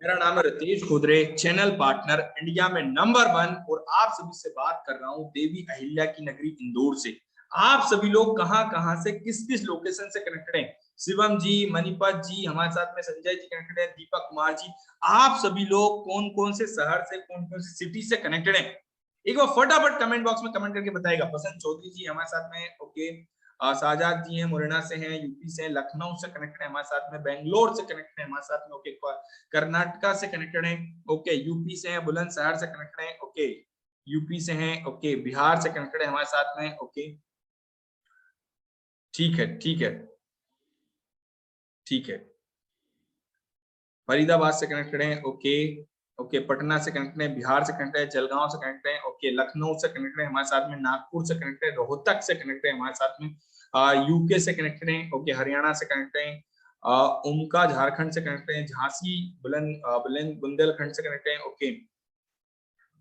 मेरा नाम है रितेश खुदरे, चैनल पार्टनर इंडिया में नंबर 1, और आप सभी से बात कर रहा हूं देवी अहिल्या की नगरी इंदौर से। आप सभी लोग कहां कहां से किस किस लोकेशन से कनेक्टेड हैं? शिवम जी, मणिपत जी हमारे साथ में, संजय जी कनेक्टेड है, दीपक कुमार जी, आप सभी लोग कौन कौन से शहर से, कौन कौन सी सिटी से कनेक्टेड हैं? एक बार फटाफट कमेंट बॉक्स में कमेंट करके बताएगा। बसंत चौधरी जी हमारे साथ में, ओके। साजाद जी हैं, मुरैना से हैं, यूपी से, लखनऊ से कनेक्टेड है हमारे साथ में, बेंगलोर से कनेक्टेड है हमारे साथ में, ओके। कर्नाटका से कनेक्टेड है, ओके। यूपी से हैं, बुलंदशहर से कनेक्टेड है, ओके। यूपी से हैं, ओके। बिहार से कनेक्टेड है हमारे साथ में, ओके। ठीक है, ठीक है, ठीक है। फरीदाबाद से कनेक्टेड है, ओके। ओके, पटना से कनेक्टेड है, बिहार से कनेक्टेड है, जलगांव से कनेक्टेड है, ओके। लखनऊ से कनेक्टेड है हमारे साथ में, नागपुर से कनेक्टेड है, रोहतक से कनेक्टेड है हमारे साथ में, यूके से कनेक्टेड है, ओके। हरियाणा से कनेक्टेड है, उमका झारखंड से कनेक्टेड है, झांसी बुंदेलखंड से कनेक्टेड है, ओके।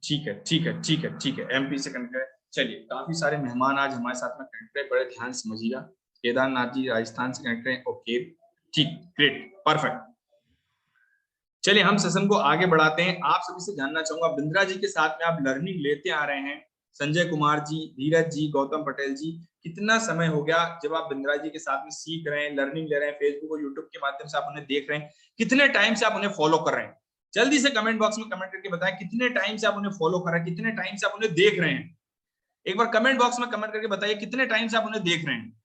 ठीक है, ठीक है, ठीक है, ठीक है। एमपी से कनेक्टेड है। चलिए, काफी सारे मेहमान आज हमारे साथ में कनेक्टेड है, बड़े ध्यान से समझिएगा। केदारनाथ जी राजस्थान से कनेक्टेड है, ओके। ठीक, ग्रेट, परफेक्ट। चलिए, हम सेशन को आगे बढ़ाते हैं। आप सभी से जानना चाहूंगा, बिंद्रा जी के साथ में आप लर्निंग लेते आ रहे हैं, संजय कुमार जी, धीरज जी, गौतम पटेल जी, कितना समय हो गया जब आप बिंद्रा जी के साथ में सीख रहे हैं, लर्निंग ले रहे हैं, फेसबुक और यूट्यूब के माध्यम से आप उन्हें देख रहे हैं, कितने टाइम से आप उन्हें फॉलो कर रहे हैं? जल्दी से कमेंट बॉक्स में कमेंट करके बताएं, कितने टाइम से आप उन्हें फॉलो कर रहे हैं, कितने टाइम से आप उन्हें देख रहे हैं? एक बार कमेंट बॉक्स में कमेंट करके बताइए, कितने टाइम से आप उन्हें देख रहे हैं?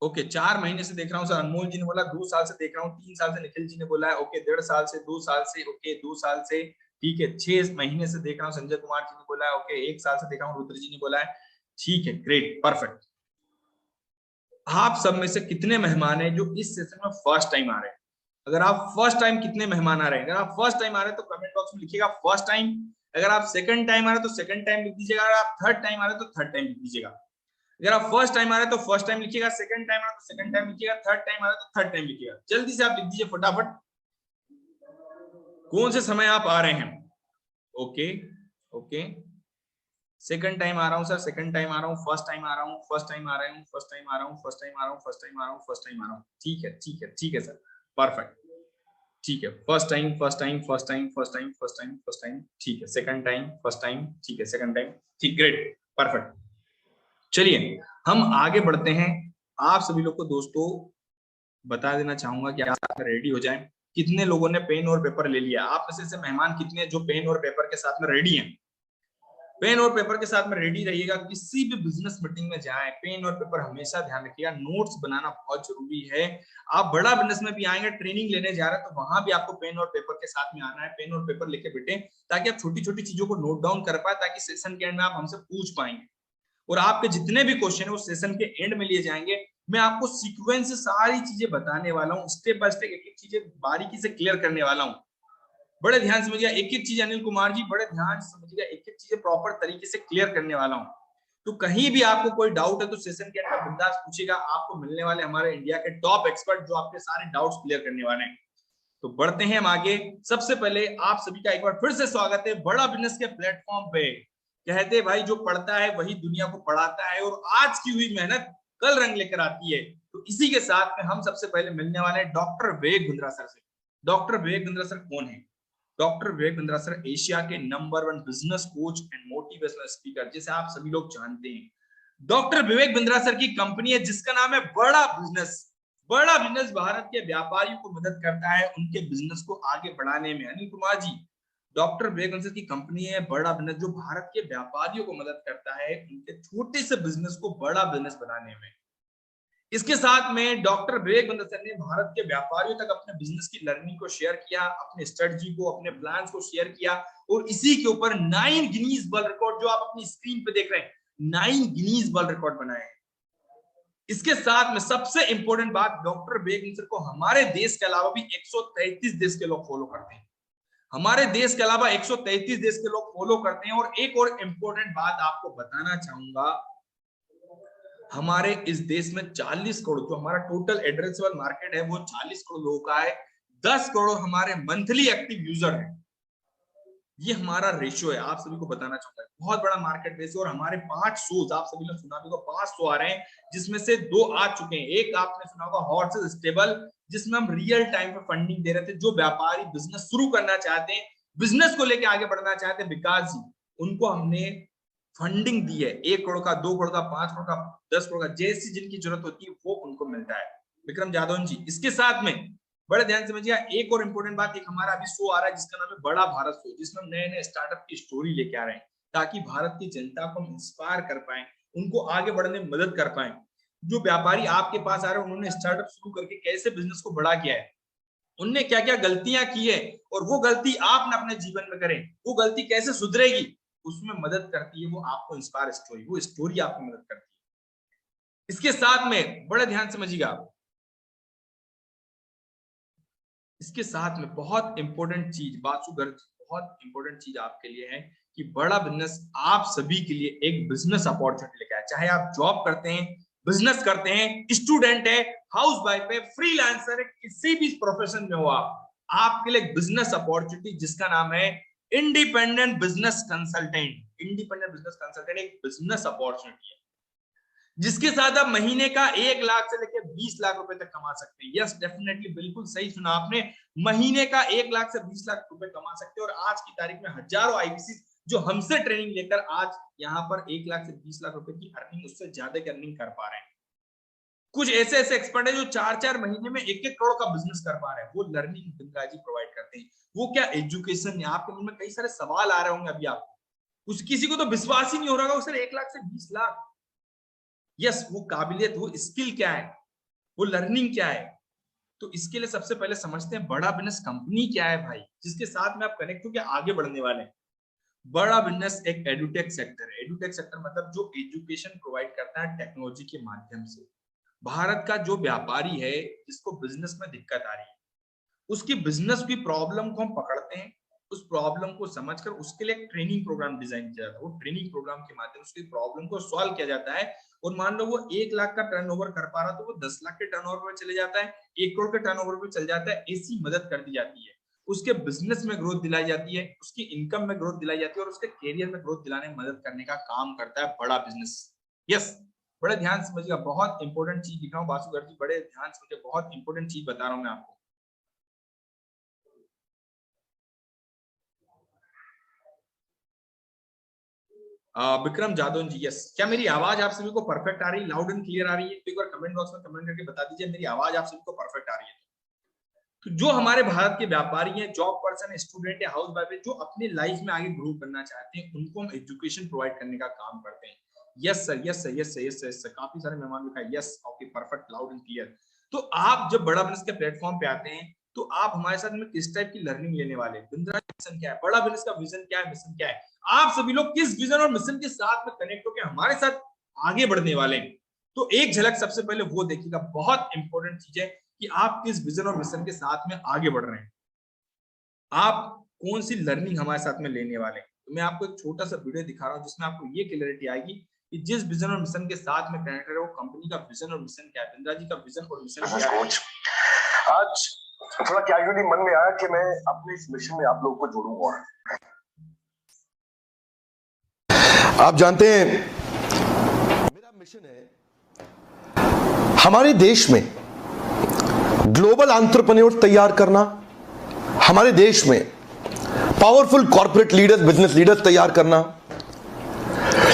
ओके, 4 महीने से देख रहा हूँ सर। अनमोल जी ने बोला 2 साल से देख रहा हूँ, 3 साल से निखिल जी ने बोला है, ओके। 1.5 साल से, 2 साल से, ओके, 2 साल से, ठीक है। 6 महीने से देख रहा हूँ, संजय कुमार जी ने बोला है, ओके। 1 साल से देख रहा हूँ, रुद्र जी ने बोला है, ठीक है, ग्रेट, परफेक्ट। आप सब में से कितने मेहमान हैं जो इस सेशन में फर्स्ट टाइम आ रहे हैं? अगर आप फर्स्ट टाइम, कितने मेहमान आ रहे हैं? अगर आप फर्स्ट टाइम आ रहे हैं तो कमेंट बॉक्स में लिखिएगा फर्स्ट टाइम। अगर आप सेकंड टाइम आ रहे हैं तो सेकंड टाइम लिख दीजिएगा। अगर आप थर्ड टाइम आ रहे हैं तो थर्ड टाइम लिख दीजिएगा। अगर आप फर्स्ट टाइम आ रहे हैं तो फर्स्ट टाइम लिखिएगा, सेकंड टाइम आ रहा है तो सेकंड टाइम लिखिएगा, थर्ड टाइम आ रहा है तो थर्ड टाइम लिखिएगा। जल्दी से आप लिख दीजिए फटाफट, कौन से समय आप आ रहे हैं? Okay, okay. सेकंड टाइम आ रहा हूँ सर, सेकंड टाइम आ रहा हूँ, फर्स्ट टाइम आ रहा हूँ, फर्स्ट टाइम आ रहा हूँ, फर्स्ट टाइम आ रहा हूँ, फर्स्ट टाइम आ रहा हूँ, फर्स्ट टाइम आ रहा हूँ, फर्स्ट टाइम आ रहा हूँ। ठीक है, ठीक है, ठीक है सर, परफेक्ट। ठीक है, first time, first time, first time, first time, first time, first time, ठीक है। सेकंड टाइम, फर्स्ट टाइम, ठीक है। सेकंड टाइम, ठीक, ग्रेट, परफेक्ट। चलिए, हम आगे बढ़ते हैं। आप सभी लोग को दोस्तों बता देना चाहूंगा कि आप रेडी हो जाएं। कितने लोगों ने पेन और पेपर ले लिया? आप में से मेहमान कितने जो पेन और पेपर के साथ में रेडी हैं? पेन और पेपर के साथ में रेडी रहिएगा। किसी भी बिजनेस मीटिंग में जाएं, पेन और पेपर हमेशा ध्यान रखिएगा। नोट्स बनाना बहुत जरूरी है। आप बड़ा बिजनेस में भी आएंगे, ट्रेनिंग लेने जा रहे हैं, तो वहां भी आपको पेन और पेपर के साथ में आना है। पेन और पेपर लेके बैठे, ताकि आप छोटी छोटी चीजों को नोट डाउन कर पाए, ताकि सेशन के एंड में आप हमसे पूछ पाएंगे। और आपके जितने भी क्वेश्चन है वो सेशन के एंड में लिए जाएंगे। मैं आपको सीक्वेंस से सारी चीजें बताने वाला हूँ, स्टेप बाय स्टेप एक एक चीजें बारीकी से क्लियर करने वाला हूँ। बड़े ध्यान से समझिएगा, एक एक चीज अनिल कुमार जी, बड़े ध्यान से समझिएगा, एक एक चीजें प्रॉपर तरीके से क्लियर करने वाला हूँ। तो कहीं भी आपको कोई डाउट है तो सेशन के अंदर बिंदास पूछिएगा। आपको मिलने वाले हमारे इंडिया के टॉप एक्सपर्ट जो आपके सारे डाउट्स क्लियर करने वाले हैं। तो बढ़ते हैं हम आगे। सबसे पहले आप सभी का एक बार फिर से स्वागत है बड़ा बिजनेस के प्लेटफॉर्म पे। कहते भाई, जो पढ़ता है वही दुनिया को पढ़ाता है, और आज की हुई मेहनत कल रंग लेकर आती है। तो इसी के साथ में हम सबसे पहले मिलने वाले हैं डॉक्टर विवेक बिंद्रा सर से। डॉक्टर विवेक बिंद्रा सर कौन है? Doctor Vivek Bindra sir Asia के number 1 business coach and motivational speaker, जिसे आप सभी लोग जानते हैं। डॉक्टर विवेक बिंद्रा सर की कंपनी है जिसका नाम है बड़ा बिजनेस। बड़ा बिजनेस भारत के व्यापारियों को मदद करता है उनके बिजनेस को आगे बढ़ाने में। अनिल कुमार जी, डॉक्टर विवेक बिंद्रा की कंपनी है बड़ा बिजनेस, जो भारत के व्यापारियों को मदद करता है उनके छोटे से बिजनेस को बड़ा बिजनेस बनाने में। इसके साथ में डॉक्टर विवेक बिंद्रा सर ने भारत के व्यापारियों तक अपने बिजनेस की लर्निंग को शेयर किया, अपने स्ट्रेटजी को, अपने प्लान्स को शेयर किया, और इसी के ऊपर 9 गिनीज वर्ल्ड रिकॉर्ड, जो आप अपनी स्क्रीन पे देख रहे हैं, 9 गिनीज वर्ल्ड रिकॉर्ड बनाए हैं। इसके साथ में सबसे इंपॉर्टेंट बात, डॉक्टर विवेक बिंद्रा सर को हमारे देश के अलावा भी 133 देश के लोग फॉलो करते हैं। हमारे देश के अलावा 133 देश के लोग फॉलो करते हैं। और एक और इंपॉर्टेंट बात आपको बताना चाहूंगा, हमारे इस देश में 40 करोड़, जो हमारा टोटल एड्रेसेबल मार्केट है वो 40 करोड़ लोगों का है। 10 करोड़ हमारे मंथली एक्टिव यूजर हैं। ये हमारा रेशियो है, आप सभी को बताना चाहूंगा। बहुत बड़ा मार्केट बेस है और हमारे 5 शोज आप सभी ने सुना होगा, 5 शो आ रहे हैं जिसमें से 2 आ चुके हैं। एक आपने सुना होगा हॉर्सेस स्टेबल, जिसमें हम रियल टाइम पे फंडिंग दे रहे थे। जो व्यापारी बिजनेस शुरू करना चाहते हैं, बिजनेस को लेके आगे बढ़ना चाहते हैं, विकास जी, उनको हमने फंडिंग दी है। 1 करोड़ का, 2 करोड़ का, 5 करोड़ का, 10 करोड़ का, जैसी जिनकी जरूरत होती है वो उनको मिलता है। विक्रम जादव जी, इसके साथ में बड़े ध्यान से समझिए एक और इंपॉर्टेंट बात, एक हमारा अभी शो आ रहा है जिसका नाम है बड़ा भारत शो, जिसमें हम नए नए स्टार्टअप की स्टोरी लेके आ रहे हैं ताकि भारत की जनता को हम इंस्पायर कर पाए, उनको आगे बढ़ने में मदद कर पाए। जो व्यापारी आपके पास आ रहे हैं, उन्होंने स्टार्टअप शुरू करके कैसे बिजनेस को बड़ा किया है, उनने क्या क्या गलतियां की है, और वो गलती आप ना अपने जीवन में करें, वो गलती कैसे सुधरेगी, उसमें मदद करती है वो आपको इंस्पायर स्टोरी, वो स्टोरी आपको मदद करती है। इसके साथ में बड़े ध्यान से समझिएगा, इसके साथ में बहुत इंपॉर्टेंट चीज, बासुगर्ग, बहुत इंपॉर्टेंट चीज आपके लिए है कि बड़ा बिजनेस आप सभी के लिए एक बिजनेस अपॉर्चुनिटी लेके आया। चाहे आप जॉब करते हैं, बिजनेस करते हैं, स्टूडेंट है, हाउस वाइफ है, फ्रीलांसर है, किसी भी प्रोफेशन में हो आप, आपके लिए एक बिजनेस अपॉर्चुनिटी जिसका नाम है independent business consultant. Independent business consultant एक बिजनेस अपॉर्चुनिटी है जिसके साथ आप महीने का 1 लाख से लेकर 20 लाख रुपए तक कमा सकते हैं। यस, डेफिनेटली, बिल्कुल सही सुना आपने, महीने का 1 लाख से 20 लाख रुपए कमा सकते हैं। और आज की तारीख में हजारों आईबीसी जो हमसे ट्रेनिंग लेकर आज यहाँ पर 1 लाख से 20 लाख रुपए की अर्निंग, उससे ज्यादा की अर्निंग कर पा रहे हैं। कुछ ऐसे ऐसे एक्सपर्ट है जो 4-4 महीने में 1-1 करोड़ का बिजनेस कर पा रहे हैं। वो लर्निंग बिंद्रा जी प्रोवाइड करते हैं। वो क्या एजुकेशन है। आपके मन में कई सारे सवाल आ रहे होंगे अभी आपको, उस किसी को तो विश्वास ही नहीं हो रहा सर 1 लाख से 20 लाख। यस, वो काबिलियत, वो स्किल क्या है, वो लर्निंग क्या है। तो इसके लिए सबसे पहले समझते हैं बड़ा बिजनेस कंपनी क्या है भाई, जिसके साथ में आप कनेक्ट होकर आगे बढ़ने वाले हैं। बड़ा बिजनेस एक एडुटेक सेक्टर है। एडुटेक सेक्टर मतलब जो एजुकेशन प्रोवाइड करता है टेक्नोलॉजी के माध्यम से। भारत का जो व्यापारी है जिसको बिजनेस में दिक्कत आ रही है, उसकी बिजनेस की प्रॉब्लम को हम पकड़ते हैं, उस प्रॉब्लम को समझकर उसके लिए एक ट्रेनिंग प्रोग्राम डिजाइन किया जाता है। वो ट्रेनिंग प्रोग्राम के माध्यम से प्रॉब्लम को सॉल्व किया जाता है। और मान लो वो 1 लाख का टर्नओवर कर पा रहा तो वो 10 लाख के टर्नओवर पे चले जाता है, 1 करोड़ के टर्नओवर पे चल जाता है। ऐसी मदद कर दी जाती है, उसके बिजनेस में ग्रोथ दिलाई जाती है, उसकी इनकम में ग्रोथ दिलाई जाती है और उसके कैरियर में ग्रोथ दिलाने में मदद करने का काम करता है बड़ा बिजनेस। यस, बड़े ध्यान से समझिएगा, बहुत इंपॉर्टेंट चीज दिख रहा हूँ बासुगर्ग जी, बड़े ध्यान से समझिए, बहुत इंपॉर्टेंट चीज बता रहा हूँ मैं आपको। विक्रम जादव जी, यस, क्या मेरी आवाज आप सभी को परफेक्ट आ रही है, लाउड एंड क्लियर आ रही है? तो एक बार कमेंट बॉक्स में कमेंट करके बता दीजिए मेरी आवाज आप सभी को परफेक्ट आ रही है। तो जो हमारे भारत के व्यापारी हैं, जॉब पर्सन, स्टूडेंट है, हाउस वाइफ है, जो अपनी लाइफ में आगे ग्रो करना चाहते हैं, उनको हम एजुकेशन प्रोवाइड करने का काम करते हैं। Yes sir, yes sir, yes sir, yes sir, yes sir, काफी सारे मेहमान लिखा है yes, okay, perfect, loud and clear. तो आप जब बड़ा बिजनेस के प्लेटफॉर्म पे आते हैं तो आप हमारे साथ में किस टाइप की लर्निंग लेने वाले हैं, बिंद्रा मिशन क्या है, बड़ा बिजनेस का विजन क्या है, मिशन क्या है, आप सभी लोग किस विजन और मिशन के साथ में कनेक्ट होकर हमारे साथ आगे बढ़ने वाले हैं। तो एक झलक सबसे पहले वो देखिएगा, बहुत इंपॉर्टेंट चीज है कि आप किस विजन और मिशन के साथ में आगे बढ़ रहे हैं, आप कौन सी लर्निंग हमारे साथ में लेने वाले हैं। तो मैं आपको एक छोटा सा वीडियो दिखा रहा हूं जिसमें आपको ये क्लैरिटी आएगी कि जिस विजन और मिशन के साथ में कनेक्ट है वो कंपनी का विजन और मिशन क्या है, बिंद्रा जी का विजन और मिशन क्या है। आज थोड़ा कैजुअली मन में आया कि मैं अपने इस मिशन में आप लोगों को जोड़ूंगा। आप जानते हैं मेरा मिशन है हमारे देश में ग्लोबल एंटरप्रेन्योर तैयार करना, हमारे देश में powerful corporate leaders, business leaders तैयार करना।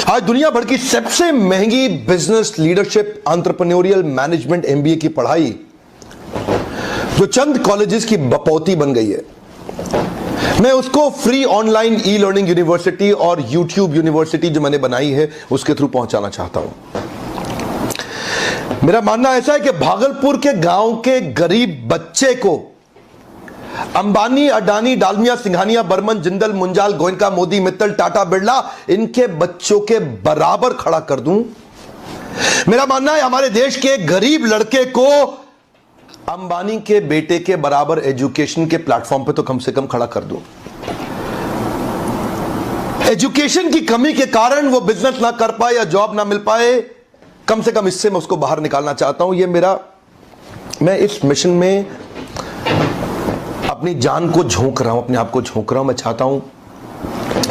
आज दुनिया भर की सबसे महंगी business leadership entrepreneurial management MBA की पढ़ाई जो चंद कॉलेजेस की बपौती बन गई है, मैं उसको free online e learning university और यूट्यूब यूनिवर्सिटी जो मैंने बनाई है उसके थ्रू पहुंचाना चाहता हूं। मेरा मानना ऐसा है कि भागलपुर के गांव के गरीब बच्चे को अंबानी, अडानी, डालमिया, सिंघानिया, बर्मन, जिंदल, मुंजाल, गोयनका, मोदी, मित्तल, टाटा, बिरला, इनके बच्चों के बराबर खड़ा कर दूं। मेरा मानना है हमारे देश के गरीब लड़के को अंबानी के बेटे के बराबर एजुकेशन के प्लेटफॉर्म पे तो कम से कम खड़ा कर दूं। एजुकेशन की कमी के कारण वो बिजनेस ना कर पाए या जॉब ना मिल पाए, कम से कम इससे मैं उसको बाहर निकालना चाहता हूं। मैं इस मिशन में अपनी जान को झोंक रहा हूं, अपने आप को झोंक रहा हूं। मैं चाहता हूं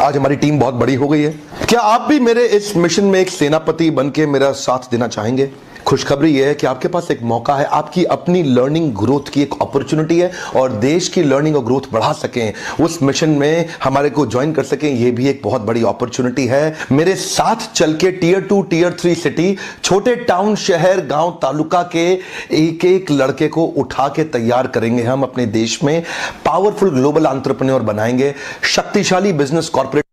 आज हमारी टीम बहुत बड़ी हो गई है। क्या आप भी मेरे इस मिशन में एक सेनापति बनके मेरा साथ देना चाहेंगे? खुशखबरी यह है कि आपके पास एक मौका है, आपकी अपनी लर्निंग ग्रोथ की एक अपॉर्चुनिटी है और देश की लर्निंग और ग्रोथ बढ़ा सकें, उस मिशन में हमारे को ज्वाइन कर सकें, यह भी एक बहुत बड़ी अपॉर्चुनिटी है। मेरे साथ चल के टियर 2 टियर 3 सिटी, छोटे टाउन, शहर, गांव, तालुका के एक एक लड़के को उठा के तैयार करेंगे हम अपने देश में, पावरफुल ग्लोबल एंटरप्रेन्योर बनाएंगे, शक्तिशाली बिजनेस कॉर्पोरेट।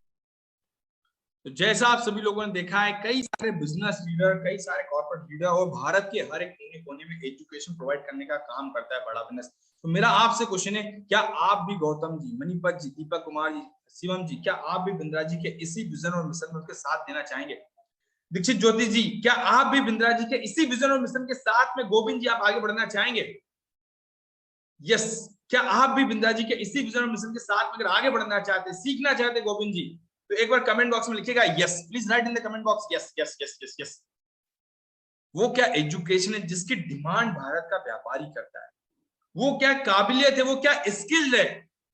तो जैसा आप सभी लोगों ने देखा है, कई सारे बिजनेस लीडर, कई सारे कॉर्पोरेट लीडर और भारत के हर एक कोने कोने में एजुकेशन प्रोवाइड करने का काम करता है बड़ा बिजनेस। तो मेरा आपसे क्वेश्चन है, क्या आप भी गौतम जी, मणिपत जी, दीपक कुमार जी, शिवम जी, क्या आप भी बिंद्रा जी के इसी विजन और मिशन में उनके साथ देना चाहेंगे? दीक्षित ज्योति जी, क्या आप भी बिंद्रा जी के इसी विजन और मिशन के साथ में गोविंद जी आप आगे बढ़ना चाहेंगे? यस, क्या आप भी बिंद्रा जी के इसी विजन और मिशन के साथ में अगर आगे बढ़ना चाहते, सीखना चाहते गोविंद जी, तो एक बार कमेंट बॉक्स में लिखिएगा yes, please right in the comment box yes yes yes yes yes. वो क्या एजुकेशन है जिसकी डिमांड भारत का व्यापारी करता है? वो क्या काबिलियत है, वो क्या स्किल है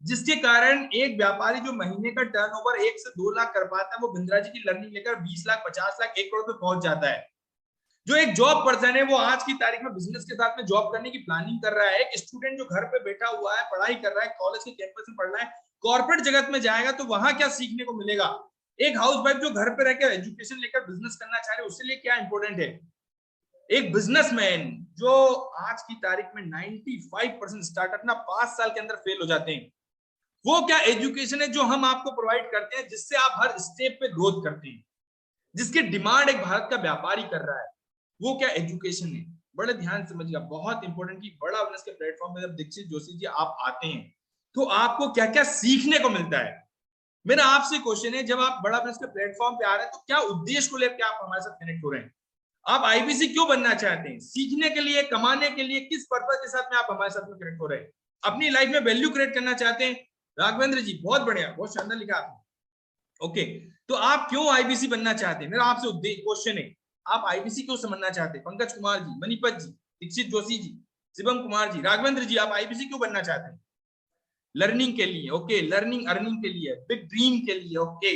जिसके कारण एक व्यापारी जो महीने का टर्नओवर 1 से 2 लाख कर पाता है, वो बिंद्रा जी की लर्निंग लेकर 20 लाख, 50 लाख, 1 करोड़ पे पहुंच जाता है। जो एक जॉब पर्सन है, वो आज की तारीख में बिजनेस के साथ में जॉब करने की प्लानिंग कर रहा है। एक स्टूडेंट जो घर पे बैठा हुआ है, पढ़ाई कर रहा है, कॉलेज के कैंपस में पढ़ रहा है, कॉर्पोरेट जगत में जाएगा तो वहां क्या सीखने को मिलेगा? एक हाउसवाइफ जो घर पे रहकर एजुकेशन लेकर बिजनेस करना चाह रहे, उसके लिए क्या इंपॉर्टेंट है? एक बिजनेसमैन जो आज की तारीख में 95% स्टार्टअप ना 5 साल के अंदर फेल हो जाते हैं, वो क्या एजुकेशन है जो हम आपको प्रोवाइड करते हैं, जिससे आप हर स्टेप पे ग्रोथ करते हैं, जिसकी डिमांड एक भारत का व्यापारी कर रहा है? वो क्या एजुकेशन है? बड़े ध्यान समझिएगा, बहुत इंपॉर्टेंट कि बड़ा बिजनेस के प्लेटफॉर्म पे जब दीक्षित जोशी जी आप आते हैं तो आपको क्या क्या सीखने को मिलता है? मेरा आपसे क्वेश्चन है, जब आप बड़ा बिजनेस के प्लेटफॉर्म पे आ रहे हैं तो क्या उद्देश्य को लेकर आप हमारे साथ कनेक्ट हो रहे हैं? आप आईबीसी क्यों बनना चाहते हैं? सीखने के लिए, कमाने के लिए, किस पर्पज के साथ में आप हमारे साथ में कनेक्ट हो रहे हैं? अपनी लाइफ में वैल्यू क्रिएट करना चाहते हैं? राघवेंद्र जी बहुत बढ़िया, बहुत शानदार लिखा आपने। ओके, तो आप क्यों आईबीसी बनना चाहते हैं? मेरा आपसे क्वेश्चन है, आप आईबीसी क्यों समझना चाहते हैं? पंकज कुमार जी, मणिपत जी, दीक्षित जोशी जी, शिवम कुमार जी, राघवेंद्र जी, आप आईबीसी क्यों बनना चाहते हैं? लर्निंग के लिए, ओके, लर्निंग अर्निंग के लिए, बिग ड्रीम के लिए, ओके,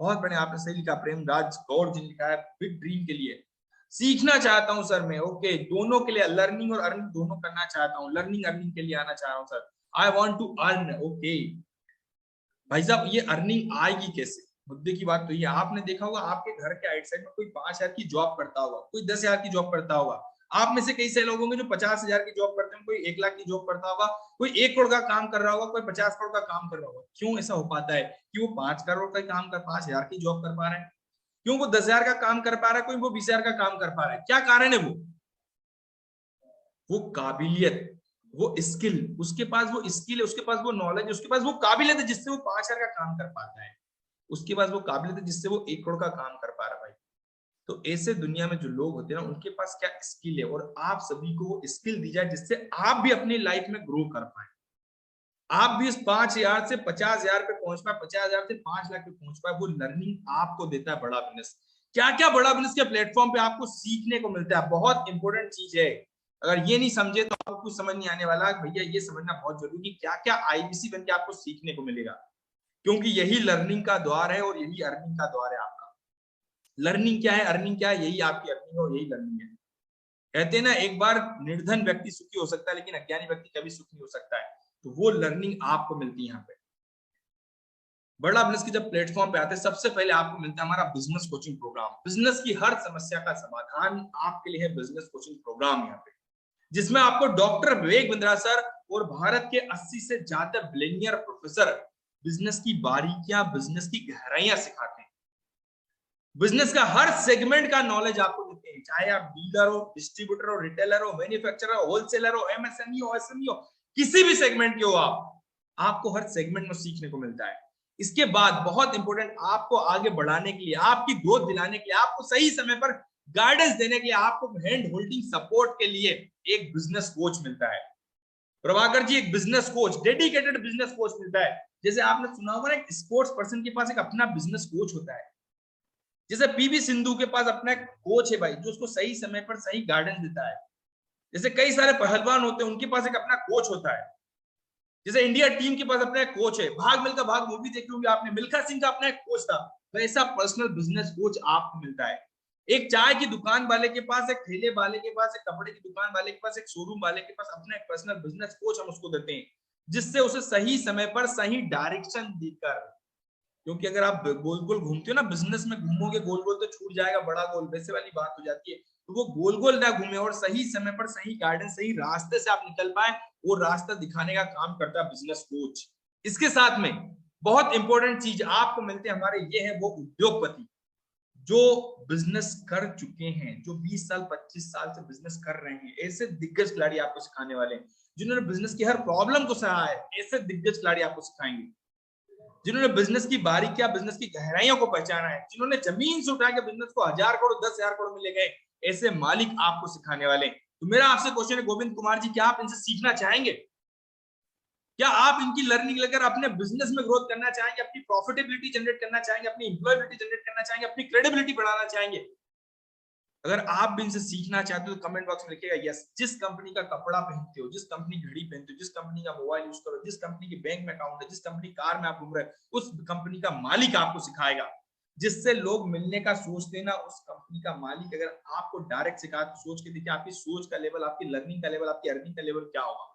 बहुत बढ़िया, आपने सही लिखा। प्रेमराज गौड़ जी ने लिखा है बिग ड्रीम के लिए, सीखना चाहता हूं सर मैं, ओके, दोनों के लिए, लर्निंग और अर्निंग दोनों करना चाहता हूं, लर्निंग अर्निंग के लिए आना चाह रहा हूं sir, I want to earn. Okay भाई साहब, ये अर्निंग आएगी कैसे? मुद्दे की बात तो ये, आपने देखा होगा आपके घर के आइट साइड में कोई 5,000 की जॉब करता होगा, कोई 10,000 की जॉब करता होगा, आप में से कई से लोग होंगे जो 50,000 की जॉब करते हैं, कोई 1 लाख की जॉब करता होगा, कोई 1 करोड़ का काम कर रहा होगा, कोई 50 करोड़ का काम कर रहा होगा। क्यों ऐसा हो पाता है कि वो 5 करोड़ का काम कर, 5,000 की जॉब कर पा रहा है? क्यों वो 10,000 का काम कर पा रहा है, कोई वो 20,000 का काम कर पा रहा है? क्या कारण है? वो काबिलियत, वो स्किल, उसके पास वो स्किल है, उसके पास वो नॉलेज है, उसके पास वो काबिलियत है जिससे वो 5,000 का काम कर पाता है, उसके पास वो काबिलियत है जिससे वो 1 करोड़ का काम कर पा रहा है। भाई, तो ऐसे दुनिया में जो लोग होते हैं ना, उनके पास क्या स्किल है, और आप सभी को वो स्किल दी जाए जिससे आप भी अपनी लाइफ में ग्रो कर पाए, आप भी इस 5,000 से 50,000 पे पहुंच पाए, 50,000 से 5 लाख पे पहुंच पाए। वो लर्निंग आपको देता है बड़ा बिजनेस। क्या क्या बड़ा बिजनेस के प्लेटफॉर्म पे आपको सीखने को मिलता है, बहुत इंपॉर्टेंट चीज है। अगर ये नहीं समझे तो आपको कुछ समझ नहीं आने वाला। भैया ये समझना बहुत जरूरी, क्या क्या आईबीसी बन के आपको सीखने को मिलेगा, क्योंकि यही लर्निंग का द्वार है और यही अर्निंग का द्वार है आपका। लर्निंग क्या है, अर्निंग क्या है? यही आपकी अर्निंग है और यही लर्निंग है। कहते हैं ना, एक बार निर्धन व्यक्ति सुखी हो सकता है लेकिन अज्ञानी व्यक्ति कभी सुखी नहीं हो सकता है। तो वो लर्निंग आपको मिलती है यहाँ पे। बड़ा बिजनेस की जब प्लेटफॉर्म पे आते हैं, सबसे पहले आपको मिलता है हमारा बिजनेस कोचिंग प्रोग्राम। बिजनेस की हर समस्या का समाधान आपके लिए है बिजनेस कोचिंग प्रोग्राम यहाँ पे, जिसमें आपको डॉक्टर विवेक बिंद्रा सर और भारत के 80 से ज्यादा बिलियनियर प्रोफेसर बिजनेस की बारीकियां, बिजनेस की गहराइयां सिखाते हैं। बिजनेस का हर सेगमेंट का नॉलेज आपको देते हैं, चाहे आप डीलर हो, डिस्ट्रीब्यूटर हो, रिटेलर हो, मैन्युफैक्चरर हो, होलसेलर हो, एमएसएमई हो, एसएमई हो, किसी भी सेगमेंट के हो आपको हर सेगमेंट में सीखने को मिलता है। इसके बाद बहुत इंपॉर्टेंट, आपको आगे बढ़ाने के लिए, आपकी ग्रोथ दिलाने के लिए, आपको सही समय पर गाइडेंस देने के लिए, आपको हैंड होल्डिंग सपोर्ट के लिए एक बिजनेस कोच मिलता है। प्रभाकर जी, एक business coach, dedicated business coach मिलता है। जैसे आपने सुना होगा, एक स्पोर्ट्स पर्सन के पास एक अपना बिजनेस कोच होता है, जैसे पीवी सिंधु के पास अपना एक कोच है भाई, जो उसको सही समय पर सही गाइडेंस देता है। जैसे कई सारे पहलवान होते हैं, उनके पास एक अपना कोच होता है। जैसे इंडिया टीम के पास अपना एक कोच है, भाग मिल्खा भाग मूवी देखी होगी आपने, मिल्खा सिंह का अपना एक कोच था, वैसा पर्सनल बिजनेस कोच आपको मिलता है। एक चाय की दुकान वाले के पास, एक ठेले वाले के पास, एक कपड़े की दुकान वाले के पास, एक शोरूम वाले के पास अपना एक पर्सनल बिजनेस कोच हम उसको देते हैं, जिससे उसे सही समय पर सही डायरेक्शन देकर, क्योंकि अगर आप गोल गोल घूमते हो ना, बिजनेस में घूमोगे गोल गोल तो छूट जाएगा बड़ा गोल, वैसे वाली बात हो जाती है। तो वो गोल गोल ना घूमे और सही समय पर सही गाइडेंस, सही रास्ते से आप निकल पाए, वो रास्ता दिखाने का काम करता है बिजनेस कोच। इसके साथ में बहुत इंपॉर्टेंट चीज आपको मिलते हैं हमारे, ये है वो उद्योगपति जो बिजनेस कर चुके हैं, जो 20 साल 25 साल से बिजनेस कर रहे हैं, ऐसे दिग्गज खिलाड़ी आपको सिखाने वाले हैं, जिन्होंने बिजनेस की हर प्रॉब्लम को सहा है, ऐसे दिग्गज खिलाड़ी आपको सिखाएंगे, जिन्होंने बिजनेस की बारीकियां, बिजनेस की गहराइयों को पहचाना है, जिन्होंने जमीन से उठा के बिजनेस को 1000 करोड़ 10,000 करोड़ में ले गए, ऐसे मालिक आपको सिखाने वाले हैं। तो मेरा आपसे क्वेश्चन है गोविंद कुमार जी, क्या आप इनसे सीखना चाहेंगे? क्या आप इनकी लर्निंग लेकर अपने बिजनेस में ग्रोथ करना चाहेंगे, अपनी प्रॉफिटेबिलिटी जनरेट करना चाहेंगे, अपनी एम्प्लॉयबिलिटी जनरेट करना चाहेंगे, अपनी क्रेडिबिलिटी बढ़ाना चाहेंगे? अगर आप भी इनसे सीखना चाहते हो तो कमेंट बॉक्स में लिखिएगा यस। जिस कंपनी का कपड़ा पहनते हो, जिस कंपनी घड़ी पहनते हो, जिस कंपनी का मोबाइल यूज करो, जिस कंपनी की बैंक में अकाउंट है, जिस कंपनी कार में आप घूम रहे हो, उस कंपनी का मालिक आपको सिखाएगा। जिससे लोग मिलने का सोचते हैं ना, उस कंपनी का मालिक अगर आपको डायरेक्ट सिखा, तो सोच के देखिए आपकी सोच का लेवल, आपकी लर्निंग का लेवल, आपकी अर्निंग का लेवल क्या होगा।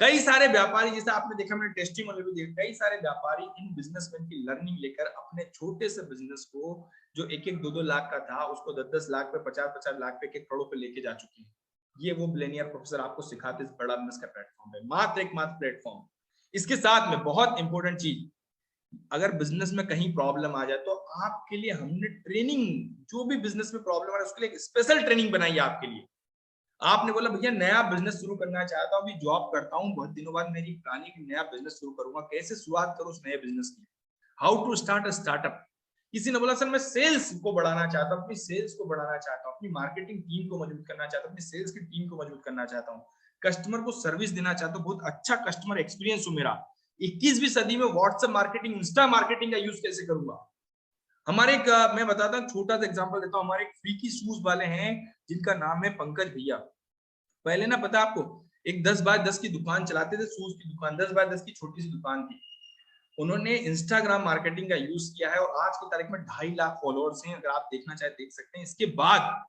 कई सारे व्यापारी, जैसे आपने देखा, मैंने टेस्टिमोनियल भी देखा, कई सारे व्यापारी इन बिजनेसमैन की लर्निंग लेकर अपने छोटे से बिजनेस को, जो 1-1 2-2 लाख का था, उसको 10-10 लाख पे, 50-50 लाख पे, 1 करोड़ पे लेके जा चुके हैं। ये वो बिलियनियर प्रोफेसर आपको सिखाते इस बड़ा बिजनेस का प्लेटफॉर्म है, मात्र एक मात्र प्लेटफॉर्म। इसके साथ में बहुत इंपॉर्टेंट चीज, अगर बिजनेस में कहीं प्रॉब्लम आ जाए तो आपके लिए हमने ट्रेनिंग, जो भी बिजनेस में प्रॉब्लम आ रहा है उसके लिए स्पेशल ट्रेनिंग बनाई है आपके लिए। आपने बोला भैया नया बिजनेस शुरू करना चाहता हूँ, अभी जॉब करता हूँ, बहुत दिनों बाद मेरी प्लानिंग है नया बिजनेस शुरू करूंगा, कैसे शुरुआत करूँ उस नए बिजनेस की, how to start a startup. किसी ने बोला सर मैं सेल्स को बढ़ाना चाहता हूँ, अपनी सेल्स को बढ़ाना चाहता हूँ, अपनी मार्केटिंग टीम को मजबूत करना चाहता हूँ, अपनी सेल्स की टीम को मजबूत करना चाहता हूँ, कस्टमर को सर्विस देना चाहता हूँ, बहुत अच्छा कस्टमर एक्सपीरियंस हो मेरा, 21वीं सदी में व्हाट्सएप मार्केटिंग, इंस्टा मार्केटिंग का यूज कैसे करूंगा। हमारे एक, मैं बताता हूँ छोटा सा एग्जांपल देता हूँ, हमारे एक फ्री की शूज वाले हैं जिनका नाम है पंकज भैया। पहले ना पता आपको, एक 10x10 की दुकान चलाते थे, शूज की दुकान, 10x10 की छोटी सी दुकान थी। उन्होंने इंस्टाग्राम मार्केटिंग का यूज किया है और आज की तारीख में 2.5 लाख फॉलोअर्स हैं, अगर आप देखना चाहे देख सकते हैं। इसके बाद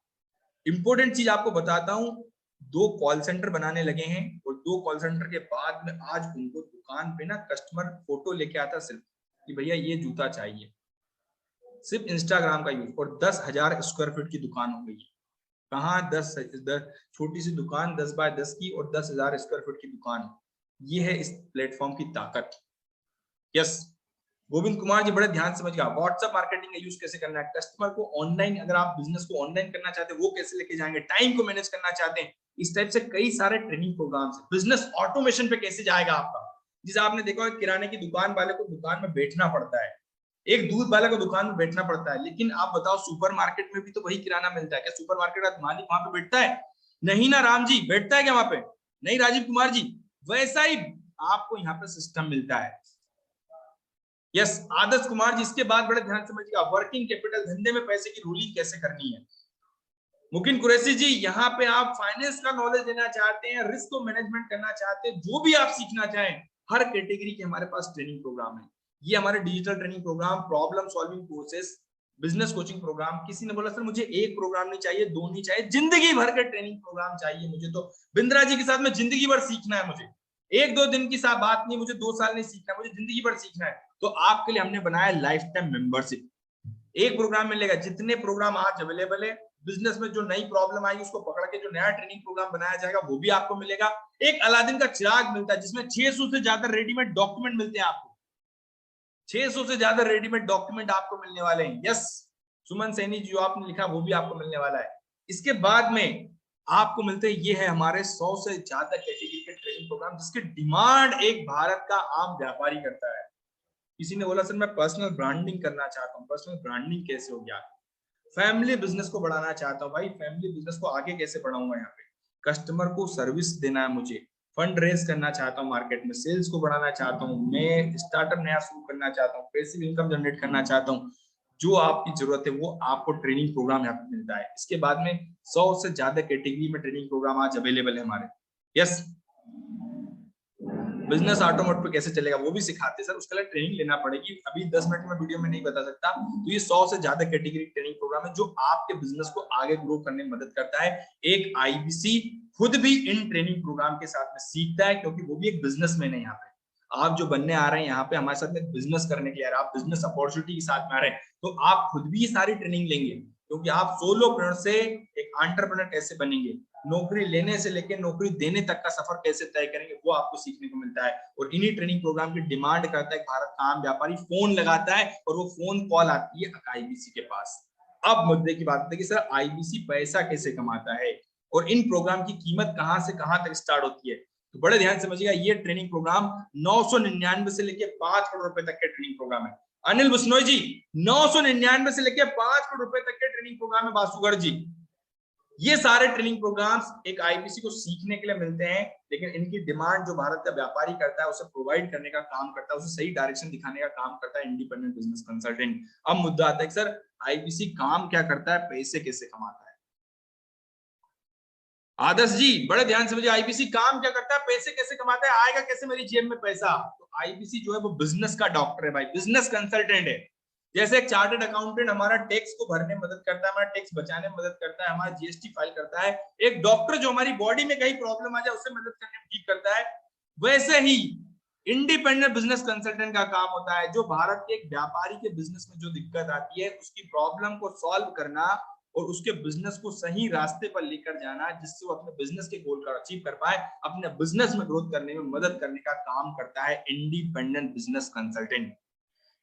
इंपॉर्टेंट चीज आपको बताता हूँ, 2 कॉल सेंटर बनाने लगे हैं और 2 कॉल सेंटर के बाद में आज उनको दुकान पे ना कस्टमर फोटो लेके आता सिर्फ कि भैया ये जूता चाहिए, सिर्फ इंस्टाग्राम का यूज, और 10,000 स्क्वायर फीट की दुकान हो गई है। कहाँ 10 छोटी सी दुकान 10x10 की और 10,000 स्क्वायर फीट की दुकान, ये है इस प्लेटफॉर्म की ताकत। यस गोविंद कुमार जी बड़े ध्यान समझिएगा, व्हाट्सएप मार्केटिंग का यूज कैसे करना है, कस्टमर को ऑनलाइन, अगर आप बिजनेस को ऑनलाइन करना चाहते हैं वो कैसे लेके जाएंगे, टाइम को मैनेज करना चाहते हैं, इस टाइप से कई सारे ट्रेनिंग प्रोग्राम्स है। बिजनेस ऑटोमेशन पे कैसे जाएगा आपका, जिसे आपने देखा किराने की दुकान वाले को दुकान में बैठना पड़ता है, एक दूध वाले को दुकान में बैठना पड़ता है, लेकिन आप बताओ सुपरमार्केट में भी तो वही किराना मिलता है, क्या सुपरमार्केट का मालिक वहां पे बैठता है? नहीं ना राम जी, बैठता है क्या वहां पे? नहीं राजीव कुमार जी, वैसा ही आपको यहाँ पे सिस्टम मिलता है। यस आदर्श कुमार जी, इसके बाद बड़े ध्यान समझिएगा, वर्किंग कैपिटल, धंधे में पैसे की रूलिंग कैसे करनी है। मुकिन कुरैशी जी, यहाँ पे आप फाइनेंस का नॉलेज लेना चाहते हैं, रिस्क को मैनेजमेंट करना चाहते हैं, जो भी आप सीखना चाहें, हर कैटेगरी के हमारे पास ट्रेनिंग प्रोग्राम है। ये हमारे digital training programme, problem solving courses, business coaching programme. किसी ने बोला सर मुझे एक प्रोग्राम नहीं चाहिए, 2 नहीं चाहिए, जिंदगी भर के ट्रेनिंग प्रोग्राम चाहिए मुझे, तो बिंद्रा जी के साथ में जिंदगी भर सीखना है मुझे, 1-2 दिन की साथ बात नहीं, मुझे 2 साल नहीं सीखना, मुझे जिंदगी भर सीखना है, तो आपके लिए हमने बनाया लाइफ टाइम मेंबरशिप। एक प्रोग्राम मिलेगा, जितने प्रोग्राम आज अवेलेबल है, बिजनेस में जो नई प्रॉब्लम आई उसको पकड़ के जो नया ट्रेनिंग प्रोग्राम बनाया जाएगा वो भी आपको मिलेगा। एक अलादीन का चिराग मिलता है जिसमें 600 से ज्यादा रेडीमेड डॉक्यूमेंट मिलते हैं आपको, 600 से ज्यादा रेडीमेड डॉक्यूमेंट आपको मिलने वाले हैं। यस सुमन सैनी जो आपने लिखा वो भी आपको मिलने वाला है। इसके बाद में आपको मिलते हैं, ये है हमारे 100 से ज्यादा कैटेगरी के ट्रेनिंग प्रोग्राम, जिसकी डिमांड एक भारत का आम व्यापारी करता है। किसी ने बोला सर मैं पर्सनल ब्रांडिंग करना चाहता हूँ, पर्सनल ब्रांडिंग कैसे हो गया, फैमिली बिजनेस को बढ़ाना चाहता हूँ, भाई फैमिली बिजनेस को आगे कैसे बढ़ाऊंगा, यहाँ पे कस्टमर को सर्विस देना है मुझे, फंड रेज करना चाहता हूँ मार्केट में, सेल्स को बढ़ाना चाहता हूँ, मैं स्टार्टअप नया शुरू करना चाहता हूँ, पैसिव इनकम जनरेट करना चाहता हूँ, जो आपकी जरूरत है वो आपको ट्रेनिंग प्रोग्राम यहाँ पे मिलता है। इसके बाद में 100 से ज्यादा कैटेगरी में ट्रेनिंग प्रोग्राम आज अवेलेबल है हमारे। यस बिजनेस ऑटो मोड पे कैसे चलेगा वो भी सिखाते हैं सर, उसके लिए ट्रेनिंग लेना पड़ेगी, अभी 10 मिनट में वीडियो में नहीं बता सकता। तो ये 100 से ज्यादा कैटेगरी ट्रेनिंग प्रोग्राम है जो आपके बिजनेस को आगे ग्रो करने में मदद करता है। एक आईबीसी खुद भी इन ट्रेनिंग प्रोग्राम के साथ में सीखता है, क्योंकि वो भी एक बिजनेसमैन है। यहाँ पे आप जो बनने आ रहे हैं यहाँ पे हमारे साथ में बिजनेस करने के लिए, आप बिजनेस अपॉर्चुनिटी के साथ में आ रहे हैं, तो आप खुद भी ये सारी ट्रेनिंग लेंगे, क्योंकि आप सोलोप्रेन्योर से एक एंटरप्रेन्योर कैसे बनेंगे, नौकरी लेने से लेकर नौकरी देने तक का सफर कैसे तय करेंगे, वो आपको सीखने को मिलता है। और इन्हीं ट्रेनिंग प्रोग्राम की डिमांड करता है भारत का आम व्यापारी, फोन लगाता है और वो फोन कॉल आती है आईबीसी के पास। अब मुद्दे की बात है कि सर आईबीसी पैसा कैसे कमाता है और इन प्रोग्राम की कीमत कहां से कहां तक स्टार्ट होती है। तो बड़े ध्यान से समझिएगा, ये ट्रेनिंग प्रोग्राम 999 से लेकर 5 करोड़ रुपए तक के ट्रेनिंग प्रोग्राम है। अनिल बिश्नोई जी, 999 से लेकर 5 करोड़ रुपए तक के ट्रेनिंग प्रोग्राम है। बासुगढ़ जी, ये सारे ट्रेनिंग प्रोग्राम्स एक आईबीसी को सीखने के लिए मिलते हैं, लेकिन इनकी डिमांड जो भारत का व्यापारी करता है उसे प्रोवाइड करने का काम करता है, उसे सही डायरेक्शन दिखाने का काम करता है इंडिपेंडेंट बिजनेस कंसल्टेंट। अब मुद्दा आता है कि सर आईबीसी काम क्या करता है, पैसे कैसे कमाता है। आदर्श जी बड़े ध्यान से मुझे, आईबीसी काम क्या करता है, पैसे कैसे कमाता है, आएगा कैसे मेरी जेब में पैसा। तो आईबीसी जो है वो बिजनेस का डॉक्टर है भाई, बिजनेस कंसल्टेंट है। जैसे एक चार्टर्ड अकाउंटेंट हमारा टैक्स को भरने में मदद करता है, हमारा टैक्स बचाने में मदद करता है, हमारा जीएसटी फाइल करता है, एक डॉक्टर जो हमारी बॉडी में कहीं प्रॉब्लम आ जाए उसे मदद करने में ठीक करता है, वैसे ही इंडिपेंडेंट बिजनेस कंसल्टेंट का काम होता है जो भारत के एक व्यापारी के बिजनेस में जो दिक्कत आती है उसकी प्रॉब्लम को सॉल्व करना और उसके बिजनेस को सही रास्ते पर लेकर जाना, जिससे वो अपने बिजनेस के गोल का अचीव कर पाए, अपने बिजनेस में ग्रोथ करने में मदद करने का काम करता है independent business consultant.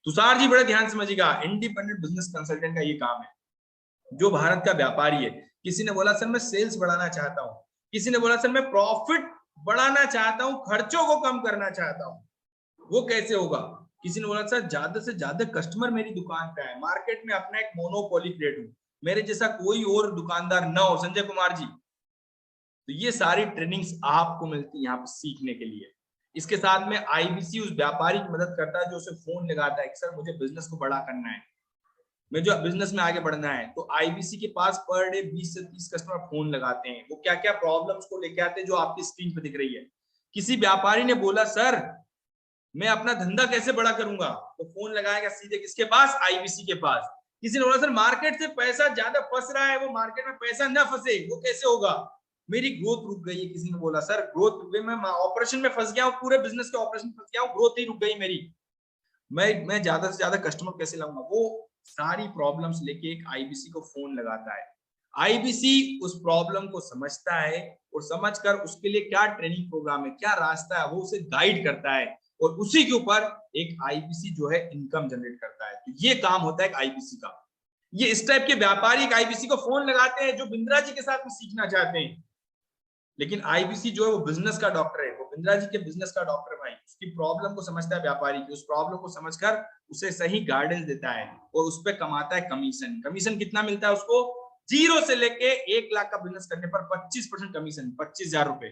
Tushar ji बड़े ध्यान समझिएगा, इंडिपेंडेंट बिजनेस कंसल्टेंट का ये काम है जो भारत का व्यापारी है। किसी ने बोला सर मैं सेल्स बढ़ाना चाहता हूं, किसी ने बोला सर मैं प्रॉफिट बढ़ाना चाहता हूं, खर्चों को कम करना चाहता हूं, वो कैसे होगा। किसी ने बोला सर ज्यादा से ज्यादा कस्टमर मेरी दुकान पे है, मार्केट में अपना एक मोनोपोली क्रिएट हो, मेरे जैसा कोई और दुकानदार ना हो, संजय कुमार जी। तो ये सारी ट्रेनिंग्स आपको मिलती है यहाँ पे सीखने के लिए। इसके साथ में आईबीसी उस व्यापारी की मदद करता है जो उसे फोन लगाता है कि सर मुझे बिजनेस को बड़ा करना है, मैं जो बिजनेस में आगे बढ़ना है। तो आईबीसी के पास पर डे 20 से 30 कस्टमर फोन लगाते हैं, वो क्या क्या प्रॉब्लम्स को लेके आते हैं जो आपकी स्क्रीन पे दिख रही है। किसी व्यापारी ने बोला सर मैं अपना धंधा कैसे बड़ा करूंगा, तो फोन लगाएगा सीधे किसके पास, आईबीसी के पास। किसी ने बोला सर मार्केट से पैसा ज्यादा फंस रहा है, वो मार्केट में पैसा न फंसे, वो कैसे होगा, मेरी ग्रोथ रुक गई है। किसी ने बोला सर ग्रोथ रुक गई, मैं ऑपरेशन में फंस गया हूँ, पूरे बिजनेस के ऑपरेशन फंस गया हूँ, ग्रोथ ही रुक गई मेरी, मैं ज्यादा से ज्यादा कस्टमर कैसे लाऊंगा। वो सारी प्रॉब्लम्स लेके एक आईबीसी को फोन लगाता है। आईबीसी उस प्रॉब्लम को समझता है और समझकर उसके लिए क्या ट्रेनिंग प्रोग्राम है, क्या रास्ता है, वो उसे गाइड करता है और उसी के ऊपर एक आईबीसी जो है इनकम जनरेट करता है। तो ये काम होता है एक आईबीसी का। ये इस टाइप के व्यापारी एक आईबीसी को फोन लगाते हैं जो बिंद्रा जी के साथ में सीखना चाहते हैं, लेकिन आईबीसी जो है वो बिजनेस का डॉक्टर है, वो बिंद्रा जी के बिजनेस का डॉक्टर भाई, उसकी प्रॉब्लम को समझता है व्यापारी की, उस प्रॉब्लम को समझकर उसे सही गाइडेंस देता है और उस पर कमाता है कमीशन। कमीशन कितना मिलता है उसको, 0 से लेके 1 लाख का बिजनेस करने पर 25% कमीशन, 25,000 रुपए,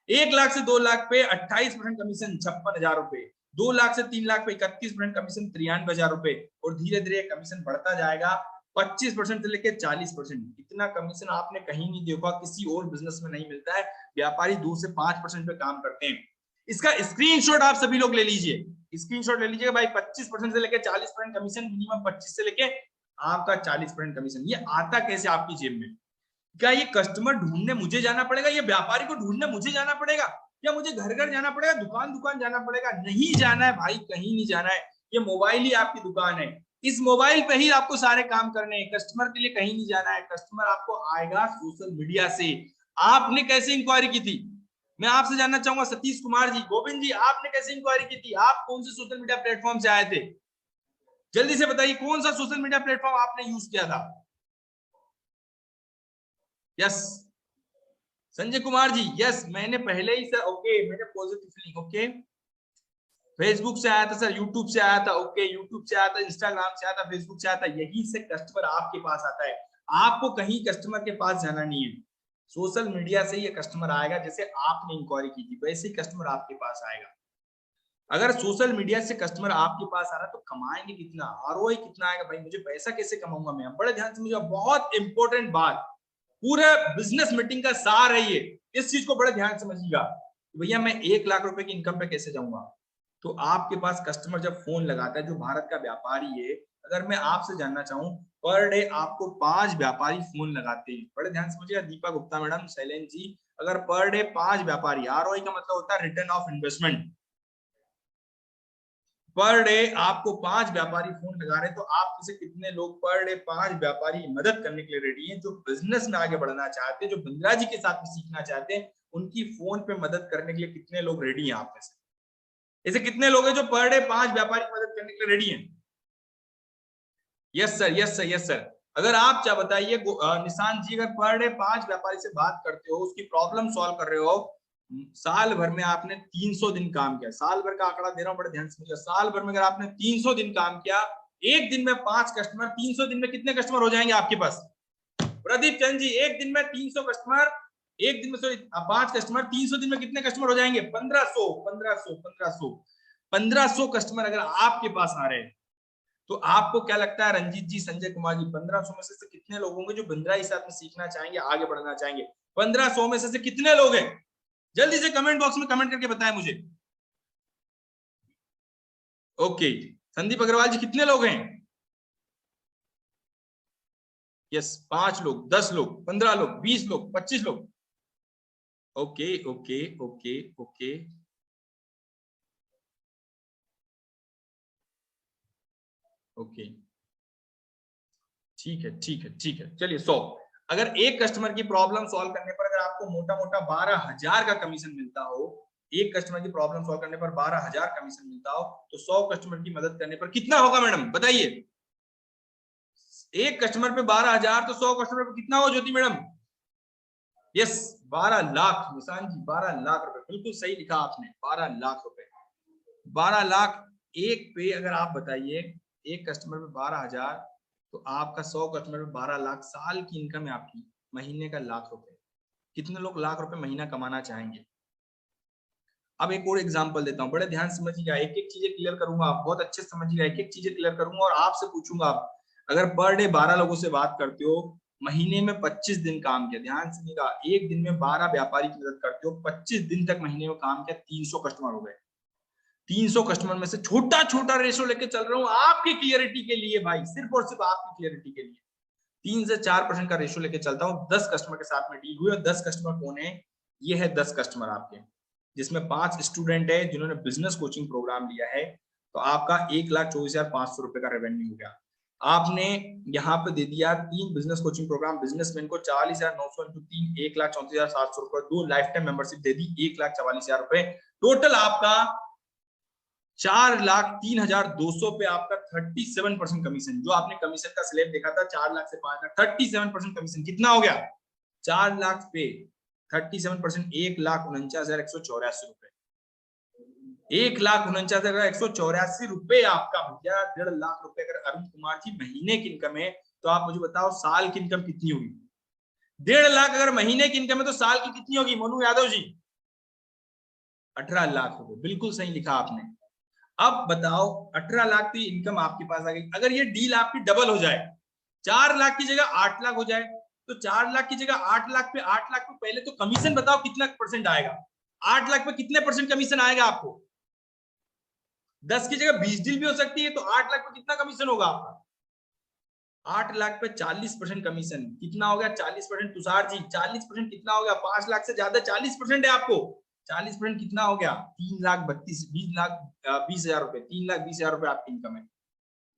1 लाख से 2 लाख पे 28% कमीशन, 56,000 रुपए, 2 लाख से 3 लाख पे 31% कमीशन, 93,000 रुपए, और धीरे धीरे कमीशन बढ़ता जाएगा 25% से लेकर 40%। इतना कमीशन आपने कहीं नहीं देखा, किसी और बिजनेस में नहीं मिलता है। व्यापारी 2 से 5% पे काम करते हैं। इसका स्क्रीनशॉट आप सभी लोग ले लीजिए, स्क्रीनशॉट ले लीजिएगा भाई। 25% से लेकर 40% कमीशन, मिनिमम 25 से लेके आपका 40% कमीशन। ये आता कैसे आपकी जेब में? क्या ये कस्टमर ढूंढने मुझे जाना पड़ेगा, ये व्यापारी को ढूंढने मुझे जाना पड़ेगा, या मुझे घर घर जाना पड़ेगा, दुकान दुकान जाना पड़ेगा? नहीं जाना है भाई, कहीं नहीं जाना है। ये मोबाइल ही आपकी दुकान है, इस मोबाइल पे ही आपको सारे काम करने हैं। कस्टमर के लिए कहीं नहीं जाना है, कस्टमर आपको आएगा सोशल मीडिया से। आपने कैसे इंक्वायरी की थी, मैं आपसे जानना चाहूंगा। सतीश कुमार जी, गोविंद जी, आपने कैसे इंक्वायरी की थी? आप कौन से सोशल मीडिया प्लेटफॉर्म से आए थे? जल्दी से बताइए, कौन सा सोशल मीडिया प्लेटफॉर्म आपने यूज किया था? यस संजय कुमार जी, यस मैंने पहले ही सर, ओके मैंने पॉजिटिवली, ओके फेसबुक से आया था सर, यूट्यूब से आया था, ओके यूट्यूब से आया था, इंस्टाग्राम से आया था, फेसबुक से आया था। यही से कस्टमर आपके पास आता है। आपको कहीं कस्टमर के पास जाना नहीं है, सोशल मीडिया से ये कस्टमर आएगा। जैसे आपने इंक्वायरी की थी वैसे ही कस्टमर आपके पास आएगा। अगर सोशल मीडिया से कस्टमर आपके पास आ रहा है तो कमाएंगे कितना, आरओआई कितना आएगा भाई, मुझे पैसा कैसे कमाऊंगा मैं? बड़े ध्यान से मुझे, बहुत इंपॉर्टेंट बात, पूरे बिजनेस मीटिंग का सार है ये, इस चीज को बड़े ध्यान समझिएगा। भैया मैं 1 लाख रुपए की इनकम पे कैसे जाऊंगा? तो आपके पास कस्टमर जब फोन लगाता है, जो भारत का व्यापारी है, अगर मैं आपसे जानना चाहूं, पर डे आपको 5 व्यापारी फोन लगाते हैं, बड़े ध्यान से समझिएगा दीपा गुप्ता मैडम, शैलेंद्र जी, अगर पर डे 5 व्यापारी, आरओआई का मतलब होता है return of investment, per day आपको 5 व्यापारी फोन लगा रहे हैं, तो आप से कितने लोग पर डे 5 व्यापारी मदद करने के लिए रेडी हैं, जो बिजनेस में आगे बढ़ना चाहते हैं, जो बिंद्रा जी के साथ में सीखना चाहते हैं, उनकी फोन पे मदद करने के लिए कितने लोग रेडी हैं आप में से? ऐसे कितने लोग हैं जो पर डे 5 व्यापारी मदद करने के लिए रेडी हैं? Yes sir, yes sir, yes sir. अगर आप क्या बताइए निशांत जी, अगर पर डे 5 व्यापारी से बात करते हो, उसकी प्रॉब्लम सॉल्व कर रहे हो, साल भर में आपने 300 दिन काम किया, साल भर का आंकड़ा दे रहा हूं, बड़े ध्यान से समझिए, साल भर में अगर आपने 300 दिन काम किया, एक दिन में 5 कस्टमर, 300 दिन में कितने कस्टमर हो जाएंगे आपके पास? प्रदीप चंद जी, एक दिन में 300 कस्टमर, एक दिन में 5 कस्टमर, 300 दिन में कितने कस्टमर हो जाएंगे? 1500, 1500, 1500, 1500 कस्टमर अगर आपके पास आ रहे हैं, तो आपको क्या लगता है रंजीत जी, संजय कुमार जी, 1500 में से कितने लोग होंगे जो बिंद्रा के साथ में सीखना चाहेंगे, आगे बढ़ना चाहेंगे? 1500 में से कितने लोग हैं? जल्दी से कमेंट बॉक्स में कमेंट करके बताएं मुझे। ओके, संदीप अग्रवाल जी, कितने लोग हैं? यस, 5 लोग, 10 लोग, 15 लोग, 20 लोग, 25 लोग। Okay okay okay okay okay, ठीक है, ठीक है, ठीक है, चलिए 100। अगर एक कस्टमर की प्रॉब्लम सॉल्व करने पर अगर आपको मोटा मोटा 12,000 का कमीशन मिलता हो, एक कस्टमर की प्रॉब्लम सॉल्व करने पर 12,000 कमीशन मिलता हो, तो 100 कस्टमर की मदद करने पर कितना होगा मैडम बताइए? एक कस्टमर पे 12,000, तो 100 कस्टमर पे कितना हो ज्योति मैडम? यस, 12 लाख। निशान जी, 12 लाख रुपए, बिल्कुल सही लिखा आपने, 12 लाख रुपए, 12 लाख एक पे। अगर आप बताइए एक कस्टमर पे 12,000, तो आपका 100 कस्टमर पे 12 लाख, साल की इनकम है आपकी, महीने का लाख रुपए। कितने लोग लाख रुपए महीना कमाना चाहेंगे? अब एक और एग्जांपल देता हूं, बड़े ध्यान से समझिएगा, एक एक चीजें क्लियर करूंगा, आप बहुत अच्छे से समझिएगा, एक एक चीजें क्लियर करूंगा और आपसे पूछूंगा। आप अगर पर डे 12 लोगों से बात करते हो, महीने में 25 दिन काम किया, ध्यान से सुनिएगा, एक दिन में 12 व्यापारी की मदद करते हो, 25 दिन तक महीने में काम किया, 300 कस्टमर हो गए। 300 कस्टमर में से छोटा छोटा रेशो लेके चल रहा हूं आपकी क्लियरिटी के लिए भाई, सिर्फ और सिर्फ आपकी क्लियरिटी के लिए 3 से 4% का रेशो लेके चलता हूं। 10 कस्टमर के साथ में डील हुई, और 10 कस्टमर कौन है? ये है 10 कस्टमर आपके, जिसमें 5 स्टूडेंट है जिन्होंने बिजनेस कोचिंग प्रोग्राम लिया है, तो आपका 1,24,500 रुपए का रेवेन्यू हो गया। आपने यहाँ पे दे दिया 3 बिजनेस कोचिंग प्रोग्राम, बिजनेसमैन को 40,900 इंटू 3, 1,34,700 रुपए, 2 लाइफ टाइम मेंबरशिप दे दी, 1,44,000 रुपए, टोटल आपका 4,03,200 पे आपका 37% कमीशन। जो आपने कमीशन का स्लैब देखा था 4 लाख से 5 लाख, 37% कमीशन कितना हो गया? 4 लाख पे 37%, 1,49,184 रुपए, 1,49,184 रुपए आपका भैया। 1.5 लाख रुपए अगर अरुण कुमार जी महीने की इनकम है, तो आप मुझे बताओ साल की इनकम कितनी होगी? 1.5 लाख अगर महीने की इनकम है, तो साल की कितनी होगी मोनू यादव जी? 18 लाख रुपए, बिल्कुल सही लिखा आपने। अब बताओ 18 लाख की इनकम आपके पास आ गई, अगर ये डील आपकी डबल हो जाए, 4 लाख की जगह 8 लाख हो जाए, तो 4 लाख की जगह 8 लाख पे, 8 लाख पे पहले तो कमीशन बताओ कितना परसेंट आएगा? 8 लाख पे कितने परसेंट कमीशन आएगा आपको? 10 की जगह 20 डील भी हो सकती है, तो 8 लाख पे कितना कमीशन होगा आपका? 8 लाख पे 40% कमीशन, कितना हो गया? 40%। तुषार जी 40% कितना हो गया? 5 लाख से ज्यादा 40% है आपको, 40% कितना हो गया? 3,32,000, 20,000 रुपए, 3,20,000 रुपए आपकी इनकम है।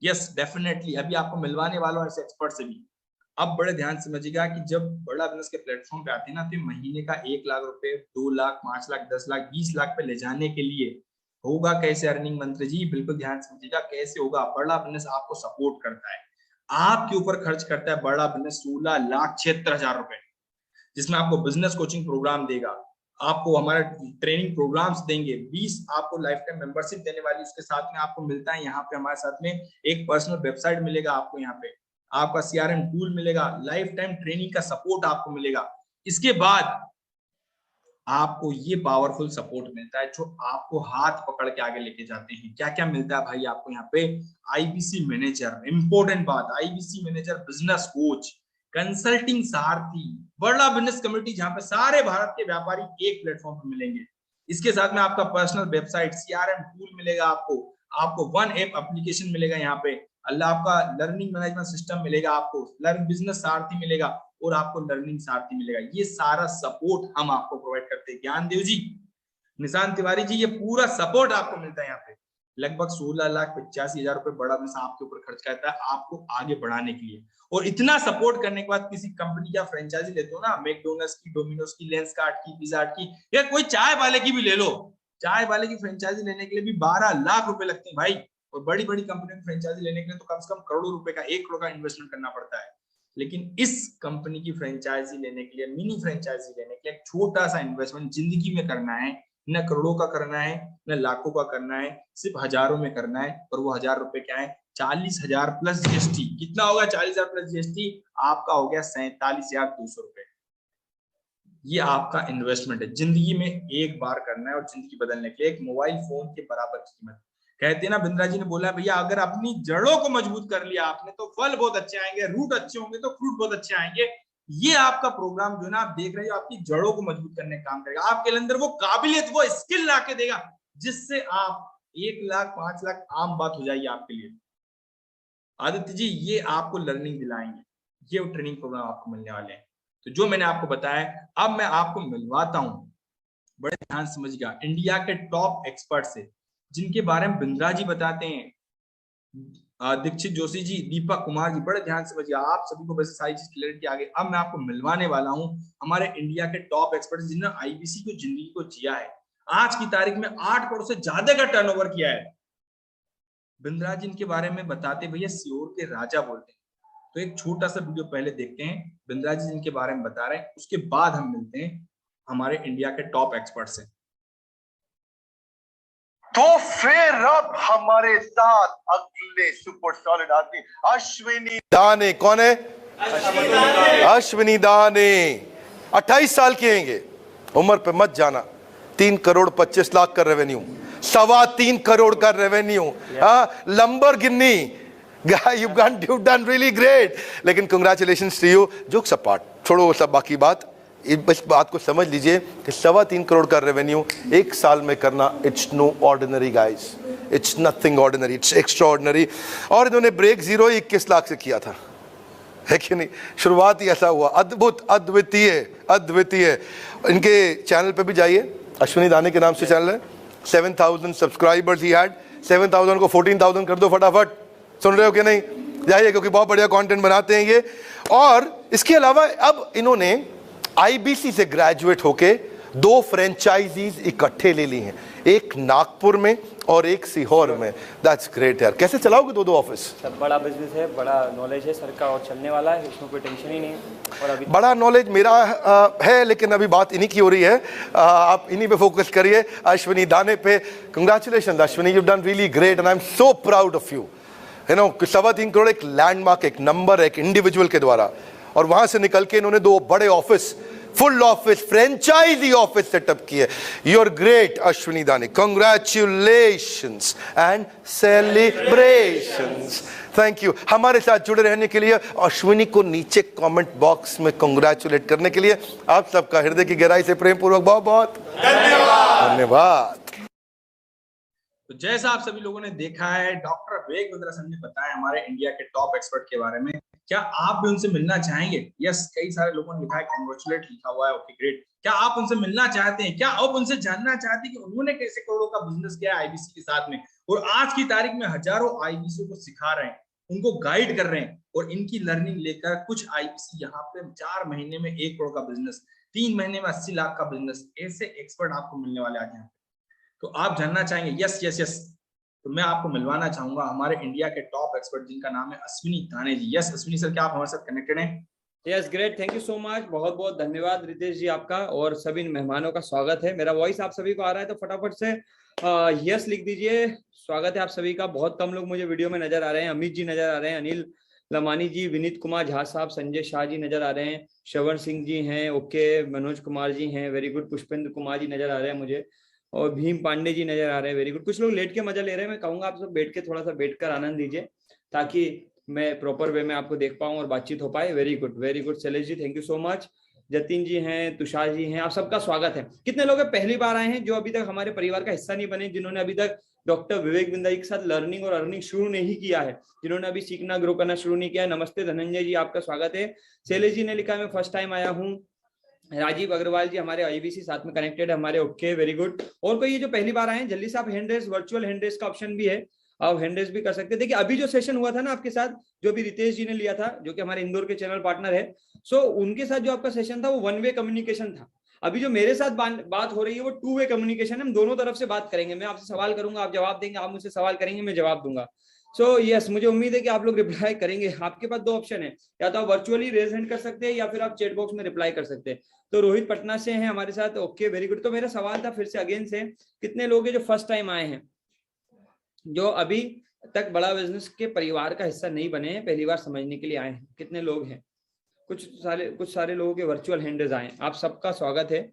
यस डेफिनेटली, अभी आपको मिलवाने वालों ऐसे एक्सपर्ट से भी। अब बड़े ध्यान से समझिएगा कि जब बड़ा बिजनेस के प्लेटफॉर्म पे आते हैं ना, तो महीने का 1 लाख रुपए, 2 लाख, 5 लाख, 10 लाख, 20 लाख पे ले जाने के लिए होगा कैसे अर्निंग मंत्र जी? बिल्कुल ध्यान से समझिएगा कैसे होगा। बड़ा बिजनेस आपको सपोर्ट करता है, आपके ऊपर खर्च करता है बड़ा बिजनेस 16,76,000 रुपए, जिसमें आपको बिजनेस कोचिंग प्रोग्राम देगा, आपको हमारे ट्रेनिंग प्रोग्राम्स देंगे, 20 आपको लाइफ टाइम मेंबरशिप देने वाली, उसके साथ में आपको मिलता है यहाँ पे हमारे साथ में एक पर्सनल वेबसाइट मिलेगा आपको, यहाँ पे आपका सीआरएम टूल मिलेगा, लाइफ टाइम ट्रेनिंग का सपोर्ट आपको मिलेगा। इसके बाद आपको ये पावरफुल सपोर्ट मिलता है जो आपको हाथ पकड़ के आगे लेके जाते हैं। क्या क्या मिलता है भाई आपको यहाँ पे? आईबीसी मैनेजर, इंपॉर्टेंट बात, IBC manager, business coach, consulting सारथी, बड़ा बिजनेस कम्युनिटी, जहां पे सारे भारत के व्यापारी एक प्लेटफॉर्म पर मिलेंगे। इसके साथ में आपका पर्सनल वेबसाइट, CRM टूल मिलेगा आपको वन ऐप एप्लीकेशन मिलेगा, यहाँ पे अल्लाह आपका लर्निंग मैनेजमेंट सिस्टम मिलेगा, आपको लर्न बिजनेस सारथी मिलेगा और आपको लर्निंग सारथी मिलेगा। ये सारा सपोर्ट हम आपको प्रोवाइड करते हैं। ज्ञानदेव जी, निशांत तिवारी जी, ये पूरा सपोर्ट आपको मिलता है यहाँ पे। लगभग 16,85,000 रुपए बड़ा बिजनेस आपके ऊपर खर्च करता है आपको आगे बढ़ाने के लिए। और इतना सपोर्ट करने के बाद किसी कंपनी का फ्रेंचाइजी लेते हो ना, मैकडोनल्ड्स की, डोमिनोज की, लेंसकार्ट की, पिज़्ज़ा हट की, या कोई चाय वाले की भी ले लो, चाय वाले की फ्रेंचाइजी लेने के लिए भी 12 लाख रुपए लगते हैं भाई। और बड़ी बड़ी कंपनियों की फ्रेंचाइजी लेने के लिए तो कम से कम करोड़ों रुपए का, 1 करोड़ का इन्वेस्टमेंट करना पड़ता है। लेकिन इस कंपनी की फ्रेंचाइजी लेने के लिए, मिनी फ्रेंचाइजी लेने के लिए छोटा सा इन्वेस्टमेंट जिंदगी में करना है, न करोड़ों का करना है न लाखों का करना है, सिर्फ हजारों में करना है। और वो 1000 रुपए क्या है, 40,000 प्लस GST। कितना होगा 40,000 प्लस GST? आपका हो गया 47,200 रुपए। ये आपका इन्वेस्टमेंट है, जिंदगी में एक बार करना है और जिंदगी बदलने के लिए। एक मोबाइल फोन के बराबर कीमत। कहते हैं ना, बिंद्रा जी ने बोला भैया अगर अपनी जड़ों को मजबूत कर लिया आपने तो फल बहुत अच्छे आएंगे, रूट अच्छे होंगे तो फ्रूट बहुत अच्छे आएंगे। ये आपका प्रोग्राम जो ना आप देख रहे हो, आपकी जड़ों को मजबूत करने का काम करेगा। आपके अंदर वो काबिलियत, वो स्किल लाके देगा जिससे आप 1 लाख 5 लाख आम बात हो जाएगी आपके लिए। आदित्य जी, ये आपको लर्निंग दिलाएंगे, ये ट्रेनिंग प्रोग्राम आपको मिलने वाले हैं। तो जो मैंने आपको बताया, अब मैं आपको मिलवाता हूं, बड़े ध्यान समझिएगा, इंडिया के टॉप एक्सपर्ट से, जिनके बारे में बिंद्रा जी बताते हैं, दीक्षित जोशी जी, दीपक कुमार जी। बड़े ध्यान से समझिए, आप सभी को वैसे सारी चीज क्लियरिटी आ गई। अब मैं आपको मिलवाने वाला हूं हमारे इंडिया के टॉप एक्सपर्ट जिन्होंने IBC को जिंदगी को जिया है, आज की तारीख में 8 करोड़ से ज्यादा का टर्नओवर किया है। बिंद्रा जी इनके बारे में बताते भैया सियोर के राजा बोलते हैं। तो एक छोटा सा वीडियो पहले देखते हैं, बिंद्रा जी जिनके बारे में बता रहे हैं, उसके बाद हम मिलते हैं हमारे इंडिया के टॉप एक्सपर्ट से। तो फिर अब हमारे साथ अगले सुपर सॉलिड आदमी अश्विनी दाने। कौन है? अश्विनी दाने 28 साल के हैं, उम्र पे मत जाना। 3 करोड़ 25 लाख का रेवेन्यू, 3.25 करोड़ का revenue, Lamborghini. You've done really great. लेकिन congratulations to you. Jokes apart, छोड़ो सब बाकी बात, इस बात को समझ लीजिए कि 3.25 करोड़ का रेवेन्यू एक साल में करना, it's no ordinary guys, it's nothing ordinary, it's extraordinary. और इन्होंने ब्रेक 21 लाख से किया था, है कि नहीं? शुरुआत ही ऐसा हुआ, अद्भुत, अद्वितीय, अद्वितीय। इनके चैनल पे भी जाइए, अश्विनी दाने के नाम से चैनल है। 7,000 सब्सक्राइबर्स ही हैड, 7,000 को 14,000 कर दो फटाफट। सुन रहे हो कि नहीं? जाइए, क्योंकि बहुत बढ़िया कंटेंट बनाते हैं ये। और इसके अलावा अब इन्होंने IBC से ग्रेजुएट होके 2 फ्रेंचाइजीज इकट्ठे ले ली हैं, एक नागपुर में और एक सीहोर में। दैट्स ग्रेट यार। कैसे चलाओगे 2 ऑफिस? सब बड़ा बिजनेस है, बड़ा नॉलेज है सर का और चलने वाला है, इसमें कोई टेंशन ही नहीं है। और अभी बड़ा नॉलेज मेरा है, लेकिन अभी बात इन्हीं की हो रही है। आप इन्हीं पे फोकस करिए, अश्विनी दाने पे। Congratulation Ashwini, you done really great and I am so proud of you. You know, 3.25 crore एक लैंडमार्क, एक नंबर, एक इंडिविजुअल के द्वारा। और वहां से निकल के इन्होंने 2 बड़े office, full office, franchise office setup किए। You are great Ashwini Dane, congratulations and celebrations. Thank you हमारे साथ जुड़े रहने के लिए, अश्विनी को नीचे कमेंट बॉक्स में कंग्रेचुलेट करने के लिए आप सबका हृदय की गहराई से प्रेम पूर्वक बहुत बहुत धन्यवाद। तो जैसा आप सभी लोगों ने देखा है, डॉक्टर वेग बद्रा सर ने बताया हमारे इंडिया के टॉप एक्सपर्ट के बारे में। क्या आप भी उनसे मिलना चाहेंगे? यस, कई सारे लोगों ने लिखा है, कांग्रेचुलेट लिखा हुआ है, ओके ग्रेट। क्या आप उनसे मिलना चाहते हैं? क्या आप उनसे जानना चाहते हैं कि उन्होंने कैसे करोड़ों का बिजनेस किया है IBC के साथ में, और आज की तारीख में हजारों IBC को सिखा रहे हैं, उनको गाइड कर रहे हैं, और इनकी लर्निंग लेकर कुछ IBC यहाँ पे 4 महीने में 1 करोड़ का बिजनेस, 3 महीने में 80 लाख का बिजनेस, ऐसे एक्सपर्ट आपको मिलने वाले आज यहाँ। तो आप जानना चाहेंगे? Yes yes yes. तो मैं आपको मिलवाना चाहूंगा हमारे इंडिया के टॉप एक्सपर्ट, जिनका नाम है अश्विनी दाने जी। यस अश्विनी सर, क्या आप हमारे साथ कनेक्टेड हैं? Yes, great, thank you so much, बहुत बहुत धन्यवाद रितेश जी आपका, और सभी मेहमानों का स्वागत है। मेरा वॉइस आप सभी को आ रहा है तो फटाफट से यस लिख दीजिए। स्वागत है आप सभी का। बहुत कम लोग मुझे वीडियो में नजर आ रहे हैं। अमित जी नजर आ रहे हैं, अनिल लमानी जी, विनीत कुमार झा साहब, संजय शाह जी नजर आ रहे हैं, श्रवण सिंह जी हैं, ओके, मनोज कुमार जी हैं, वेरी गुड, पुष्पेंद्र कुमार जी नजर आ रहे हैं मुझे, और भीम पांडे जी नजर आ रहे हैं, वेरी गुड। कुछ लोग लेट के मजा ले रहे हैं, मैं कहूंगा आप सब बैठ के थोड़ा सा बैठ कर आनंद लीजिए, ताकि मैं प्रॉपर वे में आपको देख पाऊं और बातचीत हो पाए। Very good Shailesh ji, thank you so much. Jatin ji हैं, तुषार जी हैं, आप सबका स्वागत है। कितने लोग पहली बार आए हैं जो अभी तक हमारे परिवार का हिस्सा नहीं बने, जिन्होंने अभी तक डॉक्टर विवेक बिंदा जी के साथ लर्निंग और अर्निंग शुरू नहीं किया है, जिन्होंने अभी सीखना ग्रो करना शुरू नहीं किया है। नमस्ते धनंजय जी, आपका स्वागत है। शैलेश जी ने लिखा मैं फर्स्ट टाइम आया हूँ। राजीव अग्रवाल जी हमारे आईबीसी साथ में कनेक्टेड है हमारे, ओके वेरी गुड। और कोई ये जो पहली बार आए हैं जल्दी से आप hand raise, virtual hand raise का ऑप्शन भी है, आप हैंड रेस भी कर सकते हैं। देखिए अभी जो सेशन हुआ था ना आपके साथ, जो भी रितेश जी ने लिया था, जो कि हमारे इंदौर के चैनल पार्टनर है, सो उनके साथ जो आपका सेशन था वो वन वे कम्युनिकेशन था। अभी जो मेरे साथ बात हो रही है वो टू वे कम्युनिकेशन है, हम दोनों तरफ से बात करेंगे। मैं आपसे सवाल करूंगा, आप जवाब देंगे, आप मुझसे सवाल करेंगे, मैं जवाब दूंगा। सो यस, मुझे उम्मीद है कि आप लोग रिप्लाई करेंगे। आपके पास दो ऑप्शन है, या तो आप वर्चुअली रेज हैंड कर सकते हैं या फिर आप चैट बॉक्स में रिप्लाई कर सकते हैं। तो रोहित पटना से हैं हमारे साथ, ओके वेरी गुड। तो मेरा सवाल था फिर से अगेन से, कितने लोग हैं जो फर्स्ट टाइम आए हैं, जो अभी तक बड़ा बिजनेस के परिवार का हिस्सा नहीं बने हैं, पहली बार समझने के लिए आए हैं? कितने लोग हैं? कुछ सारे लोगों के वर्चुअल हैंडल्स आए। आप सबका स्वागत है,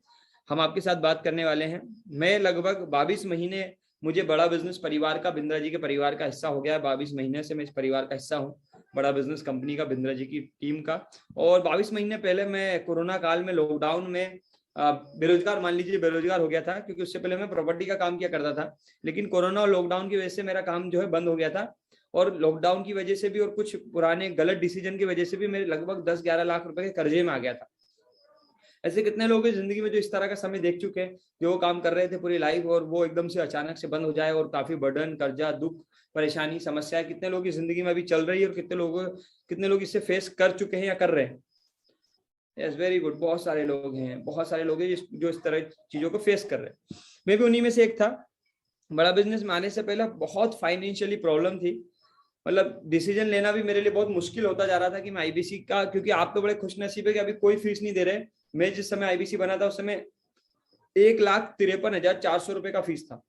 हम आपके साथ बात करने वाले हैं। मैं लगभग 22 महीने, मुझे बड़ा बिजनेस परिवार का, बिंद्रा जी के परिवार का हिस्सा हो गया है। 22 महीने से मैं इस परिवार का हिस्सा हूँ, बड़ा बिजनेस कंपनी का, बिंद्रा जी की टीम का। और 22 महीने पहले मैं कोरोना काल में, लॉकडाउन में बेरोजगार, मान लीजिए बेरोजगार हो गया था, क्योंकि उससे पहले मैं प्रॉपर्टी का काम किया करता था। लेकिन कोरोना और लॉकडाउन की वजह से मेरा काम जो है बंद हो गया था, और लॉकडाउन की वजह से भी और कुछ पुराने गलत डिसीजन की वजह से भी मेरे लगभग 10-11 लाख रुपए के कर्जे में आ गया था। ऐसे कितने लोग हैं जिंदगी में जो इस तरह का समय देख चुके हैं, जो काम कर रहे थे पूरी लाइफ और वो एकदम से अचानक से बंद हो जाए, और काफी बर्डन, कर्जा, दुख, परेशानी, समस्या कितने लोगों की जिंदगी में अभी चल रही है, और कितने लोग इससे फेस कर चुके हैं या कर रहे हैं? यस वेरी गुड, बहुत सारे लोग हैं, बहुत सारे लोग हैं जो इस तरह चीजों को फेस कर रहे हैं। मैं भी उन्हीं में से एक था। बड़ा बिजनेस में आने से पहले बहुत फाइनेंशियली प्रॉब्लम थी, मतलब डिसीजन लेना भी मेरे लिए बहुत मुश्किल होता जा रहा था कि मैं आईबीसी का, क्योंकि आप तो बड़े खुशनसीब है कि अभी कोई फीस नहीं दे रहे। मैं जिस समय आईबीसी बना था उस समय 1,53,400 रुपए का फीस था।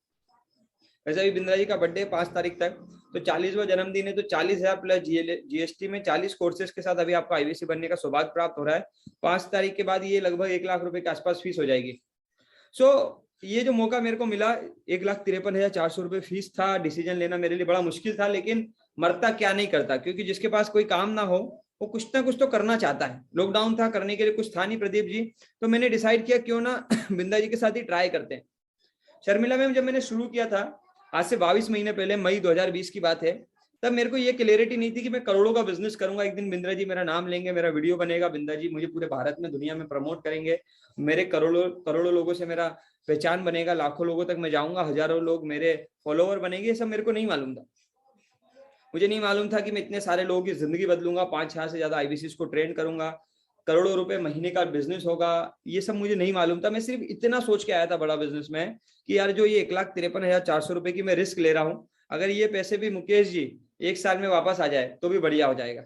वैसे अभी बिंद्रा जी का बर्थडे 5 तारीख तक, तो 40वां जन्मदिन है, तो 40,000 प्लस जीएसटी में 40 कोर्सेज के साथ अभी आपको आईबीसी बनने का सौभाग्य प्राप्त हो रहा है। 5 तारीख के बाद ये लगभग 1 लाख रुपए के आसपास फीस हो जाएगी। सो ये जो मौका मेरे को मिला, 1,53,400 रुपए फीस था, डिसीजन लेना मेरे लिए बड़ा मुश्किल था, लेकिन मरता क्या नहीं करता, क्योंकि जिसके पास कोई काम ना हो वो कुछ ना कुछ तो करना चाहता है। लॉकडाउन था, करने के लिए कुछ था नहीं प्रदीप जी, तो मैंने डिसाइड किया क्यों ना बिंदा जी के साथ ही ट्राई करते हैं। शर्मिला मैम, जब मैंने शुरू किया था आज से 22 महीने पहले, मई 2020 की बात है, तब मेरे को ये क्लियरिटी नहीं थी कि मैं करोड़ों का बिजनेस करूंगा। एक दिन बिंद्रा जी मेरा नाम लेंगे, मेरा वीडियो बनेगा, बिंद्रा जी मुझे पूरे भारत में, दुनिया में प्रमोट करेंगे, मेरे करोड़ों लोगों से मेरा पहचान बनेगा, लाखों लोगों तक मैं जाऊंगा, हजारों लोग मेरे फॉलोवर बनेंगे। ये सब मेरे को नहीं मालूम था। मुझे नहीं मालूम था कि मैं इतने सारे लोगों की जिंदगी बदलूंगा, 5-6 से ज्यादा आईबीसीज को ट्रेन करूंगा, करोड़ों रुपए महीने का बिजनेस होगा, ये सब मुझे नहीं मालूम था। मैं सिर्फ इतना सोच के आया था बड़ा बिजनेस में कि यार जो ये 1,53,400 रुपए की मैं रिस्क ले रहा हूँ, अगर ये पैसे भी मुकेश जी 1 साल में वापस आ जाए तो भी बढ़िया हो जाएगा।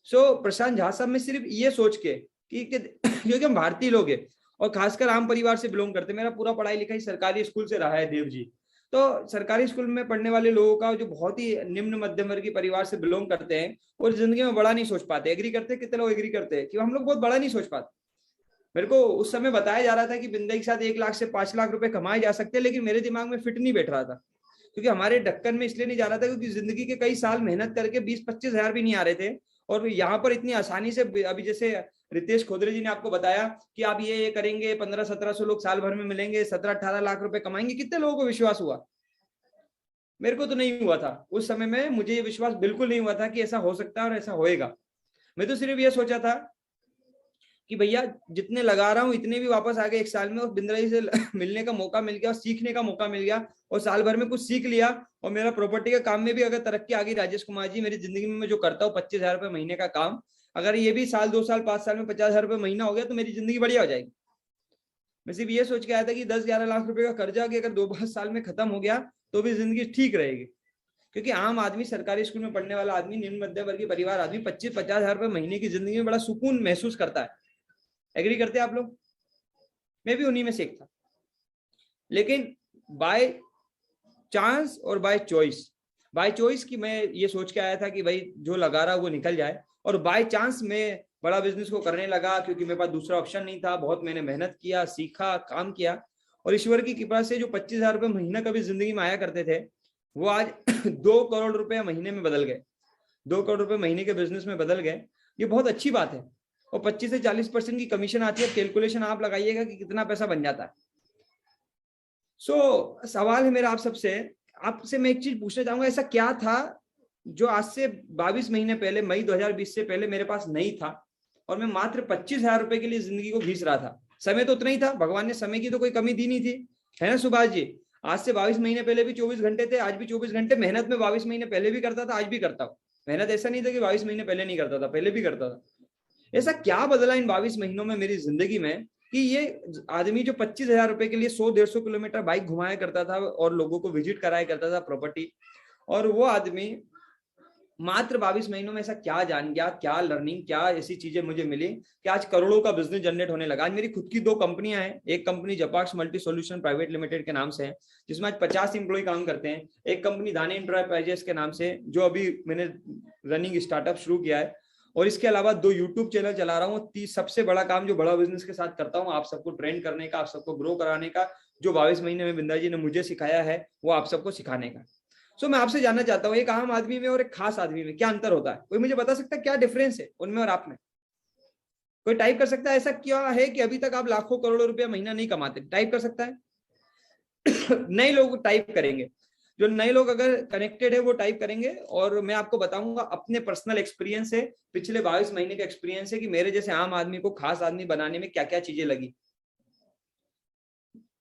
सो प्रशांत झा साहब, मैं सिर्फ ये सोच के कि क्योंकि हम भारतीय लोग हैं और खासकर आम परिवार से बिलोंग करते हैं, मेरा पूरा पढ़ाई लिखाई सरकारी स्कूल से रहा है देव जी, तो सरकारी स्कूल में पढ़ने वाले लोगों का जो बहुत ही निम्न मध्यम वर्गीय परिवार से बिलोंग करते हैं और जिंदगी में बड़ा नहीं सोच पाते। एग्री करते हैं? कितने लोग एग्री करते हैं कि हम लोग बहुत बड़ा नहीं सोच पाते? मेरे को उस समय बताया जा रहा था कि बिंदा के साथ 1 लाख से 5 लाख रुपए कमाए जा सकते हैं, लेकिन मेरे दिमाग में फिट नहीं बैठ रहा था, क्योंकि हमारे ढक्कन में इसलिए नहीं जा रहा था क्योंकि जिंदगी के कई साल मेहनत करके 20-25 हजार भी नहीं आ रहे थे, और यहाँ पर इतनी आसानी से, अभी जैसे रितेश खोदरे जी ने आपको बताया कि आप ये करेंगे, 1500-1700 लोग साल भर में मिलेंगे, 17-18 लाख रुपए कमाएंगे। कितने लोगों को विश्वास हुआ? मेरे को तो नहीं हुआ था उस समय में, मुझे ये विश्वास बिल्कुल नहीं हुआ था कि ऐसा हो सकता है और ऐसा होएगा। मैं तो सिर्फ ये सोचा था कि भैया जितने लगा रहा हूँ इतने भी वापस आ गए 1 साल में, और बिंद्रा जी से मिलने का मौका मिल गया और सीखने का मौका मिल गया, और साल भर में कुछ सीख लिया, और मेरा प्रॉपर्टी का काम में भी अगर तरक्की आ गई, राजेश कुमार जी, मेरी जिंदगी में मैं जो करता हूँ 25,000 रुपए महीने का काम, अगर ये भी साल 2 साल 5 साल में 50,000 रुपए महीना हो गया तो मेरी जिंदगी बढ़िया हो जाएगी। मैं सिर्फ ये सोच के आया था कि 10-11 लाख रुपए का कर्जा अगर 2 साल में खत्म हो गया तो भी जिंदगी ठीक रहेगी, क्योंकि आम आदमी, सरकारी स्कूल में पढ़ने वाला आदमी, निम्न मध्यम वर्गीय परिवार आदमी 25-50 हजार रुपए महीने की जिंदगी में बड़ा सुकून महसूस करता है। एग्री करते हैं आप लोग? मैं भी उन्हीं में से एक था, लेकिन बाय चांस और बाय चॉइस की मैं ये सोच के आया था कि भाई जो लगा रहा वो निकल जाए, और बाय चांस मैं बड़ा बिजनेस को करने लगा, क्योंकि मेरे पास दूसरा ऑप्शन नहीं था। बहुत मैंने मेहनत किया, सीखा, काम किया, और ईश्वर की कृपा से जो 25,000 रुपए महीना कभी जिंदगी में आया करते थे वो आज 2 करोड़ रुपए महीने में बदल गए, 2 करोड़ रुपए महीने के बिजनेस में बदल गए। ये बहुत अच्छी बात है, और 25 से 40% की कमीशन आती है। कैलकुलेशन आप लगाइएगा कि कितना पैसा बन जाता है। सवाल है मेरा आपसे मैं एक चीज पूछना चाहूंगा, ऐसा क्या था जो आज से 22 महीने पहले, मई 2020 से पहले मेरे पास नहीं था और मैं मात्र 25,000 रुपए के लिए जिंदगी को घीस रहा था। समय तो उतना ही था, भगवान ने समय की तो कोई कमी दी नहीं थी, है ना सुभाष जी? आज से 22 महीने पहले भी 24 घंटे थे, आज भी 24 घंटे। मेहनत में 22 महीने पहले भी करता था, आज भी करता हूँ मेहनत। ऐसा नहीं था कि 22 महीने पहले नहीं करता था, पहले भी करता था। ऐसा क्या बदला इन 22 महीनों में मेरी जिंदगी में कि ये आदमी जो 25,000 रुपए के लिए 100-150 किलोमीटर बाइक घुमाया करता था और लोगों को विजिट कराया करता था प्रॉपर्टी, और वो आदमी मात्र 22 महीनों में ऐसा क्या जान गया, क्या लर्निंग, क्या ऐसी चीजें मुझे मिली कि आज करोड़ों का बिजनेस जनरेट होने लगा। आज मेरी खुद की 2 कंपनियां हैं। एक company Japax multi solution private limited के नाम से है, जिसमें आज 50 एम्प्लॉय काम करते हैं। एक कंपनी दाने एंटरप्राइजेस के नाम से, जो अभी मैंने रनिंग स्टार्टअप शुरू किया है। और इसके अलावा 2 यूट्यूब चैनल चला रहा हूँ। सबसे बड़ा काम जो बड़ा बिजनेस के साथ करता हूँ, आप सबको ट्रेन करने का, आप सबको ग्रो कराने का, जो 22 महीने में बिंदा जी ने मुझे सिखाया है वो आप सबको सिखाने का। मैं आपसे जानना चाहता हूँ, एक आम आदमी में और एक खास आदमी में क्या अंतर होता है? कोई मुझे बता सकता है क्या डिफरेंस है उनमें और आप में? कोई टाइप कर सकता है ऐसा क्या है कि अभी तक आप लाखों करोड़ों रुपया महीना नहीं कमाते? टाइप कर सकता है? नए लोग टाइप करेंगे, जो नए लोग अगर कनेक्टेड है वो टाइप करेंगे, और मैं आपको बताऊंगा अपने पर्सनल एक्सपीरियंस से, पिछले 22 महीने का एक्सपीरियंस है कि मेरे जैसे आम आदमी को खास आदमी बनाने में क्या क्या चीजें लगी।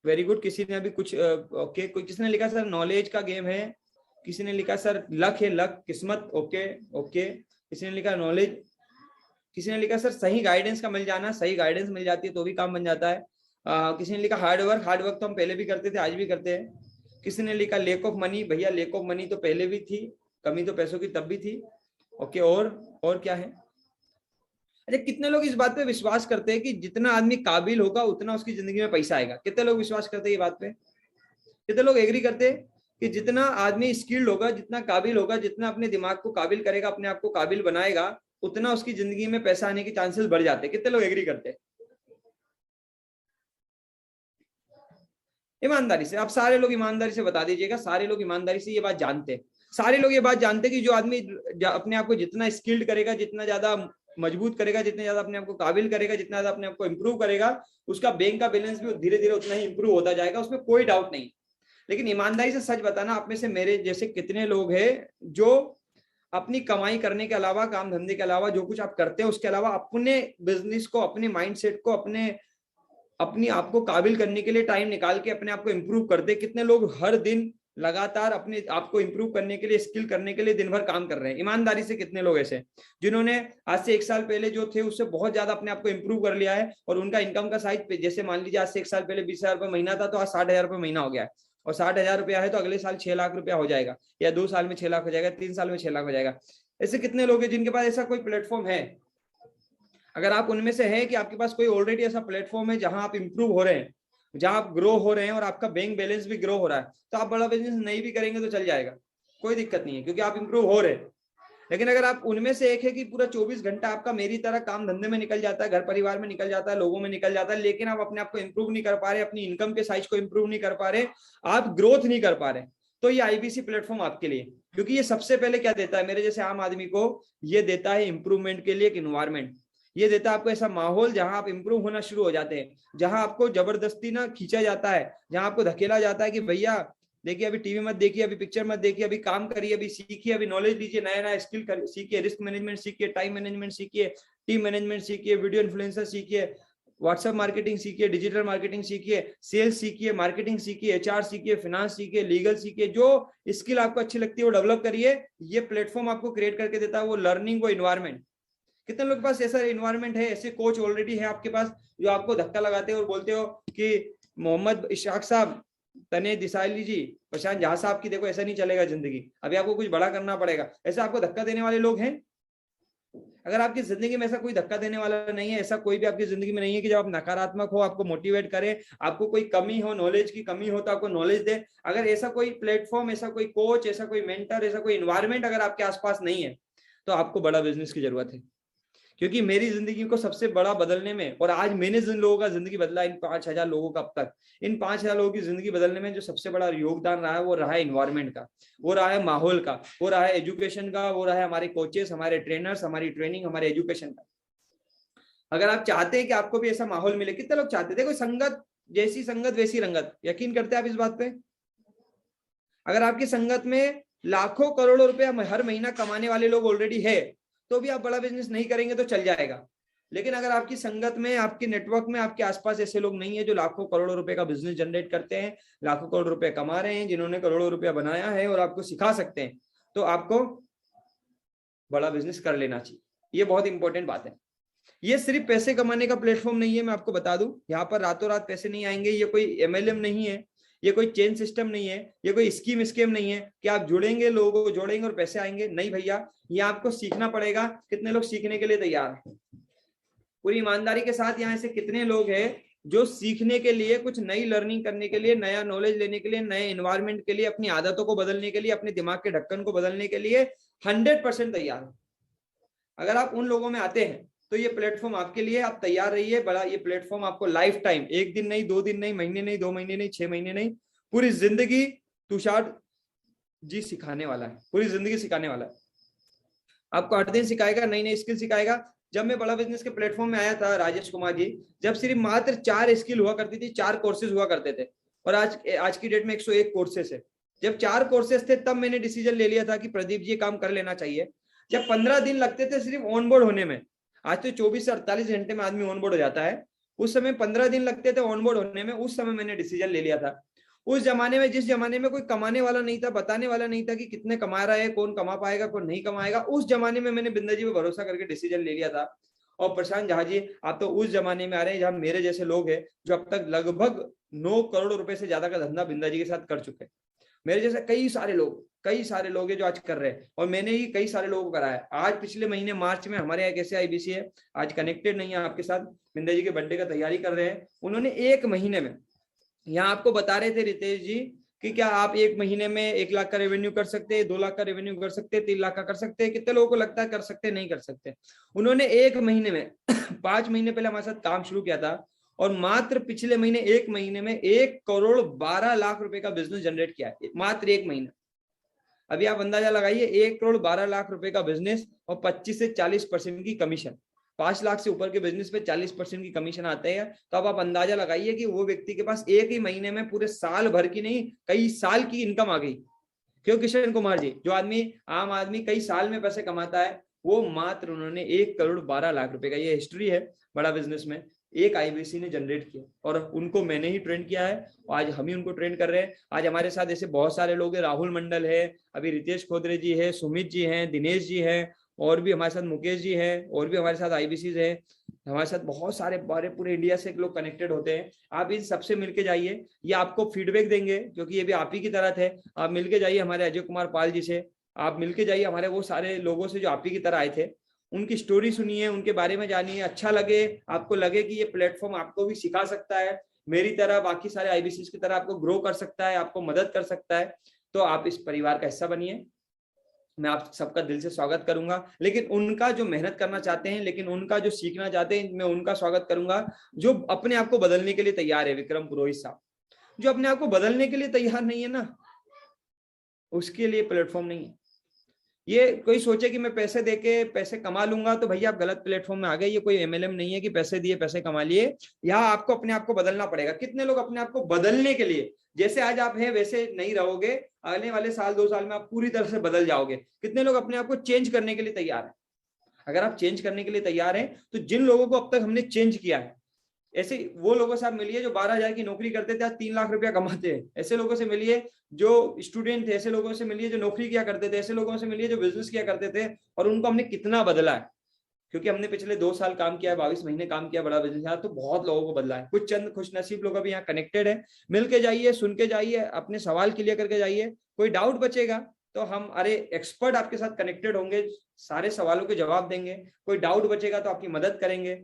Very good. किसी ने अभी कुछ ओके, कोई किसी ने लिखा सर नॉलेज का गेम है, किसी ने लिखा सर लक है, लक किस्मत, ओके ओके। किसी ने लिखा नॉलेज, किसी ने लिखा सर सही गाइडेंस का मिल जाना, सही गाइडेंस मिल जाती है तो भी काम बन जाता है। किसी ने लिखा हार्ड वर्क तो हम पहले भी करते थे, आज भी करते हैं। किसी ने लिखा लेक ऑफ मनी, भैया लेक ऑफ मनी तो पहले भी थी, कमी तो पैसों की तब भी थी, ओके। और क्या है? अच्छा, कितने लोग इस बात पे विश्वास करते हैं कि जितना आदमी काबिल होगा उतना उसकी जिंदगी में पैसा आएगा? कितने लोग विश्वास करते हैं ये बात पे? कितने लोग एग्री करते हैं कि जितना आदमी स्किल्ड होगा, जितना काबिल होगा, जितना अपने दिमाग को काबिल करेगा, अपने आप को काबिल बनाएगा, उतना उसकी जिंदगी में पैसा आने के चांसेस बढ़ जाते हैं? कितने लोग एग्री करते हैं? ईमानदारी से आप सारे लोग ईमानदारी से बता दीजिएगा। सारे लोग ईमानदारी से ये बात जानते हैं, सारे लोग ये बात जानते हैं कि जो आदमी अपने आप को जितना स्किल्ड करेगा, जितना ज्यादा मजबूत करेगा, जितना ज्यादा अपने आप को काबिल करेगा, जितना ज्यादा अपने आप को इंप्रूव करेगा, उसका बैंक का बैलेंस भी धीरे धीरे उतना ही इंप्रूव होता जाएगा, उसमें कोई डाउट नहीं। लेकिन ईमानदारी से सच बताना, आप में से मेरे जैसे कितने लोग हैं जो अपनी कमाई करने के अलावा, काम धंधे के अलावा, जो कुछ आप करते हैं उसके अलावा अपने बिजनेस को, अपने माइंडसेट को, अपनी आप को काबिल करने के लिए टाइम निकाल के अपने आप को इंप्रूव करते? कितने लोग हर दिन लगातार अपने आप को इंप्रूव करने के लिए, स्किल करने के लिए दिन भर काम कर रहे हैं? ईमानदारी से कितने लोग ऐसे जिन्होंने आज से 1 साल पहले जो थे उससे बहुत ज्यादा अपने आप को इंप्रूव कर लिया है, और उनका इनकम का साइज, जैसे मान लीजिए आज से 1 साल पहले 20,000 रुपये महीना था तो आज 60,000 रुपये महीना हो गया है, और 60,000 रुपया है तो अगले साल 6 लाख रुपया हो जाएगा, या 2 साल में 6 लाख हो जाएगा, 3 साल में 6 लाख हो जाएगा। ऐसे कितने लोग हैं जिनके पास ऐसा कोई प्लेटफॉर्म है? अगर आप उनमें से है कि आपके पास कोई ऑलरेडी ऐसा प्लेटफॉर्म है जहां आप इंप्रूव हो रहे हैं, जहां आप ग्रो हो रहे हैं और आपका बैंक बैलेंस भी ग्रो हो रहा है, तो आप बड़ा बिजनेस नहीं भी करेंगे तो चल जाएगा, कोई दिक्कत नहीं है, क्योंकि आप इंप्रूव हो रहे हैं। लेकिन अगर आप उनमें से एक है कि पूरा 24 घंटा आपका मेरी तरह काम धंधे में निकल जाता है, घर परिवार में निकल जाता है, लोगों में निकल जाता है, लेकिन आप अपने आप को इंप्रूव नहीं कर पा रहे, अपनी इनकम के साइज को इंप्रूव नहीं कर पा रहे, आप ग्रोथ नहीं कर पा रहे, तो ये आईबीसी प्लेटफॉर्म आपके लिए। क्योंकि ये सबसे पहले क्या देता है मेरे जैसे आम आदमी को? ये देता है इंप्रूवमेंट के लिए एक इन्वायरमेंट। ये देता है आपको ऐसा माहौल जहां आप इंप्रूव होना शुरू हो जाते हैं, जहां आपको जबरदस्ती ना खींचा जाता है, जहां आपको धकेला जाता है कि भैया देखिए अभी टीवी मत देखिए, अभी पिक्चर मत देखिए, अभी काम करिए, अभी सीखिए, अभी नॉलेज लीजिए, नया नया स्किल सीखिए, रिस्क मैनेजमेंट सीखिए, टाइम मैनेजमेंट सीखिए, टीम मैनेजमेंट सीखिए, वीडियो इन्फ्लुएंसर सीखिए, व्हाट्सएप मार्केटिंग सीखिए, डिजिटल मार्केटिंग सीखिए, सेल्स सीखिए, मार्केटिंग सीखिए, एचआर सीखिए, फाइनेंस सीखिए, लीगल सीखिए, जो स्किल आपको अच्छी लगती है वो डेवलप करिए। ये प्लेटफॉर्म आपको क्रिएट करके देता है वो लर्निंग, वो इन्वायरमेंट। कितने लोग के पास ऐसा इन्वायरमेंट है, ऐसे कोच ऑलरेडी है आपके पास जो आपको धक्का लगाते हो और बोलते हो कि मोहम्मद इशाक साहब, तने दिसाली जी, प्रशांत झा साहब की देखो ऐसा नहीं चलेगा जिंदगी, अभी आपको कुछ बड़ा करना पड़ेगा, ऐसा आपको धक्का देने वाले लोग हैं? अगर आपकी जिंदगी में ऐसा कोई धक्का देने वाला नहीं है, ऐसा कोई भी आपकी जिंदगी में नहीं है कि जब आप नकारात्मक हो आपको मोटिवेट करे, आपको कोई कमी हो, नॉलेज की कमी हो तो आपको नॉलेज दे, अगर ऐसा कोई प्लेटफॉर्म, ऐसा कोई कोच, ऐसा कोई मेंटर, ऐसा कोई इन्वायरमेंट अगर आपके आसपास नहीं है, तो आपको बड़ा बिजनेस की जरूरत है। क्योंकि मेरी जिंदगी को सबसे बड़ा बदलने में, और आज मैंने जिन लोगों का जिंदगी बदला, इन 5,000 लोगों का अब तक, इन 5,000 लोगों की जिंदगी बदलने में जो सबसे बड़ा योगदान रहा है वो रहा है इन्वायरमेंट का, वो रहा है माहौल का, वो रहा है एजुकेशन का, वो रहा है हमारे कोचेस, हमारे ट्रेनर्स, हमारी ट्रेनिंग, हमारे एजुकेशन का। अगर आप चाहते हैं कि आपको भी ऐसा माहौल मिले, कितने लोग चाहते हैं? देखो, संगत जैसी संगत वैसी रंगत, यकीन करते हैं आप इस बात पे? अगर आपकी संगत में लाखों करोड़ों रुपया हर महीना कमाने वाले लोग ऑलरेडी है, तो भी आप बड़ा बिजनेस नहीं करेंगे तो चल जाएगा। लेकिन अगर आपकी संगत में, आपके नेटवर्क में, आपके आसपास ऐसे लोग नहीं है जो लाखों करोड़ों रुपए का बिजनेस जनरेट करते हैं, लाखों करोड़ रुपए कमा रहे हैं, जिन्होंने करोड़ों रुपया बनाया है और आपको सिखा सकते हैं, तो आपको बड़ा बिजनेस कर लेना चाहिए। ये बहुत इंपॉर्टेंट बात है। ये सिर्फ पैसे कमाने का प्लेटफॉर्म नहीं है, मैं आपको बता दूं। यहाँ पर रातों रात पैसे नहीं आएंगे। ये कोई MLM नहीं है, ये कोई चेन सिस्टम नहीं है, ये कोई स्कीम नहीं है कि आप जुड़ेंगे, लोगों को जोड़ेंगे और पैसे आएंगे। नहीं भैया, ये आपको सीखना पड़ेगा। कितने लोग सीखने के लिए तैयार हैं? पूरी ईमानदारी के साथ यहाँ से कितने लोग हैं जो सीखने के लिए, कुछ नई लर्निंग करने के लिए, नया नॉलेज लेने के लिए, नए एनवायरमेंट के लिए, अपनी आदतों को बदलने के लिए, अपने दिमाग के ढक्कन को बदलने के लिए 100% तैयार है? अगर आप उन लोगों में आते हैं तो ये प्लेटफॉर्म आपके लिए, आप तैयार रहिए। बड़ा ये प्लेटफॉर्म आपको लाइफ टाइम, 1 दिन नहीं, 2 दिन नहीं, महीने नहीं, 2 महीने नहीं, 6 महीने नहीं, पूरी जिंदगी तुषार जी सिखाने वाला है। पूरी जिंदगी सिखाने वाला है। आपको 8 दिन सिखाएगा, नई नई स्किल सिखाएगा। जब मैं बड़ा बिजनेस के प्लेटफॉर्म में आया था, राजेश कुमार जी, जब सिर्फ मात्र 4 स्किल हुआ करती थी, 4 कोर्सेज हुआ करते थे, और आज की डेट में 101 कोर्सेज है। जब 4 कोर्सेज थे तब मैंने डिसीजन ले लिया था कि प्रदीप जी काम कर लेना चाहिए। जब 15 दिन लगते थे सिर्फ ऑनबोर्ड होने में, आज तो 24 से 48 घंटे में आदमी ऑनबोर्ड हो जाता है, उस समय 15 दिन लगते थे ऑनबोर्ड होने में। उस समय मैंने डिसीजन ले लिया था। उस जमाने में, जिस जमाने में कोई कमाने वाला नहीं था, बताने वाला नहीं था कि कितने कमा रहा है, कौन कमा पाएगा, कौन नहीं कमाएगा, उस जमाने में मैंने बिंदा जी पे भरोसा करके डिसीजन ले लिया था। और प्रशांत झा जी, आप तो उस जमाने में आ रहे हैं जहां मेरे जैसे लोग हैं जो अब तक लगभग 9 करोड़ रुपए से ज्यादा का धंधा बिंदा जी के साथ कर चुके हैं। मेरे जैसे कई सारे लोग हैं जो आज कर रहे हैं, और मैंने ही कई सारे लोगों को कराया। आज पिछले महीने मार्च में हमारे यहाँ कैसे IBC है, आज कनेक्टेड नहीं है आपके साथ, बिंदा जी के बर्थडे का तैयारी कर रहे हैं। उन्होंने 1 महीने में, यहाँ आपको बता रहे थे रितेश जी कि क्या आप 1 महीने में 1 लाख का रेवेन्यू कर सकते हैं, 2 लाख का रेवेन्यू कर सकते हैं, 3 लाख का कर सकते हैं? कितने लोगों को लगता है कर सकते, नहीं कर सकते? उन्होंने 1 महीने में 5 महीने पहले हमारे साथ काम शुरू किया था, और मात्र पिछले महीने 1 महीने में 1 करोड़ 12 लाख रुपए का बिजनेस जनरेट किया है, मात्र 1 महीने। अभी आप अंदाजा लगाइए, 1 करोड़ 12 लाख रुपए का बिजनेस और 25 से 40% की कमीशन। 5 लाख से ऊपर के बिजनेस पे 40% की कमीशन आते हैं। तो अब आप अंदाजा लगाइए कि वो व्यक्ति के पास 1 ही महीने में पूरे साल भर की नहीं, कई साल की इनकम आ गई। क्यों किशन कुमार जी? जो आदमी, आम आदमी कई साल में पैसे कमाता है, वो मात्र उन्होंने 1 करोड़ 12 लाख रुपए का, ये हिस्ट्री है बड़ा बिजनेस में, एक IBC ने जनरेट किया, और उनको मैंने ही ट्रेन किया है, और आज हम ही उनको ट्रेन कर रहे हैं। आज हमारे साथ ऐसे बहुत सारे लोग हैं, राहुल मंडल है, अभी रितेश खोदरे जी है, सुमित जी हैं, दिनेश जी हैं, और भी हमारे साथ मुकेश जी हैं, और भी हमारे साथ IBC हैं। हमारे साथ बहुत सारे पूरे इंडिया से लोग कनेक्टेड होते हैं। आप इन सबसे मिलके जाइए, ये आपको फीडबैक देंगे, क्योंकि ये भी आप ही की तरह थे। आप मिलके जाइए हमारे अजय कुमार पाल जी से, आप मिलके जाइए हमारे वो सारे लोगों से जो आप ही की तरह आए थे, उनकी स्टोरी सुनिए, उनके बारे में जानिए। अच्छा लगे, आपको लगे कि ये प्लेटफॉर्म आपको भी सिखा सकता है, मेरी तरह, बाकी सारे IBC की तरह आपको ग्रो कर सकता है, आपको मदद कर सकता है, तो आप इस परिवार का हिस्सा बनिए। मैं आप सबका दिल से स्वागत करूंगा। लेकिन उनका जो मेहनत करना चाहते हैं, लेकिन उनका जो सीखना चाहते हैं, मैं उनका स्वागत करूंगा। जो अपने आप को बदलने के लिए तैयार है, विक्रम पुरोहित साहब, जो अपने आप को बदलने के लिए तैयार नहीं है ना, उसके लिए प्लेटफॉर्म नहीं है। ये कोई सोचे कि मैं पैसे देके पैसे कमा लूंगा, तो भैया आप गलत प्लेटफॉर्म में आ गए। ये कोई MLM नहीं है कि पैसे दिए पैसे कमा लिए। यहाँ आपको अपने आप को बदलना पड़ेगा। कितने लोग अपने आप को बदलने के लिए, जैसे आज आप हैं वैसे नहीं रहोगे, आने वाले साल 2 साल में आप पूरी तरह से बदल जाओगे। कितने लोग अपने आप को चेंज करने के लिए तैयार है? अगर आप चेंज करने के लिए तैयार हैं, तो जिन लोगों को अब तक हमने चेंज किया है, ऐसे वो लोगों से आप मिलिए जो 12,000 की नौकरी करते थे, आज 3 लाख रुपया कमाते हैं। ऐसे लोगों से मिलिए जो स्टूडेंट थे, ऐसे लोगों से मिलिए जो नौकरी किया करते थे, ऐसे लोगों से मिलिए जो बिजनेस किया करते थे, और उनको हमने कितना बदला है। क्योंकि हमने पिछले 2 साल काम किया है, 22 महीने काम किया बड़ा बिजनेस, तो बहुत लोगों को बदला है। कुछ चंद खुशनसीब लोग अभी यहाँ कनेक्टेड है। मिल के जाइए, सुन के जाइए, अपने सवाल क्लियर करके जाइए। कोई डाउट बचेगा तो हम एक्सपर्ट आपके साथ कनेक्टेड होंगे, सारे सवालों के जवाब देंगे। कोई डाउट बचेगा तो आपकी मदद करेंगे।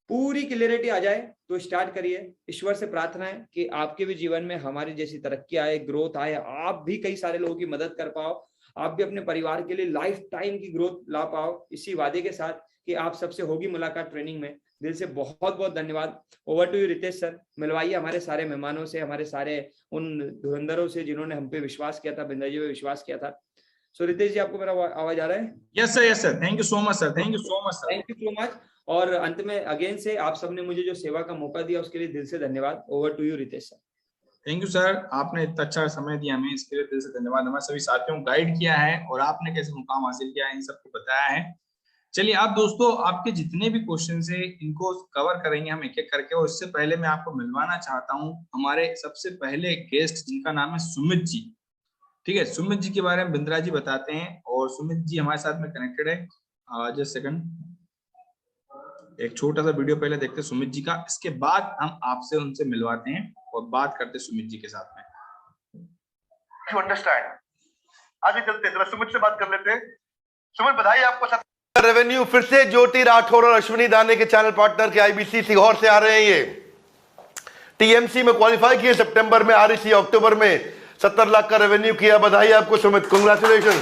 पूरी क्लियरिटी आ जाए तो स्टार्ट करिए। ईश्वर से प्रार्थना है कि आपके भी जीवन में हमारी जैसी तरक्की आए, ग्रोथ आए, आप भी कई सारे लोगों की मदद कर पाओ, आप भी अपने परिवार के लिए लाइफ टाइम की ग्रोथ ला पाओ, इसी वादे के साथ कि आप सबसे होगी मुलाकात ट्रेनिंग में। दिल से बहुत बहुत धन्यवाद। Over to you Ritesh sir. मिलवाइए हमारे सारे मेहमानों से, हमारे सारे उन धुरंधरों से जिन्होंने हम पे विश्वास किया था, बिंदा जी पे विश्वास किया था। सो रितेश जी, आपको मेरा आवाज आ रहा है? Yes sir, yes sir. Thank you so much sir, thank you so much sir, thank you so much. और अंत में अगेन से आप सबने मुझे जो सेवा का मौका दिया उसके लिए दिल से धन्यवाद। Over to you Ritesh sir. Thank you sir, आपने इतना अच्छा समय दिया हमें, इसके लिए दिल से धन्यवाद। हमारे सभी साथियों को गाइड किया है और आपने कैसे मुकाम हासिल किया है इन सबको बताया है। चलिए आप दोस्तों, आपके जितने भी क्वेश्चन है इनको कवर करेंगे हम एक एक करके। और इससे पहले मैं आपको मिलवाना चाहता हूँ हमारे सबसे पहले गेस्ट, जिनका नाम है सुमित जी। ठीक है, सुमित जी के बारे में बिंद्रा जी बताते हैं। और सुमित जी हमारे साथ में कनेक्टेड है। जस्ट सेकंड, एक छोटा सा वीडियो पहले देखते हैं सुमित जी का, इसके बाद हम आपसे उनसे मिलवाते हैं और बात करते हैं सुमित जी के साथ में। You understand? आगे चलते हैं, सुमित से बात कर लेते हैं। सुमित, बधाई आपको। रेवेन्यू फिर से ज्योति राठौर और अश्विनी दाने के चैनल पार्टनर के आईबीसी सीहोर से आ रहे हैं। ये टीएमसी में क्वालिफाई किए सितंबर में, आरईसी अक्टूबर में 70 लाख का रेवेन्यू किया। बधाई आपको सुमित, कांग्रेचुलेशन।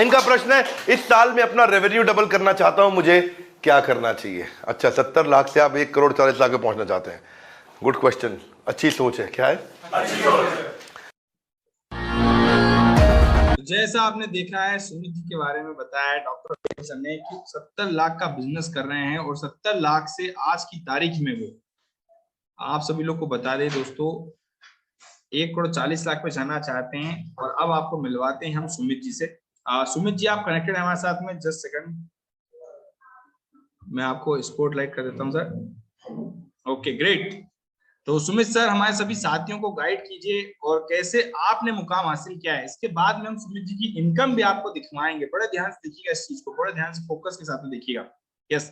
इनका प्रश्न है, इस साल में अपना रेवेन्यू डबल करना चाहता हूं, मुझे क्या करना चाहिए? अच्छा, 70 लाख से आप 1 करोड़ 40 लाख पे पहुंचना चाहते हैं। गुड क्वेश्चन, अच्छी सोच है। क्या है? अच्छी सोच है। जैसा आपने देखा है, सुमित जी के बारे में बताया है डॉक्टर सर ने कि 70 लाख का बिजनेस कर रहे हैं और 70 लाख से आज की तारीख में वो, आप सभी लोग को बता दें दोस्तों, 1 करोड़ 40 लाख पे जाना चाहते हैं। और अब आपको मिलवाते हैं हम सुमित जी से। सुमित जी आप कनेक्टेड है हमारे साथ में? जस्ट सेकंड, मैं आपको स्पॉटलाइट कर देता हूं सर। Okay great. तो सुमित सर हमारे सभी साथियों को गाइड कीजिए और कैसे आपने मुकाम हासिल किया है। इसके बाद में हम सुमित जी की इनकम भी आपको दिखवाएंगे। बड़े ध्यान से देखिएगा इस चीज को, बड़े ध्यान से फोकस के साथ में देखिएगा। यस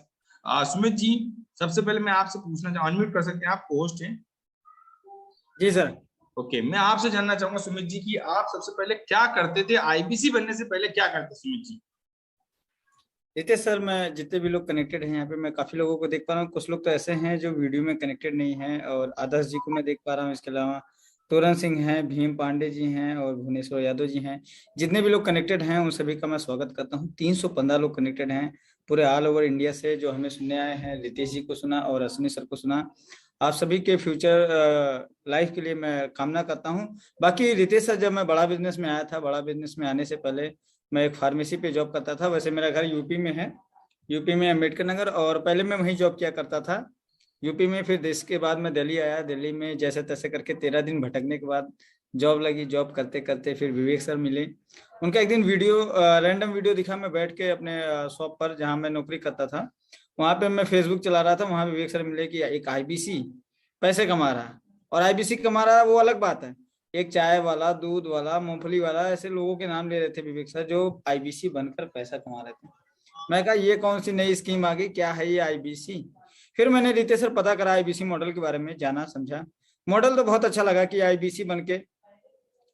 सुमित जी, सबसे पहले मैं आपसे पूछना चाहूँ, अनम्यूट कर सकते हैं आप, होस्ट हैं? जी सर। ओके, मैं आपसे जानना चाहूंगा सुमित जी की आप सबसे पहले क्या करते थे, आईबीसी बनने से पहले क्या करते सुमित जी? रितेश सर, मैं जितने भी लोग कनेक्टेड हैं यहाँ पे, मैं काफी लोगों को देख पा रहा हूँ। कुछ लोग तो ऐसे हैं जो वीडियो में कनेक्टेड नहीं हैं, और आदर्श जी को मैं देख पा रहा हूँ। इसके अलावा तोरण सिंह हैं, भीम पांडे जी हैं और भुवनेश्वर यादव जी हैं। जितने भी लोग कनेक्टेड हैं उन सभी का मैं स्वागत करता हूँ। 315 लोग कनेक्टेड हैं पूरे ऑल ओवर इंडिया से, जो हमें सुनने आए हैं। रितेश जी को सुना और अश्विनी सर को सुना। आप सभी के फ्यूचर लाइफ के लिए मैं कामना करता हूँ। बाकी रितेश सर, जब मैं बड़ा बिजनेस में आया था, बड़ा बिजनेस में आने से पहले मैं एक फार्मेसी पे जॉब करता था। वैसे मेरा घर यूपी में है, यूपी में अम्बेडकर नगर, और पहले मैं वहीं जॉब किया करता था यूपी में। फिर देश के बाद मैं दिल्ली आया। दिल्ली में जैसे तैसे करके 13 दिन भटकने के बाद जॉब लगी। जॉब करते करते फिर विवेक सर मिले। उनका एक दिन वीडियो, रैंडम वीडियो दिखा। मैं बैठ के अपने शॉप पर, जहाँ मैं नौकरी करता था, वहाँ पे मैं फेसबुक चला रहा था। वहाँ विवेक सर मिले कि एक आईबीसी पैसे कमा रहा है। और आईबीसी कमा रहा है वो अलग बात है, एक चाय वाला, दूध वाला, मूंगफली वाला, ऐसे लोगों के नाम ले रहे थे विवेक सर, जो आईबीसी बनकर पैसा कमा रहे थे। मैं कहा ये कौन सी नई स्कीम आ गई, क्या है ये आईबीसी? फिर मैंने रितेश सर पता करा, आईबीसी मॉडल के बारे में जाना, समझा। मॉडल तो बहुत अच्छा लगा कि आईबीसी बनके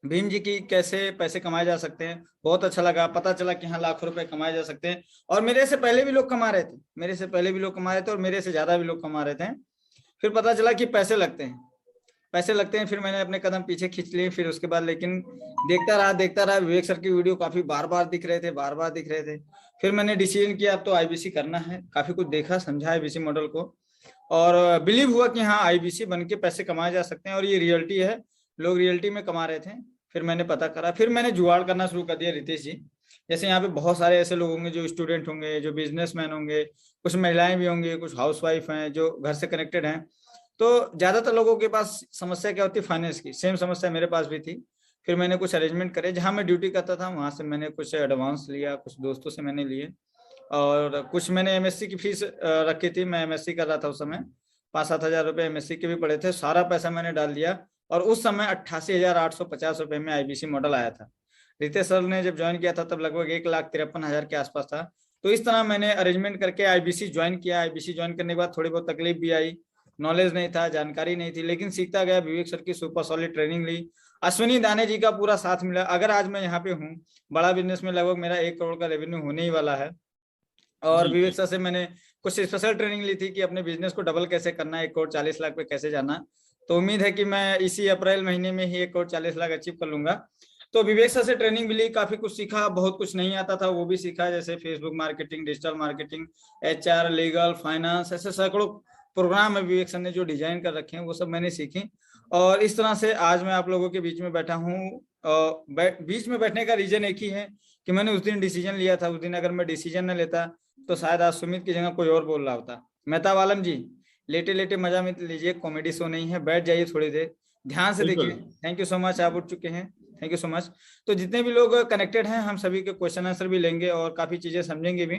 भीम जी की कैसे पैसे कमाए जा सकते हैं। बहुत अच्छा लगा, पता चला कि हाँ लाखों रुपए कमाए जा सकते हैं। और मेरे से पहले भी लोग कमा रहे थे, मेरे से पहले भी लोग कमा रहे थे, और मेरे से ज्यादा भी लोग कमा रहे थे। फिर पता चला कि पैसे लगते हैं, पैसे लगते हैं। फिर मैंने अपने कदम पीछे खींच लिए। फिर उसके बाद लेकिन देखता रहा विवेक सर की वीडियो काफी बार बार दिख रहे थे। फिर मैंने डिसीजन किया अब तो आईबीसी करना है। काफी कुछ देखा, समझा आईबीसी मॉडल को, और बिलीव हुआ कि हाँ आईबीसी बन के पैसे कमाए जा सकते हैं। और ये रियलिटी है, लोग रियलिटी में कमा रहे थे। फिर मैंने पता करा, फिर मैंने जुगाड़ करना शुरू कर दिया। रितेश जी, जैसे यहाँ पे बहुत सारे ऐसे लोग होंगे जो स्टूडेंट होंगे, जो बिजनेसमैन होंगे, कुछ महिलाएं भी होंगी, कुछ हाउसवाइफ हैं जो घर से कनेक्टेड हैं। तो ज्यादातर लोगों के पास समस्या क्या होती है, फाइनेंस की। सेम समस्या मेरे पास भी थी। फिर मैंने कुछ अरेंजमेंट करे, जहां मैं ड्यूटी करता था वहां से मैंने कुछ एडवांस लिया, कुछ दोस्तों से मैंने लिए, और कुछ मैंने एमएससी की फीस रखी थी। मैं एमएससी कर रहा था उस समय, 5-7 हजार रुपये एमएससी के भी पड़े थे। सारा पैसा मैंने डाल दिया, और उस समय 88,850 रुपये में आईबीसी मॉडल आया था। रितेश सर ने जब ज्वाइन किया था तब लगभग 1,53,000 के आसपास था। तो इस तरह मैंने अरेंजमेंट करके आईबीसी ज्वाइन किया। आईबीसी ज्वाइन करने के बाद थोड़ी बहुत तकलीफ भी आई, नॉलेज नहीं था, जानकारी नहीं थी, लेकिन सीखता गया। विवेक सर की सुपर सॉलिड ट्रेनिंग ली, अश्विनी दाने जी का पूरा साथ मिला। अगर आज मैं यहाँ पे हूँ, बड़ा बिजनेस में लगभग मेरा 1 करोड़ का रेवेन्यू होने ही वाला है। और विवेक सर से मैंने कुछ स्पेशल ट्रेनिंग ली थी कि अपने बिजनेस को डबल कैसे करना है, 1 करोड़ 40 लाख पे कैसे जाना। तो उम्मीद है कि मैं इसी अप्रैल महीने में ही 1 करोड़ 40 लाख अचीव कर लूंगा। तो विवेक सर से ट्रेनिंग भी ली, काफी कुछ सीखा। बहुत कुछ नहीं आता था वो भी सीखा, जैसे Facebook marketing, digital marketing, HR, legal, finance, ऐसे सैकड़ों प्रोग्राम है विवेक सर ने जो डिजाइन कर रखे हैं वो सब मैंने सीखे, और इस तरह से आज मैं आप लोगों के बीच में बैठा हूँ। बीच में बैठने का रीजन एक ही है कि मैंने उस दिन डिसीजन लिया था, उस दिन अगर मैं डिसीजन न लेता तो शायद आज सुमित की जगह कोई और बोल रहा होता। मेहता आलम जी, लेटे लेटे मजा मत लीजिए, कॉमेडी शो नहीं है, बैठ जाइए थोड़ी देर, ध्यान से देखिए। थैंक यू सो मच, आप उठ चुके हैं, थैंक यू सो मच। तो जितने भी लोग कनेक्टेड हैं हम सभी के क्वेश्चन आंसर भी लेंगे और काफी चीजें समझेंगे भी।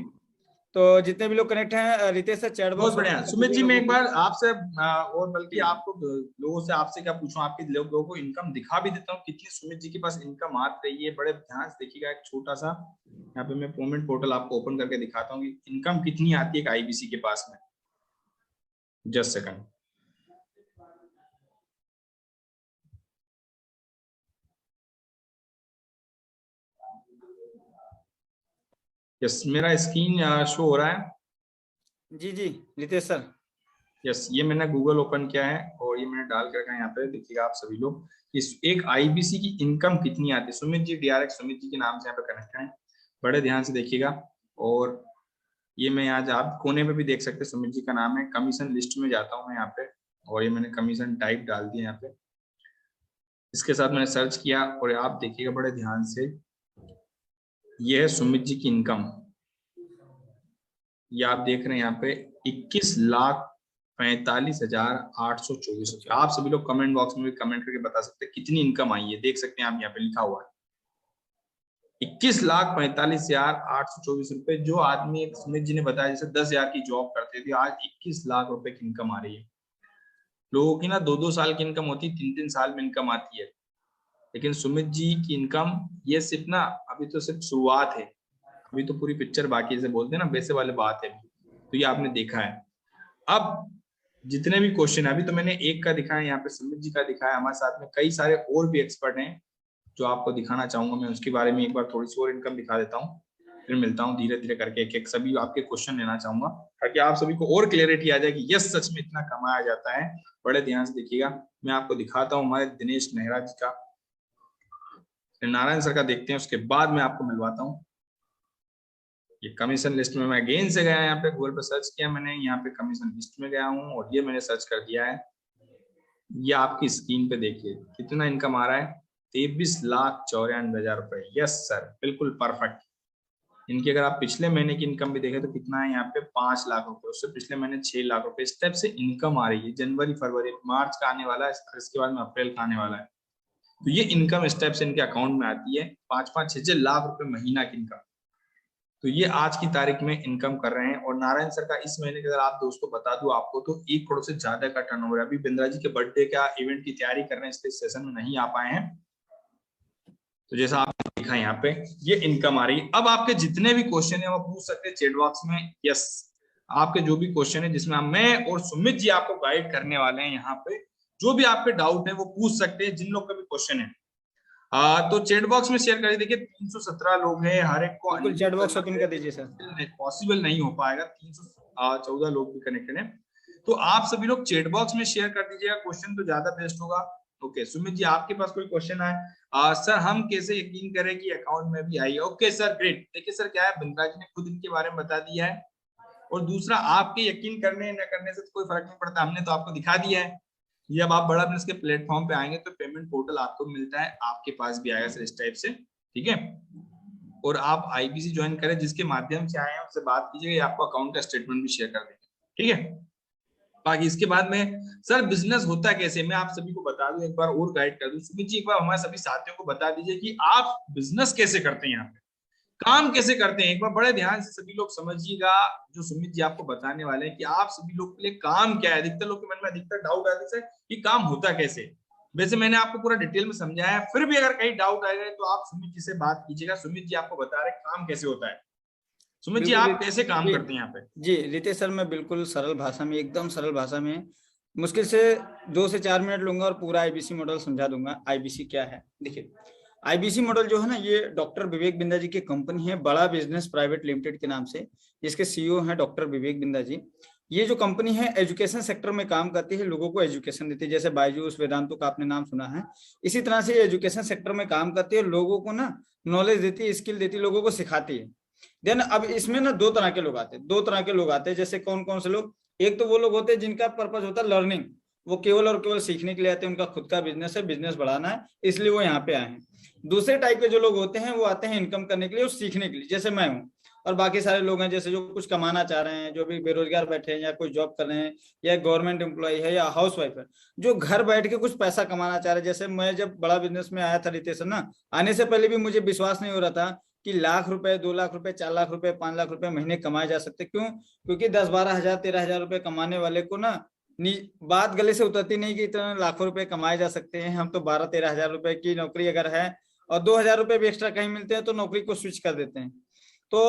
तो जितने भी लोग कनेक्ट हैं, रितेश सर चैट बॉक्स। बहुत बढ़िया सुमित जी, मैं एक बार आपसे और बल्कि आपको लोगों से आपसे क्या पूछूं, आपके लोगों को इनकम दिखा भी देता हूं कितनी सुमित जी के पास इनकम आ रही है। बड़े ध्यान से देखिएगा, एक छोटा सा यहाँ पे मैं पेमेंट पोर्टल आपको ओपन करके दिखाता हूँ कि इनकम कितनी आती है एक आईबीसी के पास में। Just second. यस, मेरा स्क्रीन शो हो रहा है। जी जी रितेश सर। यस, ये मैंने गूगल ओपन किया है और ये मैंने डाल कर यहाँ पे देखिएगा आप सभी लोग, इस एक आईबीसी की इनकम कितनी आती है। सुमित जी, डीआरएक्स सुमित जी के नाम से यहाँ पे कनेक्ट है, बड़े ध्यान से देखिएगा। और ये मैं आज आप कोने पे भी देख सकते हैं, सुमित जी का नाम है। कमीशन लिस्ट में जाता हूँ मैं यहाँ पे, और ये मैंने कमीशन टाइप डाल दिया यहाँ पे, इसके साथ मैंने सर्च किया और आप देखिएगा बड़े ध्यान से, ये है सुमित जी की इनकम। ये आप देख रहे हैं यहाँ पे 21,45,824 रुपये। आप सभी लोग कमेंट बॉक्स में भी कमेंट करके बता सकते हैं कितनी इनकम आई है। देख सकते हैं आप यहाँ पे लिखा हुआ है 21,45,824 रुपए। जो आदमी सुमित जी ने बताया जैसे 10,000 की जॉब करते थे, आज 21 लाख रुपए की इनकम आ रही है। लोगों की ना 2-2 साल की इनकम होती है, 3-3 साल में इनकम आती है, लेकिन सुमित जी की इनकम ये सिर्फ ना अभी तो सिर्फ शुरुआत है, अभी तो पूरी पिक्चर बाकी से बोलते हैं ना, वैसे वाले बात है। तो ये आपने देखा है। अब जितने भी क्वेश्चन है, अभी तो मैंने एक का दिखाया, यहाँ पे सुमित जी का दिखाया, हमारे साथ में कई सारे और भी एक्सपर्ट हैं जो आपको दिखाना चाहूंगा मैं। उसके बारे में एक बार थोड़ी सी और इनकम दिखा देता हूँ, फिर मिलता हूँ धीरे धीरे करके एक एक सभी आपके क्वेश्चन लेना चाहूंगा, ताकि आप सभी को और क्लियरिटी आ जाए कि यस सच में इतना कमाया जाता है। बड़े ध्यान से देखिएगा, मैं आपको दिखाता हूँ हमारे दिनेश नेहरा जी का, नारायण सर का देखते हैं, उसके बाद मैं आपको मिलवाता हूँ। ये कमीशन लिस्ट में मैं अगेन से गया, यहाँ पे गूगल पे सर्च किया मैंने, यहाँ पे कमीशन लिस्ट में गया हूँ और ये मैंने सर्च कर दिया है। ये आपकी स्क्रीन पे देखिए कितना इनकम आ रहा है, 23,94,000 रुपए। यस सर, बिल्कुल परफेक्ट। इनकी अगर आप पिछले महीने की इनकम भी देखें तो कितना है यहाँ पे 5 लाख रुपए, उससे पिछले महीने 6 लाख रुपए। इस टाइप से इनकम आ रही है। जनवरी, फरवरी, मार्च का आने वाला है, इसके बाद में अप्रैल का आने वाला है। तो ये इनकम इस टाइप से इनके अकाउंट में आती है, 5-5, 6-6 लाख रुपए महीना की इनकम। तो ये आज की तारीख में इनकम कर रहे हैं। और नारायण सर का इस महीने के अगर आप दोस्तों बता दूं आपको तो 1 करोड़ से ज्यादा का टर्नओवर है। अभी बिंद्रा जी के बर्थडे का इवेंट की तैयारी कर रहे हैं, इसलिए सेशन में नहीं आ पाए हैं। तो जैसा आपने देखा यहाँ पे ये इनकम आ रही है। अब आपके जितने भी क्वेश्चन है वो पूछ सकते हैं चैट बॉक्स में। यस, आपके जो भी क्वेश्चन है जिसमें मैं और सुमित जी आपको गाइड करने वाले हैं, यहाँ पे जो भी आपके डाउट है वो पूछ सकते हैं, जिन लोग का भी क्वेश्चन है। तो चैट बॉक्स में शेयर कर देखिए, 317 लोग हैं, हर एक को चैट बॉक्स ओपन कर दीजिए सर। पॉसिबल नहीं हो पाएगा, 314 लोग भी कनेक्टेड हैं। तो आप सभी लोग चैट बॉक्स में शेयर कर दीजिएगा, क्वेश्चन तो ज्यादा बेस्ट होगा। ओके सुमित जी, आपके पास कोई क्वेश्चन आए? सर हम कैसे यकीन करें कि अकाउंट में भी आई है? Okay sir, great. देखिए सर क्या है, बिंद्रा जी ने खुद इनके बारे में बता दिया है, और दूसरा आपके यकीन करने न करने से कोई फर्क नहीं पड़ता, हमने तो आपको दिखा दिया है। ये अब आप बड़ा बिजनेस के प्लेटफॉर्म पे आएंगे तो पेमेंट पोर्टल आपको मिलता है, आपके पास भी आएगा सर इस टाइप से, ठीक है। और आप आईबीसी ज्वाइन करें, जिसके माध्यम से आए हैं उससे बात कीजिएगा, आपको अकाउंट का स्टेटमेंट भी शेयर कर देंगे, ठीक है। बाकी इसके बाद में सर बिजनेस होता कैसे, मैं आप सभी को बता दूं, एक बार और गाइड कर दूं। सुमित जी एक बार हमारे सभी साथियों को बता दीजिए कि आप बिजनेस कैसे करते हैं, यहाँ पे काम कैसे करते हैं। एक बार बड़े ध्यान से सभी लोग समझिएगा जो सुमित जी आपको बताने वाले हैं कि आप सभी लोग के लिए काम क्या है। अधिकतर लोग के मन में अधिकतर डाउट आता है सर कि काम होता कैसे। वैसे मैंने आपको पूरा डिटेल में समझाया है, फिर भी अगर कहीं डाउट आएगा तो आप सुमित जी से बात कीजिएगा। सुमित जी आपको बता रहे काम कैसे होता है। सुमित जी आप कैसे काम करते हैं यहाँ पे? जी रितेश सर, मैं बिल्कुल सरल भाषा में, एकदम सरल भाषा में मुश्किल से 2 से 4 मिनट लूंगा और पूरा आईबीसी मॉडल समझा दूंगा। आईबीसी क्या है, देखिए आईबीसी मॉडल जो है ना, ये डॉक्टर विवेक बिंदा जी की कंपनी है, बड़ा बिजनेस प्राइवेट लिमिटेड के नाम से, जिसके सीईओ हैं डॉक्टर विवेक बिंदा जी। ये जो कंपनी है एजुकेशन सेक्टर में काम करती है, लोगों को एजुकेशन देती है, जैसे बायजूस, वेदांतु का आपने नाम सुना है, इसी तरह से एजुकेशन सेक्टर में काम करती है, लोगों को ना नॉलेज देती है, स्किल देती है, लोगों को सिखाती है। देन अब इसमें ना 2 तरह के लोग आते हैं, 2 तरह के लोग आते हैं। जैसे कौन कौन से लोग, एक तो वो लोग होते हैं जिनका पर्पज होता है लर्निंग, वो केवल और केवल सीखने के लिए आते हैं, उनका खुद का बिजनेस है, बिजनेस बढ़ाना है, इसलिए वो यहाँ पे आए हैं। दूसरे टाइप के जो लोग होते हैं वो आते हैं इनकम करने के लिए और सीखने के लिए, जैसे मैं हूँ, और बाकी सारे लोग हैं जैसे जो कुछ कमाना चाह रहे हैं, जो भी बेरोजगार बैठे हैं या कोई जॉब कर रहे हैं या गवर्नमेंट एम्प्लॉय है या हाउस वाइफ है, जो घर बैठ के कुछ पैसा कमाना चाह रहे हैं। जैसे मैं जब बड़ा बिजनेस में आया था रितेश ना, आने से पहले भी मुझे विश्वास नहीं हो रहा था कि लाख रुपए, 2 लाख रुपए, 4 लाख रुपए, 5 लाख रुपए महीने कमाए जा सकते। क्यों? क्योंकि 10-12 हजार 13 हजार रुपए कमाने वाले को ना बात गले से उतरती नहीं कि इतने लाखों रुपए कमाए जा सकते हैं। हम तो 12-13 हजार रुपए की नौकरी अगर है और 2 हजार रुपए भी एक्स्ट्रा कहीं मिलते हैं तो नौकरी को स्विच कर देते हैं। तो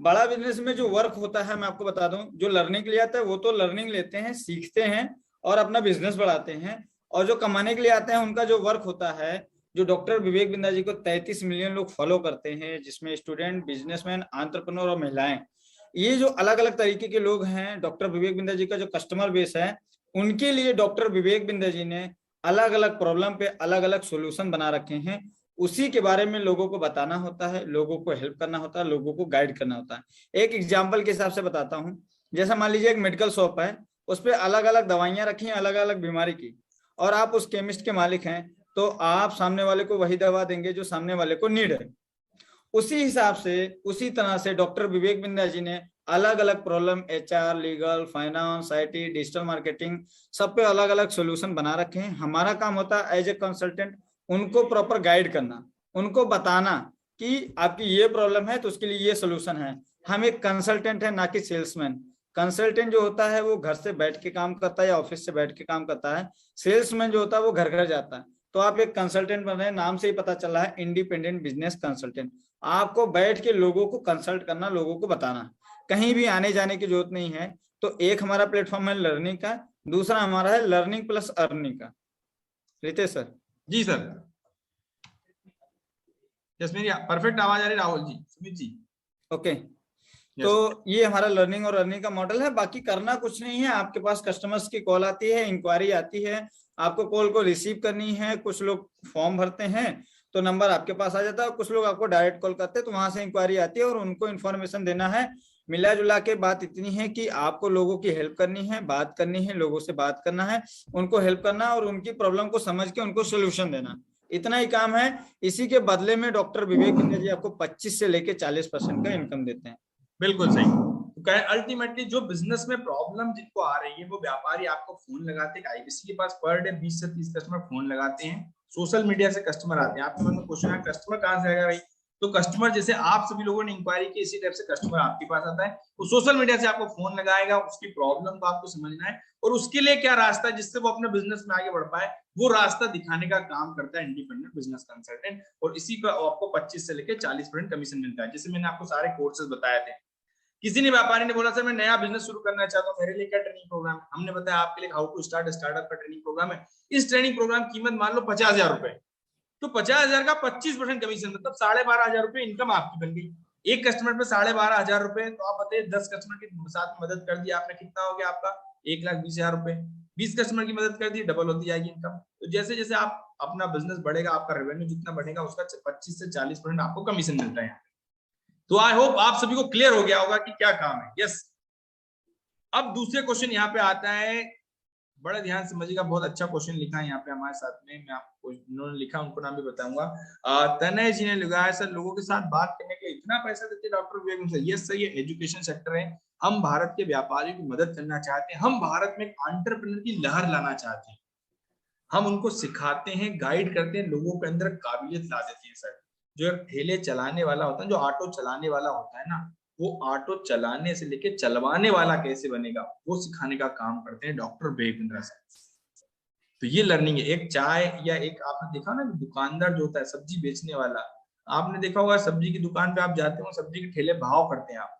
बड़ा बिजनेस में जो वर्क होता है, मैं आपको बता दूं, जो लर्निंग के लिए आता है वो तो लर्निंग लेते हैं, सीखते हैं और अपना बिजनेस बढ़ाते हैं। और जो कमाने के लिए आते हैं उनका जो वर्क होता है, जो डॉक्टर विवेक बिंद्रा जी को 33 मिलियन लोग फॉलो करते हैं, जिसमें स्टूडेंट, बिजनेसमैन, एंटरप्रेन्योर और महिलाएं, ये जो अलग अलग तरीके के लोग हैं, डॉक्टर विवेक बिंद्रा जी का जो कस्टमर बेस है, उनके लिए डॉक्टर विवेक बिंद्रा जी ने अलग अलग प्रॉब्लम पे अलग अलग सॉल्यूशन बना रखे हैं। उसी के बारे में लोगों को बताना होता है, लोगों को हेल्प करना होता है, लोगों को गाइड करना होता है। एक एग्जाम्पल के हिसाब से बताता हूँ, जैसा मान लीजिए एक मेडिकल शॉप है, उस पर अलग अलग दवाइयां रखी हैं अलग अलग बीमारी की, और आप उस केमिस्ट के मालिक हैं, तो आप सामने वाले को वही दवा देंगे जो सामने वाले को नीड है। उसी हिसाब से, उसी तरह से डॉक्टर विवेक बिंद्रा जी ने अलग अलग problem, HR, legal, finance, IT, digital marketing, सब पे अलग अलग सॉल्यूशन बना रखे हैं। हमारा काम होता है एज ए कंसल्टेंट उनको प्रॉपर गाइड करना, उनको बताना कि आपकी ये प्रॉब्लम है तो उसके लिए ये सॉल्यूशन है। हम एक कंसल्टेंट है, ना कि सेल्समैन। कंसल्टेंट जो होता है वो घर से बैठ के काम करता है या ऑफिस से बैठ के काम करता है। सेल्समैन जो होता है वो घर घर जाता है। तो आप एक कंसल्टेंट बन रहे हैं, नाम से ही पता चल रहा है, इंडिपेंडेंट बिजनेस कंसल्टेंट। आपको बैठ के लोगों को कंसल्ट करना, लोगों को बताना, कहीं भी आने जाने की जरूरत नहीं है। तो एक हमारा प्लेटफॉर्म है लर्निंग का, दूसरा हमारा है लर्निंग प्लस अर्निंग का। रितेश सर। जी सर, यस, मेरी परफेक्ट आवाज आ रही राहुल जी, सुमित जी? ओके, तो ये हमारा लर्निंग और अर्निंग का मॉडल है। बाकी करना कुछ नहीं है, आपके पास कस्टमर्स की कॉल आती है, इंक्वायरी आती है, आपको कॉल को रिसीव करनी है। कुछ लोग फॉर्म भरते हैं तो नंबर आपके पास आ जाता है, कुछ लोग आपको डायरेक्ट कॉल करते हैं तो वहां से इंक्वायरी आती है और उनको इन्फॉर्मेशन देना है। मिला जुला के बात इतनी है कि आपको लोगों की हेल्प करनी है, बात करनी है, लोगों से बात करना है, उनको हेल्प करना और उनकी प्रॉब्लम को समझ के उनको सोल्यूशन देना, इतना ही काम है। इसी के बदले में डॉक्टर विवेक बिंद्रा जी आपको 25 से लेके 40% का इनकम देते हैं। बिल्कुल सही। तो अल्टीमेटली जो बिजनेस में प्रॉब्लम जिनको आ रही है, वो व्यापारी आपको फोन लगाते हैं। IBC के पास पर डे 20 से 30 कस्टमर फोन लगाते हैं, सोशल मीडिया से कस्टमर आते हैं। आपके मन में क्वेश्चन है कस्टमर कहाँ से आएगा भाई? तो कस्टमर जैसे आप सभी लोगों ने इंक्वायरी की, इसी टाइप से कस्टमर आपके पास आता है। वो सोशल मीडिया से आपको फोन लगाएगा, उसकी प्रॉब्लम को आपको समझना है और उसके लिए क्या रास्ता है जिससे वो अपने बिजनेस में आगे बढ़ पाए, वो रास्ता दिखाने का काम करता है इंडिपेंडेंट बिजनेस कंसल्टेंट। और इसी पर आपको 25 से लेकर 40% कमीशन मिलता है। जैसे मैंने आपको सारे कोर्सेज बताए थे। किसी ने व्यापारी ने बोला सर मैं नया बिजनेस शुरू करना चाहता हूँ, मेरे लिए क्या ट्रेनिंग प्रोग्राम है? हमने बताया आपके लिए हाउ टू स्टार्ट स्टार्टअप का ट्रेनिंग प्रोग्राम है। इस ट्रेनिंग प्रोग्राम की कीमत मान लो 50,000 रुपए, तो 50,000 का 25% कमीशन, मतलब 12,500 रुपए इनकम आपकी बन गई। एक कस्टमर पे 12,500 रुपए, तो आप बताइए 10 कस्टमर के साथ मदद कर दी आपने, कितना हो गया आपका? 1,20,000 रुपए। 20 कस्टमर की मदद कर दी, डबल होती जाएगी इनकम। तो जैसे जैसे आप अपना बिजनेस बढ़ेगा, आपका रेवेन्यू जितना बढ़ेगा उसका 25 से 40% आपको कमीशन मिलता है। तो आई होप आप सभी को क्लियर हो गया होगा कि क्या काम है। यस, अब दूसरे क्वेश्चन यहाँ पे आता है, बड़े ध्यान से समझिएगा, बहुत अच्छा क्वेश्चन लिखा है यहाँ पे हमारे साथ में। मैं आपको इन्होंने लिखा, उनको नाम भी बताऊंगा। तनय जी ने लिखा है सर लोगों के साथ बात करने के लिए इतना पैसा देते doctor Vivek Bindra. Yes sir, ये एजुकेशन सेक्टर है, हम भारत के व्यापारियों की मदद करना चाहते हैं, हम भारत में एंटरप्रेन्योर की लहर लाना चाहते हैं। हम उनको सिखाते हैं, गाइड करते हैं, लोगों के अंदर काबिलियत ला देते हैं सर। जो ठेले चलाने वाला होता है, जो ऑटो चलाने वाला होता है ना, वो ऑटो चलाने से लेके चलवाने वाला कैसे बनेगा वो सिखाने का काम करते हैं डॉक्टर विवेक बिंद्रा सर। तो ये लर्निंग है। एक चाय या एक आपने देखा ना दुकानदार जो होता है सब्जी बेचने वाला, आपने देखा होगा सब्जी की दुकान पे आप जाते हो, सब्जी के ठेले भाव करते हैं आप,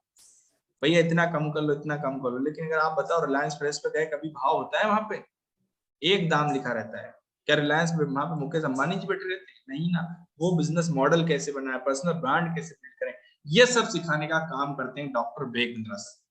भैया इतना कम कर लो, इतना कम कर लो। लेकिन अगर आप बताओ रिलायंस फ्रेश पे गए, कभी भाव होता है? वहां पे एक दाम लिखा रहता है। क्या रिलायंस में वहां पे मुकेश अंबानी जी बैठे रहते हैं? नहीं ना। वो बिजनेस मॉडल कैसे बनाए, पर्सनल ब्रांड कैसे बिल्ड करें, ये सब सिखाने का काम करते हैं डॉक्टर विवेक बिंद्रा सर।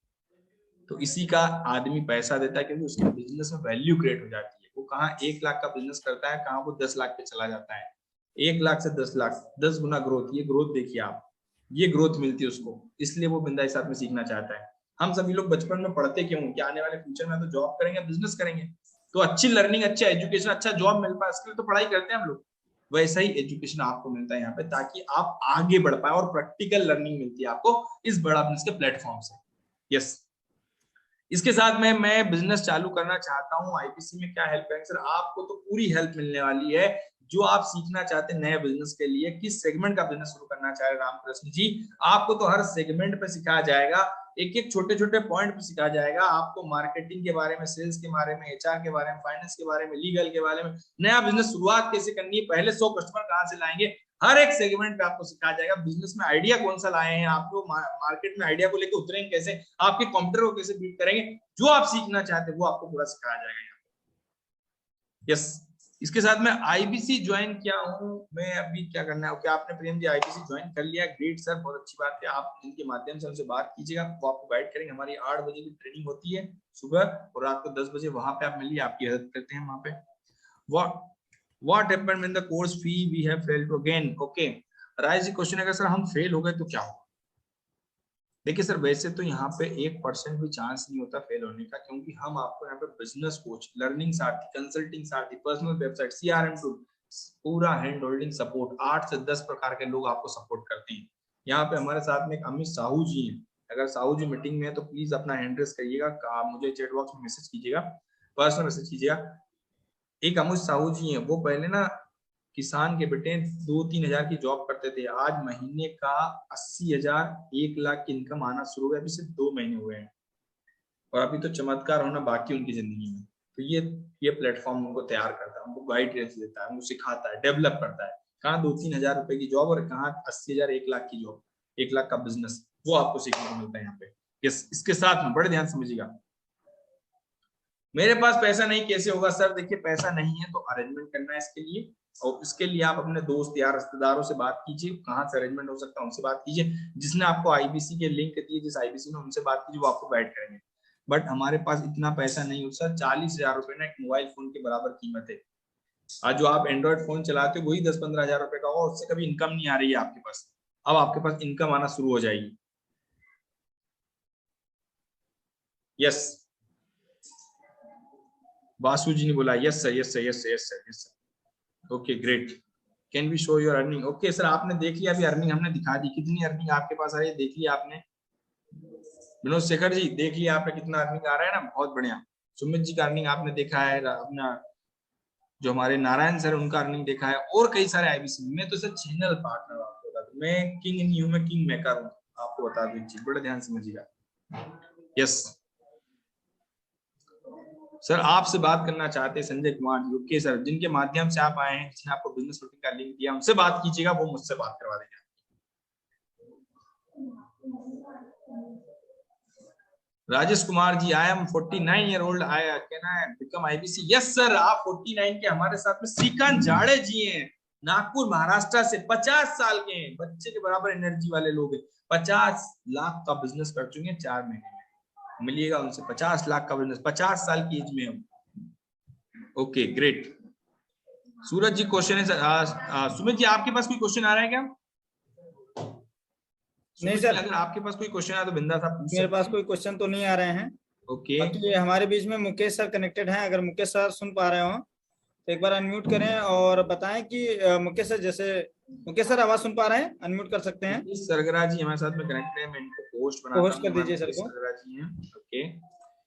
तो इसी का आदमी पैसा देता है क्योंकि उसके बिजनेस में वैल्यू क्रिएट हो जाती है। वो कहाँ 1 लाख का बिजनेस करता है, कहाँ वो 10 लाख पे चला जाता है। 1 लाख से 10 लाख, 10 गुना ग्रोथ। ये ग्रोथ देखिए आप, ये ग्रोथ मिलती है उसको, इसलिए वो बिंदा इस साथ में सीखना चाहता है। हम सभी लोग बचपन में पढ़ते क्यों कि आने वाले फ्यूचर में तो जॉब करेंगे, बिजनेस करेंगे, तो अच्छी लर्निंग, अच्छा एजुकेशन, अच्छा जॉब मिल पाए, इसके लिए तो पढ़ाई करते हैं हम लोग। वैसा ही एजुकेशन आपको मिलता है यहाँ पे, ताकि आप आगे बढ़ पाए, और प्रैक्टिकल लर्निंग मिलती है आपको इस बड़ा बिजनेस के प्लेटफॉर्म से। यस, इसके साथ में मैं बिजनेस चालू करना चाहता हूँ, आईपीसी में क्या हेल्प करेंगे सर? आपको तो पूरी हेल्प मिलने वाली है। जो आप सीखना चाहते हैं नए बिजनेस के लिए, किस सेगमेंट का बिजनेस शुरू करना चाह रहे रामकृष्ण जी, आपको तो हर सेगमेंट पे सिखाया जाएगा, एक एक छोटे छोटे पॉइंट पे सिखाया जाएगा आपको। मार्केटिंग के बारे में, सेल्स के बारे में, एचआर के बारे में, फाइनेंस के बारे में, लीगल के बारे में, नया बिजनेस शुरुआत कैसे करनी है, पहले 100 कस्टमर कहां से लाएंगे, हर एक सेगमेंट पे आपको सिखाया जाएगा। बिजनेस में आइडिया कौन सा लाए हैं, आपको मार्केट में आइडिया को लेकर उतरेंगे कैसे, आपके कंप्यूटर को कैसे बीट करेंगे, जो आप सीखना चाहते हैं वो आपको पूरा सिखाया जाएगा यहाँ पे। यस, इसके साथ में आईबीसी ज्वाइन किया हूँ मैं, अभी क्या करना है? क्या आपने प्रेम जी आईबीसी ज्वाइन कर लिया? ग्रेट सर, बहुत अच्छी बात है। आप इनके माध्यम से उनसे बात कीजिएगा, वो आपको गाइड करेंगे। हमारी 8 बजे की ट्रेनिंग होती है सुबह, और रात को 10 बजे वहां पे आप मिलिए, आपकी हेल्प करते हैं वहां पे। What happened when the course fee we have failed to again? Okay, rise question है, सर हम फेल हो गए तो क्या होगा? देखिए सर, वैसे तो यहाँ पे 1% भी चांस नहीं होता फेल होने का, क्योंकि हम आपको यहाँ पे बिजनेस कोच, लर्निंग साथी, कंसल्टिंग साथी, पर्सनल वेबसाइट, सीआरएम टूल, पूरा हैंड होल्डिंग सपोर्ट, 8 से 10 प्रकार के लोग आपको सपोर्ट करते हैं। यहाँ पे हमारे साथ में एक अमित साहू जी हैं, अगर साहू जी मीटिंग में है तो प्लीज अपना हैंड रेस करिएगा, मुझे चैट बॉक्स में मैसेज कीजिएगा, पर्सनल मैसेज कीजिएगा। एक अमित साहू जी हैं, वो पहले ना किसान के बेटे 2-3 हजार की जॉब करते थे, आज महीने का 80,000, 1 लाख की इनकम आना शुरू हुआ, अभी सिर्फ 2 महीने हुए हैं, और अभी तो चमत्कार होना बाकी उनकी जिंदगी में। तो ये प्लेटफॉर्म उनको तैयार करता है, उनको गाइडेंस देता है, उनको सिखाता है, डेवलप करता है। कहाँ 2-3 हजार रुपए की जॉब और कहाँ 80,000, 1 लाख की जॉब, 1 लाख का बिजनेस, वो आपको सीखने को मिलता है यहाँ पे। इसके साथ में बड़े ध्यान समझिएगा, मेरे पास पैसा नहीं कैसे होगा सर? देखिए, पैसा नहीं है तो अरेंजमेंट करना है इसके लिए, और इसके लिए आप अपने दोस्त यार रिश्तेदारों से बात कीजिए, कहाँ से अरेंजमेंट हो सकता है उनसे बात कीजिए, जिसने आपको आईबीसी के लिंक दिए, जिस आईबीसी में, उनसे बात कीजिए, वो आपको गाइड करेंगे। बट हमारे पास इतना पैसा नहीं हो सर, 40,000 रुपए ना एक मोबाइल फोन के बराबर कीमत है। आज जो आप एंड्रॉइड फोन चलाते हो वही 10-15 हजार रुपए का होगा, उससे कभी इनकम नहीं आ रही है आपके पास, अब आपके पास इनकम आना शुरू हो जाएगी। यस, वासु जी ने बोला yes sir, yes sir, yes sir, yes sir, yes sir. Okay great, can we show your earning? Okay sir, आपने देख लिया, अभी अर्निंग हमने दिखा दी, कितनी अर्निंग आपके पास आ रही है देख लिया आपने। विनोद शेखर जी देख लिया आपने कितना अर्निंग आ रहा है ना, बहुत बढ़िया। सुमित जी का अर्निंग आपने देखा है, अपना जो हमारे नारायण सर उनका अर्निंग देखा है, और कई सारे आईबीसी में। तो सर चैनल पार्टनर आपको बता दूं, मैं किंग इन यू में किंग मेकर हूँ, आपको बता दूं चीज, बड़े ध्यान समझिएगा। यस सर, आपसे बात करना चाहते हैं संजय कुमार जी। ओके सर, जिनके माध्यम से आप आए हैं, जिसने आपको बिजनेस रूटीन का लिंक दिया, उनसे बात कीजिएगा, वो मुझसे बात करवा देंगे। Rajesh Kumar ji, I am 49 year old, I can I become IBC? Yes sir, आप 49 के हमारे साथ में श्रीकांत जाड़े जी हैं, नागपुर महाराष्ट्र से, 50 साल के हैं, बच्चे के बराबर एनर्जी वाले लोग हैं, 50 लाख का बिजनेस कर चुके हैं 4 महीने में, मिलिएगा उनसे 50 लाख का बिजनेस, 50 साल की एज में हम। Okay great. Suraj ji question है, सुमित जी आपके पास कोई क्वेश्चन आ रहा है क्या? नहीं सर, अगर आपके पास कोई क्वेश्चन है तो बिंदास आप पूछ सकते हैं। मेरे पास कोई क्वेश्चन तो नहीं आ रहे हैं। ओके, बाकी हमारे बीच में मुकेश सर कनेक्टेड हैं, अगर मुकेश सर सुन पा रहे हो तो एक बार अनम्यूट करें और बताएं कि मुकेश सर, जैसे मुकेश सर आवाज सुन पा रहे हैं, अनम्यूट कर सकते हैं। सरगरा जी हमारे साथ में कनेक्टेड है, मैं इनको पोस्ट बनाता पोस्ट कर दीजिए सर को। सरगरा जी हैं। ओके,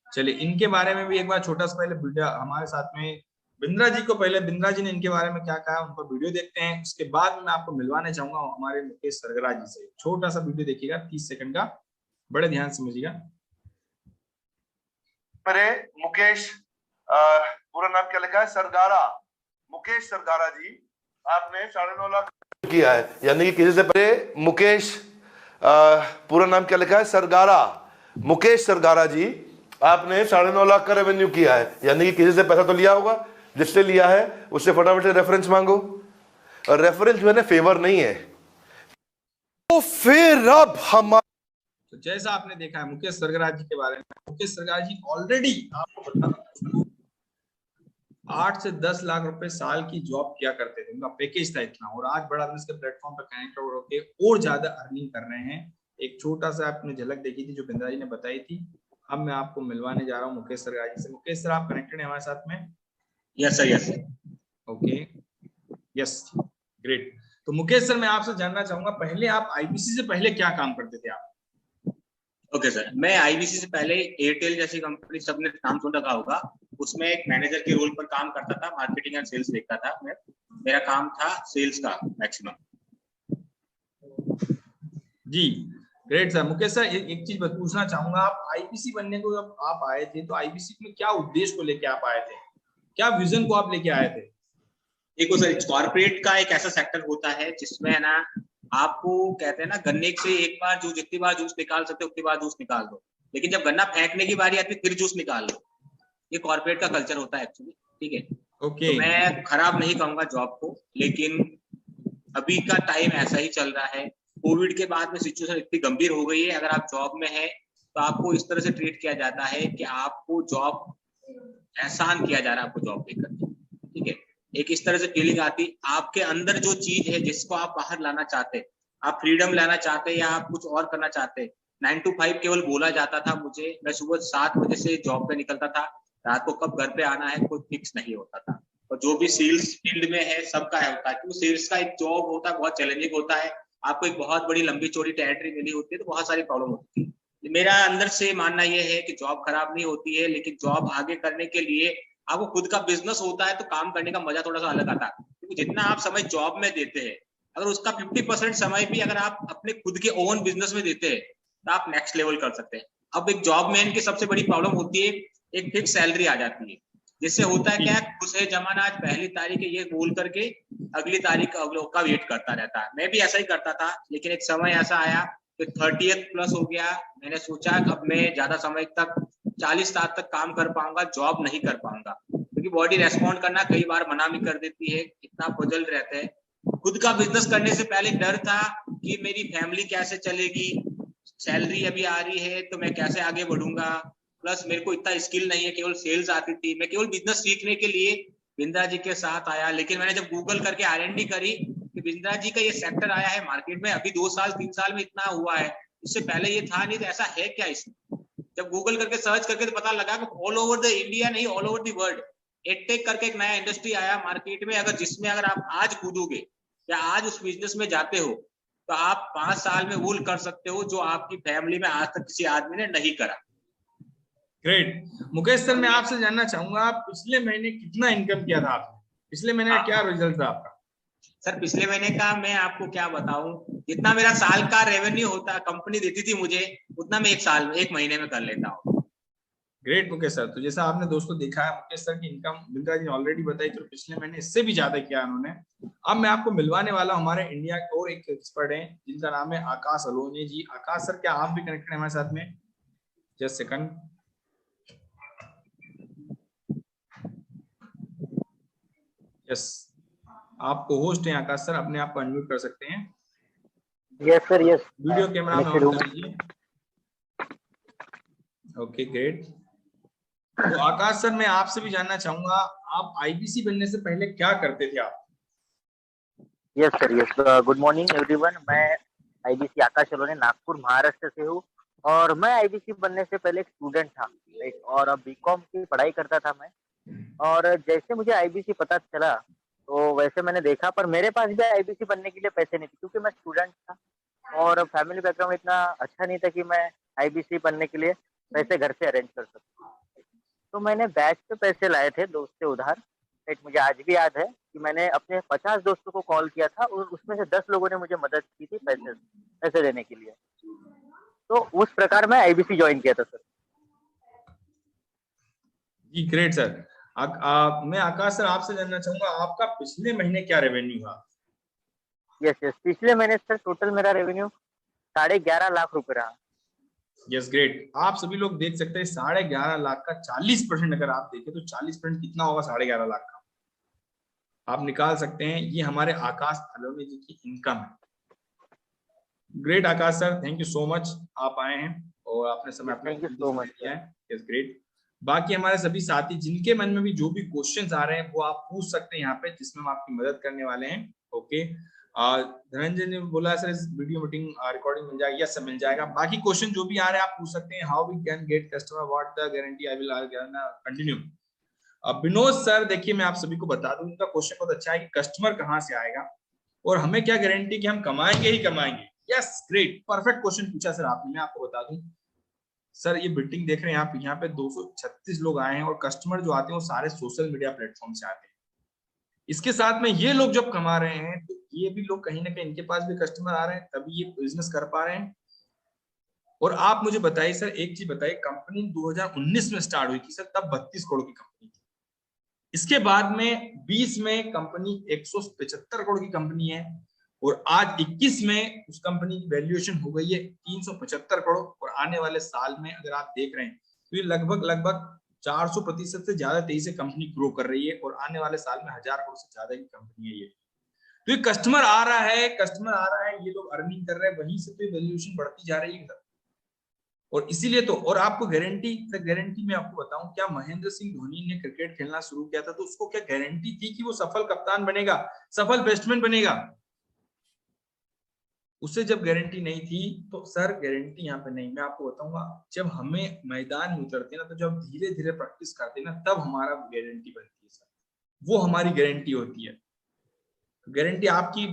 चलिए इनके बारे में भी एक बार छोटा सा पहले वीडियो हमारे साथ में, बिंद्रा जी को पहले, बिंद्रा जी ने इनके बारे में क्या कहा उनका वीडियो देखते हैं, उसके बाद मैं आपको मिलवाने चाहूंगा हमारे मुकेश सरगरा जी से। छोटा सा वीडियो देखिएगा 30 सेकंड का, बड़े ध्यान समझिएगा। मेरे मुकेश, पूरा नाम क्या लिखा है? सरगारा, मुकेश सरगारा जी, आपने 9.5 लाख किया है, यानी कि किसी से पहले मुकेश, पूरा नाम क्या लिखा है? सरगारा, मुकेश सरगारा जी, आपने 9.5 लाख का रेवेन्यू किया है, यानी कि किसी से पैसा तो लिया होगा, जिससे लिया है उससे फटाफट से रेफरेंस मांगो, और रेफरेंस जो है ना फेवर नहीं है। तो फिर अब हम, तो जैसा आपने देखा है मुकेश सरगरा जी के बारे में, मुकेश सरगरा जी ऑलरेडी आपको बता दूं 8 से 10 लाख रुपए साल की जॉब किया करते थे, उनका पैकेज था इतना, और आज बड़ा बिजनेस के प्लेटफॉर्म पर कनेक्ट होकर और ज्यादा अर्निंग कर रहे हैं। एक छोटा सा आपने झलक देखी थी जो बिंद्रा जी ने बताई थी। अब मैं आपको मिलवाने जा रहा हूँ मुकेश सरगाजी से। मुकेश सर आप कनेक्टेड हैं हमारे साथ में? Yes sir, yes sir. Okay, yes, great. तो मुकेश सर मैं आपसे जानना चाहूंगा, पहले आप आईबीसी से पहले क्या काम करते थे आप? ओके सर, मैं आईबीसी से पहले एयरटेल जैसी कंपनी, सबने नाम सुन रखा होगा, उसमें एक मैनेजर के रोल पर काम करता था, मार्केटिंग एंड सेल्स देखता था मैं। मेरा काम था सेल्स का मैक्सिमम। जी, ग्रेट सर। मुकेश सर एक चीज पूछना चाहूंगा, आप आईबीसी बनने को जब आप आए थे तो आईबीसी में क्या उद्देश्य को लेके आप आए थे, क्या विजन को आप लेके आए थे? देखो सर, कॉर्पोरेट का एक ऐसा सेक्टर होता है जिसमें है ना, आपको कहते हैं ना, गन्ने से एक बार जूस, जितनी बार जूस निकाल सकते हो उतनी बार जूस निकाल दो, लेकिन जब गन्ना फेंकने की बारी आती है फिर जूस निकाल लो। ये कॉर्पोरेट का कल्चर होता है एक्चुअली, ठीक है। ओके, तो मैं खराब नहीं कहूंगा जॉब को, लेकिन अभी का टाइम ऐसा ही चल रहा है। कोविड के बाद में सिचुएशन इतनी गंभीर हो गई है, अगर आप जॉब में है तो आपको इस तरह से ट्रीट किया जाता है कि आपको जॉब, एहसान किया जा रहा है आपको जॉब देकर, ठीक है। एक इस तरह से फीलिंग आती, आपके अंदर जो चीज है जिसको आप बाहर लाना चाहते, आप फ्रीडम लाना चाहते या आप कुछ और करना चाहते। 9 to 5 केवल बोला जाता था मुझे, मैं सुबह 7 बजे से जॉब पे निकलता था, रात को कब घर पे आना है कोई फिक्स नहीं होता था। और जो भी सेल्स फील्ड में है सबका है होता है, क्योंकि सेल्स का एक जॉब होता है, बहुत चैलेंजिंग होता है। आपको एक बहुत बड़ी लंबी चौड़ी टेरिटरी मिली होती है तो बहुत सारी प्रॉब्लम होती है। मेरा अंदर से मानना यह है कि जॉब खराब नहीं होती है, लेकिन जॉब आगे करने के लिए आपको खुद का बिजनेस होता है तो काम करने का मजा थोड़ा सा अलग आता है। क्योंकि जितना आप समय जॉब में देते हैं, अगर उसका 50% समय भी अगर आप अपने खुद के ओन बिजनेस में देते हैं तो आप नेक्स्ट लेवल कर सकते हैं। अब एक जॉब मैन की सबसे बड़ी प्रॉब्लम होती है, एक फिक्स सैलरी आ जाती है, जिससे होता है क्या, खुश है जमाना आज पहली तारीख है ये बोल करके अगली तारीख का वेट करता रहता है। मैं भी ऐसा ही करता था, लेकिन एक समय ऐसा आया कि 30th प्लस हो गया, मैंने सोचा अब मैं ज्यादा समय तक 40 साल तक काम कर पाऊंगा, जॉब नहीं कर पाऊंगा, क्योंकि बॉडी रेस्पॉन्ड करना कई बार मना भी कर देती है, इतना पजल रहते हैं। खुद का बिजनेस करने से पहले डर था कि मेरी फैमिली कैसे चलेगी, सैलरी अभी आ रही है तो मैं कैसे आगे बढ़ूंगा, प्लस मेरे को इतना स्किल नहीं है, केवल सेल्स आती थी। मैं केवल बिजनेस सीखने के लिए बिंद्रा जी के साथ आया, लेकिन मैंने जब गूगल करके R&D करी कि बिंद्रा जी का ये सेक्टर आया है मार्केट में, अभी 2 साल 3 साल में इतना हुआ है, इससे पहले ये था नहीं, तो ऐसा है क्या इसमें। जब गूगल करके सर्च करके तो पता लगा कि ऑल ओवर द इंडिया नहीं, all over the world edtech करके एक नया इंडस्ट्री आया मार्केट में, अगर जिसमें अगर आप आज कूदोगे या आज उस बिजनेस में जाते हो तो आप 5 साल में वो कर सकते हो जो आपकी फैमिली में आज तक किसी आदमी ने नहीं करा। ग्रेट। मुकेश सर मैं आपसे जानना चाहूंगा, आप पिछले महीने कितना इनकम किया था आपने? पिछले महीने का क्या रिजल्ट था आपका? सर पिछले महीने का मैं आपको क्या बताऊं, जितना मेरा साल का रेवेन्यू होता, कंपनी देती थी मुझे, उतना मैं एक महीने में कर लेता हूँ। Great Mukesh sir. तो जैसा आपने दोस्तों देखा है, मुकेश सर की इनकम बिंद्रा जी ने ऑलरेडी बताई, तो पिछले महीने इससे भी ज्यादा किया उन्होंने। अब मैं आपको मिलवाने वाला हूं हमारे इंडिया के और एक एक्सपर्ट हैं जिनका नाम है आकाश अलोने जी। आकाश सर क्या आप भी कनेक्टेड हैं हमारे साथ में? Just second. यस, आपको होस्ट हैं आकाश सर, अपने आप को अनम्यूट कर सकते हैं। Yes sir, yes. Video camera में ऑन कर लीजिए। Okay great. तो आकाश सर मैं आपसे भी जानना चाहूंगा, आप आईबीसी बनने से पहले क्या करते थे आप? Yes sir, yes. Good morning everyone. मैं आईबीसी आकाश अलोने नागपुर महाराष्ट्र से हूँ, और मैं आईबीसी बनने से पहले एक स्टूडेंट था, और अब बीकॉम की पढ़ाई करता था मैं। और जैसे मुझे आईबीसी पता चला तो वैसे मैंने देखा, पर मेरे पास भी आईबीसी बनने के लिए पैसे नहीं थे, क्योंकि मैं स्टूडेंट था और फैमिली बैकग्राउंड इतना अच्छा नहीं था कि मैं आईबीसी बनने के लिए पैसे घर से अरेंज कर सकूं। तो मैंने बैच पे पैसे लाए थे दोस्त से उधार। एक मुझे आज भी याद है कि मैंने अपने 50 दोस्तों को कॉल किया था, और उसमें से 10 लोगों ने मुझे मदद की थी पैसे देने के लिए। तो उस प्रकार मैं आईबीसी ज्वाइन किया था सर। जी ग्रेट सर। मैं आकाश सर आपसे जानना चाहूंगा, आपका पिछले महीने क्या रेवेन्यू था? यस यस, पिछले महीने सर टोटल मेरा रेवेन्यू 11.5 लाख रुपए रहा। Yes great. आप सभी लोग देख सकते हैं 11.5 लाख का 40% अगर आप देखें तो 40% कितना होगा 11.5 लाख का, आप निकाल सकते हैं। ये हमारे आकाश अलोने जी की इनकम है। Great Akash sir, thank you so much, आप आए हैं और आपने समय अपना दिया है। Yes great. बाकी हमारे सभी साथी जिनके मन में भी जो भी क्वेश्चंस आ रहे हैं वो आप पूछ सकते हैं यहाँ पे, जिसमें हम आपकी मदद करने वाले हैं। ओके, धनंजय ने बोला सर इस वीडियो मीटिंग रिकॉर्डिंग मिल जाएगा। यस सर मिल जाएगा। बाकी क्वेश्चन जो भी आ रहे हैं आप पूछ सकते हैं। How we can get customer, what the guarantee, I will continue. Vinod sir देखिए मैं आप सभी को बता दूं, उनका क्वेश्चन बहुत अच्छा है कि कस्टमर कहाँ से आएगा और हमें क्या गारंटी कि हम कमाएंगे ही कमाएंगे। यस ग्रेट, परफेक्ट क्वेश्चन पूछा सर आपने। मैं आपको बता दूं सर, ये मीटिंग देख रहे हैं आप, यहाँ पे 236 लोग आए हैं और कस्टमर जो आते हैं वो सारे सोशल मीडिया प्लेटफॉर्म से आते हैं। इसके साथ में ये लोग जब कमा रहे हैं तो ये भी लोग कहीं ना कहीं इनके पास भी कस्टमर आ रहे हैं, तभी ये बिजनेस कर पा रहे हैं। और आप मुझे बताइए सर, एक चीज बताइए, कंपनी 2019 में स्टार्ट हुई थी सर, तब 32 करोड़ की कंपनी थी। इसके बाद में 20 में कंपनी 175 करोड़ की कंपनी है और आज 21 में उस कंपनी की वैल्यूएशन हो गई है 375 करोड़। और आने वाले साल में अगर आप देख रहे हैं तो ये लगभग 400% से ज्यादा तेजी से कंपनी ग्रो कर रही है और आने वाले साल में 1000 करोड़ से ज्यादा की कंपनी है ये। तो ये कस्टमर आ रहा है, कस्टमर आ रहा है, ये लोग अर्निंग कर रहे हैं, वहीं से तो वैल्यूएशन बढ़ती जा रही है। और इसीलिए तो, और आपको गारंटी मैं आपको बताऊं, क्या महेंद्र सिंह धोनी ने क्रिकेट खेलना शुरू किया था तो उसको क्या गारंटी थी कि वो सफल कप्तान बनेगा, सफल बैट्समैन बनेगा? उसे जब गारंटी नहीं थी तो सर गारंटी यहाँ पे नहीं। मैं आपको बताऊंगा, जब हमें मैदान में उतरते ना तो जब धीरे धीरे प्रैक्टिस करते ना तब हमारा गारंटी बनती है सर, वो हमारी गारंटी होती है। गारंटी आपकी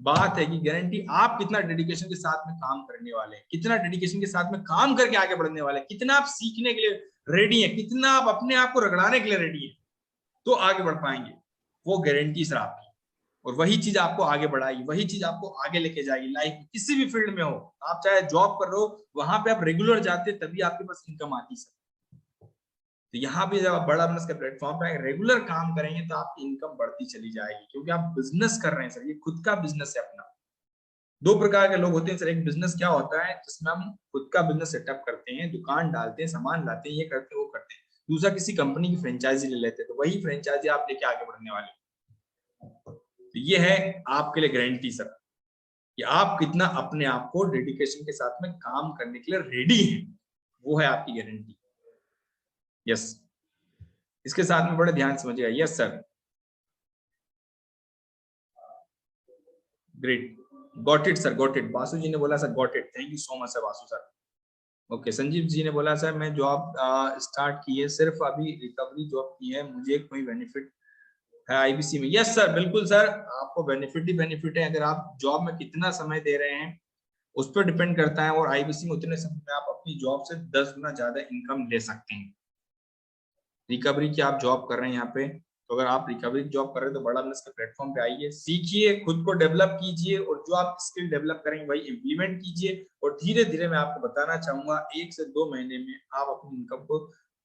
बात है कि गारंटी आप कितना डेडिकेशन के साथ में काम करने वाले हैं, कितना डेडिकेशन के साथ में काम करके आगे बढ़ने वाले हैं, कितना आप सीखने के लिए रेडी है, कितना आप अपने आप को रगड़ाने के लिए रेडी है, तो आगे बढ़ पाएंगे। वो गारंटी सर आपकी, और वही चीज आपको आगे बढ़ाएगी, वही चीज आपको आगे लेके जाएगी लाइफ में, किसी भी फील्ड में हो। आप चाहे जॉब कर रहे हो, वहां पे आप रेगुलर जाते तभी आपके पास इनकम आती सर। तो यहाँ भी जब आप बड़ा बिजनेस के प्लेटफॉर्म पे रेगुलर काम करेंगे तो आपकी इनकम बढ़ती चली जाएगी, क्योंकि आप बिजनेस कर रहे हैं सर, ये खुद का बिजनेस है अपना। दो प्रकार के लोग होते हैं सर, एक बिजनेस क्या होता है जिसमें हम खुद का बिजनेस सेटअप करते हैं, दुकान डालते हैं, सामान लाते हैं, ये करते हैं वो करते हैं। दूसरा किसी कंपनी की फ्रेंचाइजी ले लेते हैं, तो वही फ्रेंचाइजी आप लेके आगे बढ़ने वाले। तो ये है आपके लिए गारंटी सर कि आप कितना अपने आप को डेडिकेशन के साथ में काम करने के लिए रेडी हैं, वो है आपकी गारंटी। यस, इसके साथ में बड़े ध्यान समझिएगा। Yes sir, great, got it sir, got it. Basu ji ने बोला sir got it, thank you so much sir Basu sir. Okay, Sanjeev ji ने बोला सर मैं जॉब स्टार्ट की है, सिर्फ अभी रिकवरी जॉब की है, मुझे कोई बेनिफिट है आईबीसी में? यस सर, बिल्कुल सर, आपको बेनिफिट ही बेनिफिट है। अगर आप जॉब में कितना समय दे रहे हैं उस पर डिपेंड करता है, और आईबीसी में उतने समय में आप अपनी जॉब से 10 गुना ज्यादा इनकम ले सकते हैं। रिकवरी की आप जॉब कर रहे हैं यहाँ पे, तो अगर आप रिकवरी जॉब कर रहे हैं तो बड़ा बिजनेस के प्लेटफॉर्म पे आइए, सीखिए, खुद को डेवलप कीजिए, और जो आप स्किल डेवलप करेंगे वही इंप्लीमेंट कीजिए। और धीरे धीरे मैं आपको बताना चाहूंगा 1 से 2 महीने में आप अपनी इनकम को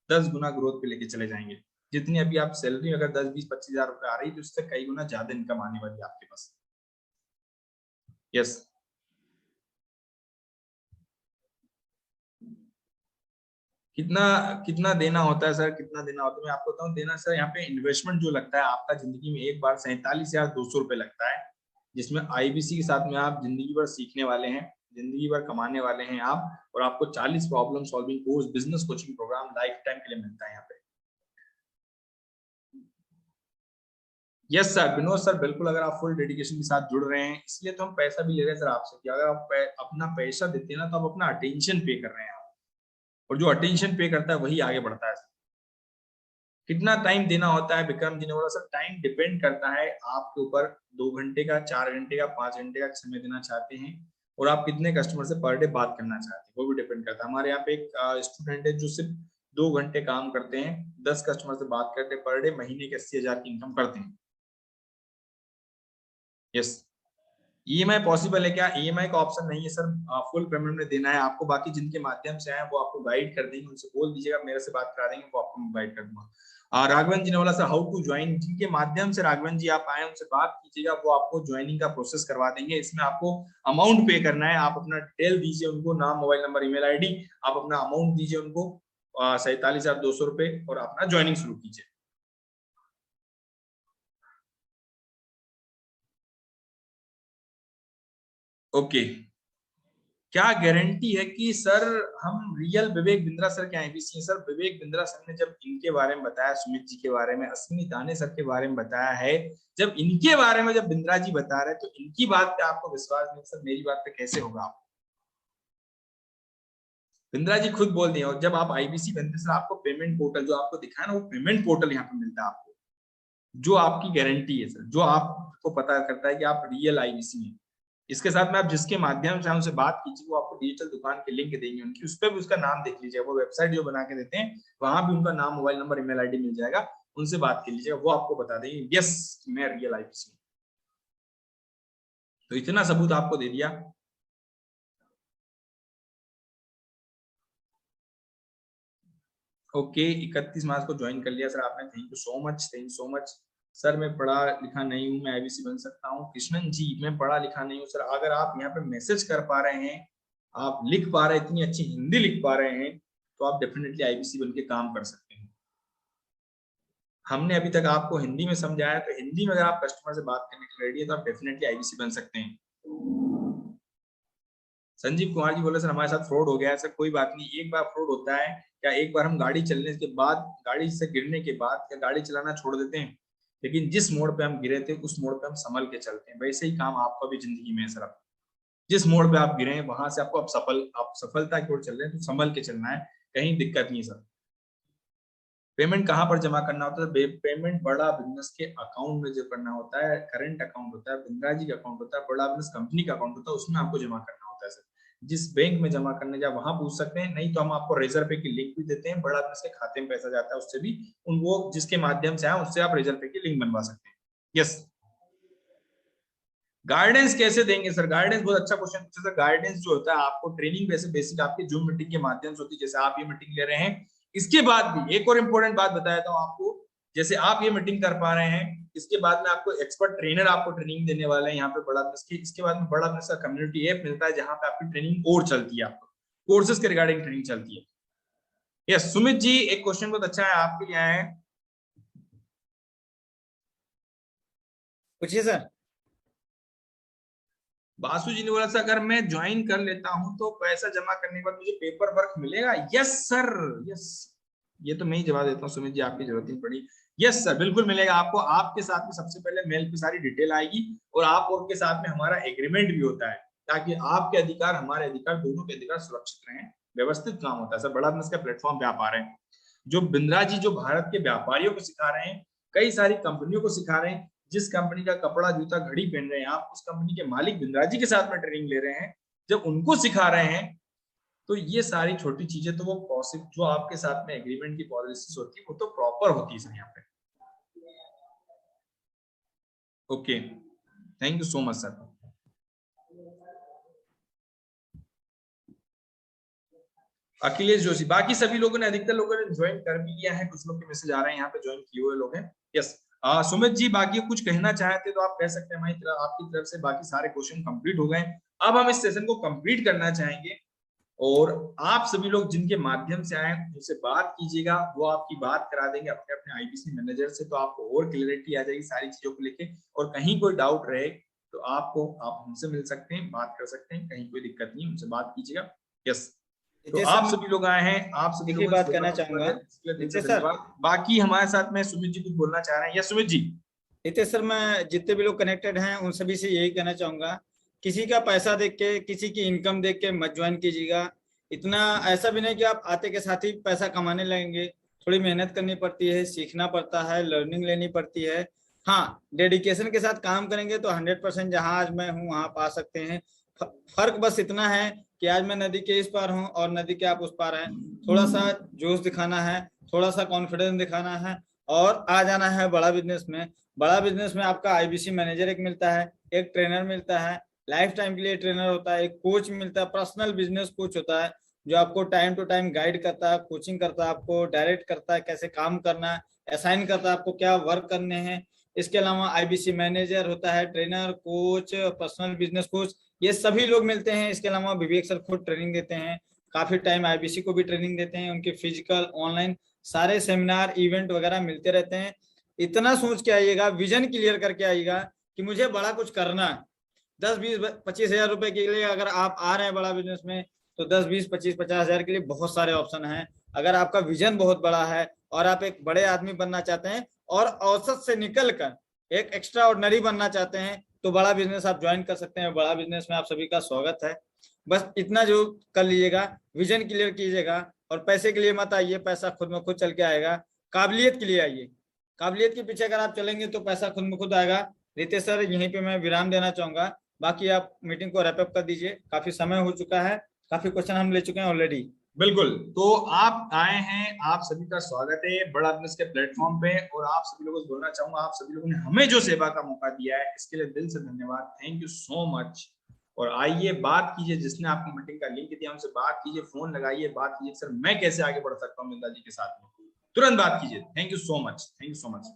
10 गुना ग्रोथ पे लेके चले जाएंगे। जितनी अभी आप सैलरी अगर 10, 20, 25 हजार रुपए आ रही है तो उससे कई गुना ज्यादा इनकम आने वाली है आपके पास। यस, कितना कितना देना होता है सर, कितना देना होता है मैं आपको बताऊं। देना सर, यहाँ पे इन्वेस्टमेंट जो लगता है आपका जिंदगी में एक बार 47,200 रुपए लगता है, जिसमें आईबीसी के साथ में आप जिंदगी भर सीखने वाले हैं, जिंदगी भर कमाने वाले हैं आप, और आपको 40 problem solving course, business coaching programme lifetime के लिए मिलता है यहाँ पे। यस सर, विनोद सर, बिल्कुल, अगर आप फुल डेडिकेशन के साथ जुड़ रहे हैं, इसलिए तो हम पैसा भी ले रहे हैं सर आपसे, कि अगर आप अपना पैसा देते हैं ना तो आप अपना अटेंशन पे कर रहे हैं आप, और जो अटेंशन पे करता है वही आगे बढ़ता है। कितना टाइम देना होता है, विक्रम जी ने बोला सर टाइम डिपेंड करता है आपके ऊपर, 2 घंटे का, 4 घंटे का, 5 घंटे का समय देना चाहते हैं, और आप कितने कस्टमर से पर डे बात करना चाहते हैं, वो भी डिपेंड करता है। हमारे यहाँ पे एक स्टूडेंट है जो सिर्फ 2 घंटे काम करते हैं, 10 कस्टमर से बात करते हैं पर डे, महीने के 80,000 की इनकम करते हैं। यस, ईएमआई पॉसिबल है क्या? ईएमआई का ऑप्शन नहीं है सर, फुल पेमेंट में देना है आपको। बाकी जिनके माध्यम से आए वो आपको गाइड कर देंगे, उनसे बोल दीजिएगा मेरे से बात करा देंगे, वो आपको गाइड कर दूंगा। राघवन जी ने बोला सर हाउ टू ज्वाइन, जिनके माध्यम से राघवन जी आप आए उनसे बात कीजिएगा, वो आपको ज्वाइनिंग का प्रोसेस करवा देंगे। इसमें आपको अमाउंट पे करना है, आप अपना डिटेल दीजिए उनको, नाम, मोबाइल नंबर, ईमेल आईडी, आप अपना अमाउंट दीजिए उनको 47,200 रुपए, और अपना ज्वाइनिंग शुरू कीजिए। ओके, क्या गारंटी है कि सर हम रियल विवेक बिंद्रा सर के आईबीसी हैं? सर विवेक बिंद्रा सर ने जब इनके बारे में बताया, सुमित जी के बारे में, अश्विनी दाने सर के बारे में बताया है, जब इनके बारे में जब बिंद्रा जी बता रहे हैं तो इनकी बात पे आपको विश्वास नहीं, सर मेरी बात पे कैसे होगा? आप बिंद्रा जी खुद बोल दिए। और जब आप आईबीसी बनते सर, आपको पेमेंट पोर्टल जो आपको दिखाया ना, वो पेमेंट पोर्टल यहाँ पे मिलता है आपको, जो आपकी गारंटी है सर, जो आपको पता करता है कि आप रियल आईबीसी हैं। इसके साथ में आप जिसके माध्यम से उनसे बात कीजिए, वो आपको डिजिटल दुकान के लिंक देंगे उनकी, उस पर भी उसका नाम देख लीजिएगा। वो वेबसाइट जो बना के देते हैं वहां भी उनका नाम, मोबाइल नंबर, ईमेल आईडी मिल जाएगा, उनसे बात कर लीजिएगा, वो आपको बता देंगे यस मैं रियल आईबीसी हूँ। तो इतना सबूत आपको दे दिया। ओके 31 मार्च को ज्वाइन कर लिया सर आपने, thank you so much, thank you so much. Sir मैं पढ़ा लिखा नहीं हूँ, मैं आईबीसी बन सकता हूँ? कृष्णन जी मैं पढ़ा लिखा नहीं हूँ सर। अगर आप यहाँ पे मैसेज कर पा रहे हैं, आप लिख पा रहे हैं, इतनी अच्छी हिंदी लिख पा रहे हैं, तो आप डेफिनेटली आईबीसी बन के काम कर सकते हैं। हमने अभी तक आपको हिंदी में समझाया, तो हिंदी में अगर आप कस्टमर से बात करने के लिए रेडी है तो आप डेफिनेटली आईबीसी बन सकते हैं। संजीव कुमार जी बोले सर हमारे साथ फ्रॉड हो गया है। सर कोई बात नहीं, एक बार फ्रॉड होता है क्या, एक बार हम गाड़ी चलने के बाद, गाड़ी से गिरने के बाद क्या गाड़ी चलाना छोड़ देते हैं? लेकिन जिस मोड़ पे हम गिरे थे उस मोड़ पे हम संभल के चलते हैं। वैसे ही काम आपका भी जिंदगी में है सर। जिस मोड़ पे आप गिरे हैं वहां से आपको आप सफलता की ओर चल रहे हैं, तो संभल के चलना है, कहीं दिक्कत नहीं सर। पेमेंट कहाँ पर जमा करना होता है? पेमेंट बड़ा बिजनेस के अकाउंट में जो करना होता है, करंट अकाउंट होता है, बिंद्रा जी का अकाउंट होता है, बड़ा बिजनेस कंपनी का अकाउंट होता है, उसमें आपको जमा करना होता है सर। जिस बैंक में जमा करने जाए वहां पूछ सकते हैं, नहीं तो हम आपको रेजर पे की लिंक भी देते हैं, बड़ा बिजनेस के खाते में पैसा जाता है, उससे भी वो जिसके माध्यम से आए उससे आप रेजर पे की लिंक बनवा सकते हैं। यस। गाइडेंस कैसे देंगे सर? गाइडेंस बहुत अच्छा क्वेश्चन पूछा सर। गाइडेंस जो होता है आपको ट्रेनिंग वैसे बेसिक आपकी जूम मीटिंग के माध्यम से होती है, जैसे आप ये मीटिंग ले रहे हैं। इसके बाद भी एक और इम्पोर्टेंट बात बताया था आपको, जैसे आप ये मीटिंग कर पा रहे हैं, इसके बाद में आपको एक्सपर्ट ट्रेनर आपको ट्रेनिंग देने वाले हैं यहाँ पे बड़ा बिजनेस की। इसके बाद में बड़ा बिजनेस का कम्युनिटी ऐप मिलता है जहां पे आपकी ट्रेनिंग और चलती है, आपको कोर्सेज के रिगार्डिंग ट्रेनिंग चलती है। यस सुमित जी एक क्वेश्चन बहुत अच्छा है आपके लिए आया है, पूछिए सर। बासु जी ने बोला सर अगर मैं ज्वाइन कर लेता हूं तो पैसा जमा करने के बाद मुझे पेपर वर्क मिलेगा? Yes sir, yes. ये तो मैं ही जवाब देता हूँ सुमित जी, आपकी जरूरत नहीं पड़ी। यस सर बिल्कुल मिलेगा आपको। आपके साथ में सबसे पहले मेल पे सारी डिटेल आएगी और आप और के साथ में हमारा एग्रीमेंट भी होता है, ताकि आपके अधिकार हमारे अधिकार दोनों के अधिकार सुरक्षित रहें। व्यवस्थित काम होता है सर। बड़ा बिजनेस का प्लेटफॉर्म पे आप आ रहे हैं। जो बिंद्रा जी जो भारत के व्यापारियों को सिखा रहे हैं, कई सारी कंपनियों को सिखा रहे हैं, जिस कंपनी का कपड़ा जूता घड़ी पहन रहे हैं आप, उस कंपनी के मालिक बिंद्रा जी के साथ में ट्रेनिंग ले रहे हैं, जब उनको सिखा रहे हैं, तो ये सारी छोटी चीजें तो वो पॉसिबल जो आपके साथ में एग्रीमेंट की पॉलिसीज होती है वो तो प्रॉपर होती है सर यहाँ पे। Okay thank you so much sir. Akhilesh Joshi, बाकी सभी लोगों ने, अधिकतर लोगों ने ज्वाइन कर भी लिया है, कुछ लोग के मैसेज आ रहे हैं यहाँ पे ज्वाइन किए हुए लोग हैं। यस सुमित जी बाकी कुछ कहना चाहते तो आप कह सकते हैं। हमारी तरफ आपकी तरफ से बाकी सारे क्वेश्चन कंप्लीट हो गए। अब हम इस सेशन को कंप्लीट करना चाहेंगे और आप सभी लोग जिनके माध्यम से आए उनसे बात कीजिएगा, वो आपकी बात करा देंगे अपने अपने आईबीसी मैनेजर से, तो आपको और क्लियरिटी आ जाएगी सारी चीजों को लेके। और कहीं कोई डाउट रहे तो आप हमसे मिल सकते हैं, बात कर सकते हैं, कहीं कोई दिक्कत नहीं, उनसे बात कीजिएगा। यस तो आप सभी लोग आए हैं, आप सभी लोग बात करना चाहूंगा सर। बाकी हमारे साथ में सुमित जी कुछ बोलना चाह रहे हैं। यस सुमित जी। हितेश सर मैं जितने भी लोग कनेक्टेड हैं उन सभी से यही कहना चाहूंगा, किसी का पैसा देख के, किसी की इनकम देख के मत ज्वाइन कीजिएगा। इतना ऐसा भी नहीं कि आप आते के साथ ही पैसा कमाने लगेंगे। थोड़ी मेहनत करनी पड़ती है, सीखना पड़ता है, लर्निंग लेनी पड़ती है। हाँ डेडिकेशन के साथ काम करेंगे तो 100% जहां आज मैं हूँ वहां पा सकते हैं। फर्क बस इतना है कि आज मैं नदी के इस पार हूँ और नदी के आप उस पार हैं। थोड़ा सा जोश दिखाना है, थोड़ा सा कॉन्फिडेंस दिखाना है और आ जाना है बड़ा बिजनेस में। बड़ा बिजनेस में आपका आईबीसी मैनेजर एक मिलता है, एक ट्रेनर मिलता है, लाइफ टाइम के लिए ट्रेनर होता है, एक कोच मिलता है, पर्सनल बिजनेस कोच होता है जो आपको टाइम टू टाइम गाइड करता है, कोचिंग करता है, आपको डायरेक्ट करता है कैसे काम करना है, असाइन करता है आपको क्या वर्क करने हैं। इसके अलावा आईबीसी मैनेजर होता है, trainer, coach, personal business coach, ये सभी लोग मिलते हैं। इसके अलावा विवेक सर खुद ट्रेनिंग देते हैं, काफी टाइम आईबीसी को भी ट्रेनिंग देते हैं। उनके फिजिकल ऑनलाइन सारे सेमिनार इवेंट वगैरह मिलते रहते हैं। इतना सोच के आइएगा, विजन क्लियर करके आइएगा कि मुझे बड़ा कुछ करना है। 10, 20, 25 हजार रुपए के लिए अगर आप आ रहे हैं बड़ा बिजनेस में, तो 10, 20, 25, 50 हजार के लिए बहुत सारे ऑप्शन हैं। अगर आपका विजन बहुत बड़ा है और आप एक बड़े आदमी बनना चाहते हैं और औसत से निकलकर एक एक्स्ट्रा ऑर्डिनरी बनना चाहते हैं, तो बड़ा बिजनेस आप ज्वाइन कर सकते हैं। बड़ा बिजनेस में आप सभी का स्वागत है। बस इतना जो कर लीजिएगा, विजन क्लियर कीजिएगा और पैसे के लिए मत आइए, पैसा खुद में खुद चल के आएगा। काबिलियत के लिए आइए, काबिलियत के पीछे अगर आप चलेंगे तो पैसा खुद में खुद आएगा। रितेश सर, यहीं पे मैं विराम देना चाहूंगा, बाकी आप मीटिंग को रैप अप कर दीजिए, काफी समय हो चुका है, काफी क्वेश्चन हम ले चुके हैं ऑलरेडी। बिल्कुल, तो आप आए हैं, आप सभी का स्वागत है बड़ा बिजनेस के प्लेटफॉर्म पे। और आप सभी लोगों को बोलना चाहूंगा, आप सभी लोगों ने हमें जो सेवा का मौका दिया है इसके लिए दिल से धन्यवाद, थैंक यू सो मच। और आइए बात कीजिए, जिसने आपको मीटिंग का लिंक दिया उनसे बात कीजिए, फोन लगाइए, बात कीजिए, सर मैं कैसे आगे बढ़ सकता हूँ मिंदा जी के साथ में, तुरंत बात कीजिए। Thank you so much, thank you so much.